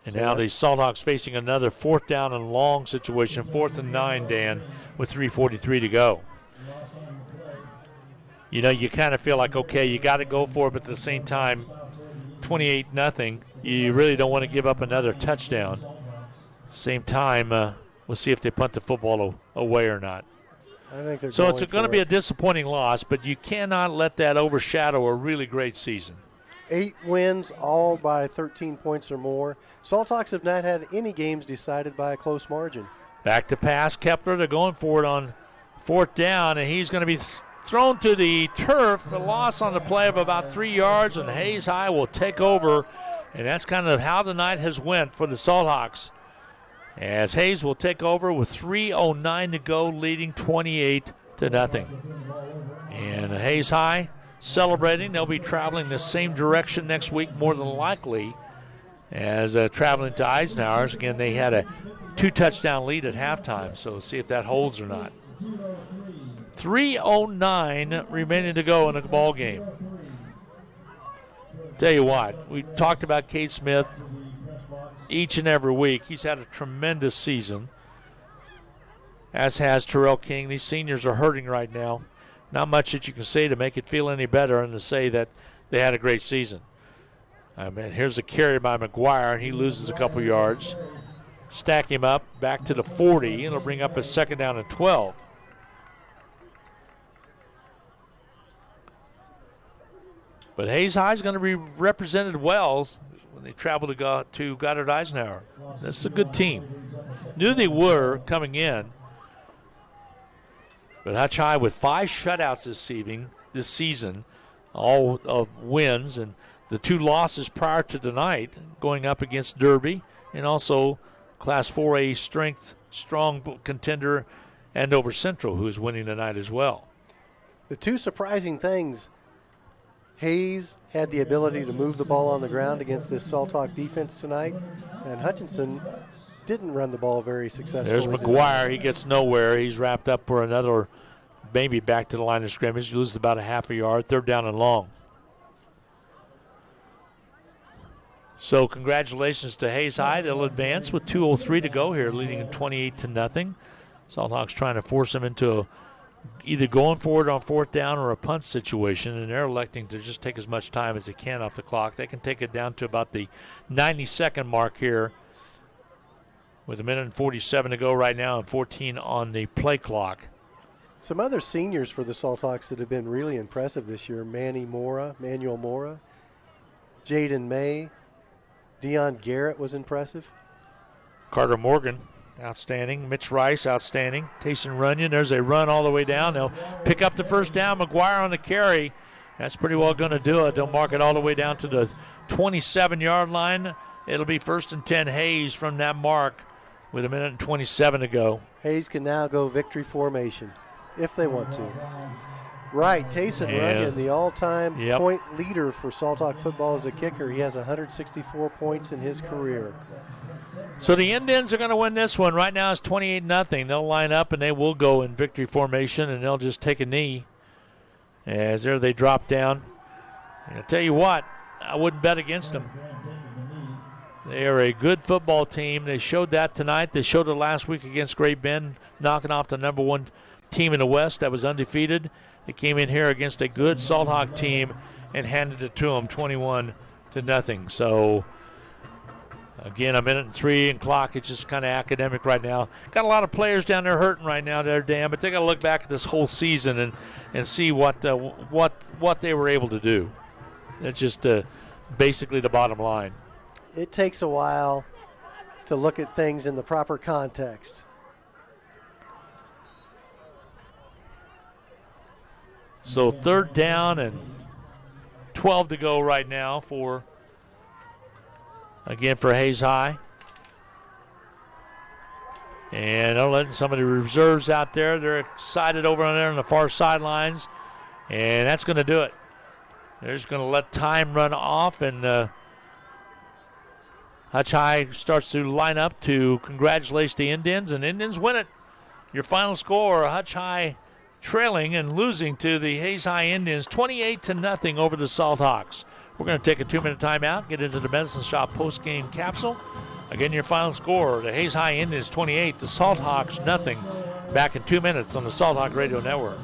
And so now the Salt Hawks facing another 4th down and long situation, 4th and 9, Dan, with 3:43 to go. You know, you kind of feel like, okay, you got to go for it, but at the same time, 28-0, you really don't want to give up another touchdown. Same time, we'll see if they punt the football away or not. I think they're so it's going to be a disappointing loss, but you cannot let that overshadow a really great season. 8 wins, all by 13 points or more. Salt Hawks have not had any games decided by a close margin. Back to pass, Kepler. They're going for it on 4th down, and he's going to be thrown to the turf. A loss on the play of about 3 yards, and Hayes High will take over. And that's kind of how the night has went for the Salt Hawks, as Hayes will take over with 3:09 to go, leading 28-0. And Hayes High celebrating. They'll be traveling the same direction next week, more than likely, as traveling to Eisenhower's. Again, they had a 2-touchdown lead at halftime, so we'll see if that holds or not. 3:09 remaining to go in the ball game. Tell you what, we talked about Cade Smith each and every week. He's had a tremendous season, as has Terrell King. These seniors are hurting right now. Not much that you can say to make it feel any better and to say that they had a great season. I mean, here's a carry by McGuire, and he loses a couple yards. Stack him up back to the 40. It'll bring up a 2nd down and 12. But Hayes High is going to be represented well when they travel to Goddard Eisenhower. That's a good team. Knew they were coming in. But Hutch High with 5 shutouts this season, all of wins, and the 2 losses prior to tonight, going up against Derby and also Class 4A strong contender Andover Central, who is winning tonight as well. The 2 surprising things, Hayes had the ability to move the ball on the ground against this Salt Hawk defense tonight, and Hutchinson didn't run the ball very successfully. There's McGuire. He gets nowhere. He's wrapped up for another, maybe back to the line of scrimmage. He loses about a half a yard. 3rd down and long. So congratulations to Hayes High. They'll advance with 2:03 to go here, leading 28-0. Salt Hawks trying to force them into either going forward on 4th down or a punt situation, and they're electing to just take as much time as they can off the clock. They can take it down to about the 90-second mark here with 1:47 to go right now and 14 on the play clock. Some other seniors for the Salt Hawks that have been really impressive this year: Manuel Mora, Jaden May, Deion Garrett was impressive. Carter Morgan, outstanding. Mitch Rice, outstanding. Tayson Runyon, there's a run all the way down. They'll pick up the 1st down. McGuire on the carry. That's pretty well going to do it. They'll mark it all the way down to the 27-yard line. It'll be 1st and 10 Hayes from that mark with 1:27 to go. Hayes can now go victory formation if they want to. Right, Tayson Runyon, the all-time point leader for Salt Hawk football as a kicker. He has 164 points in his career. So the Indians are going to win this one. Right now it's 28-0. They'll line up and they will go in victory formation, and they'll just take a knee as there they drop down. And I tell you what, I wouldn't bet against them. They are a good football team. They showed that tonight. They showed it last week against Great Bend, knocking off the #1 team in the West that was undefeated. They came in here against a good Salt Hawk team and handed it to them 21-0. So Again, 1:03 in clock. It's just kind of academic right now. Got a lot of players down there hurting right now, there, Dan. But they got to look back at this whole season and see what they were able to do. That's just basically the bottom line. It takes a while to look at things in the proper context. So 3rd down and 12 to go right now for Hayes High. And they're letting some of the reserves out there. They're excited over on there on the far sidelines. And that's going to do it. They're just going to let time run off, and Hutch High starts to line up to congratulate the Indians, and Indians win it. Your final score, Hutch High trailing and losing to the Hayes High Indians 28-0 over the Salt Hawks. We're going to take a 2-minute timeout, get into the Medicine Shop post-game capsule. Again, your final score, the Hayes High Indians 28, the Salt Hawks 0. Back in 2 minutes on the Salt Hawk Radio Network.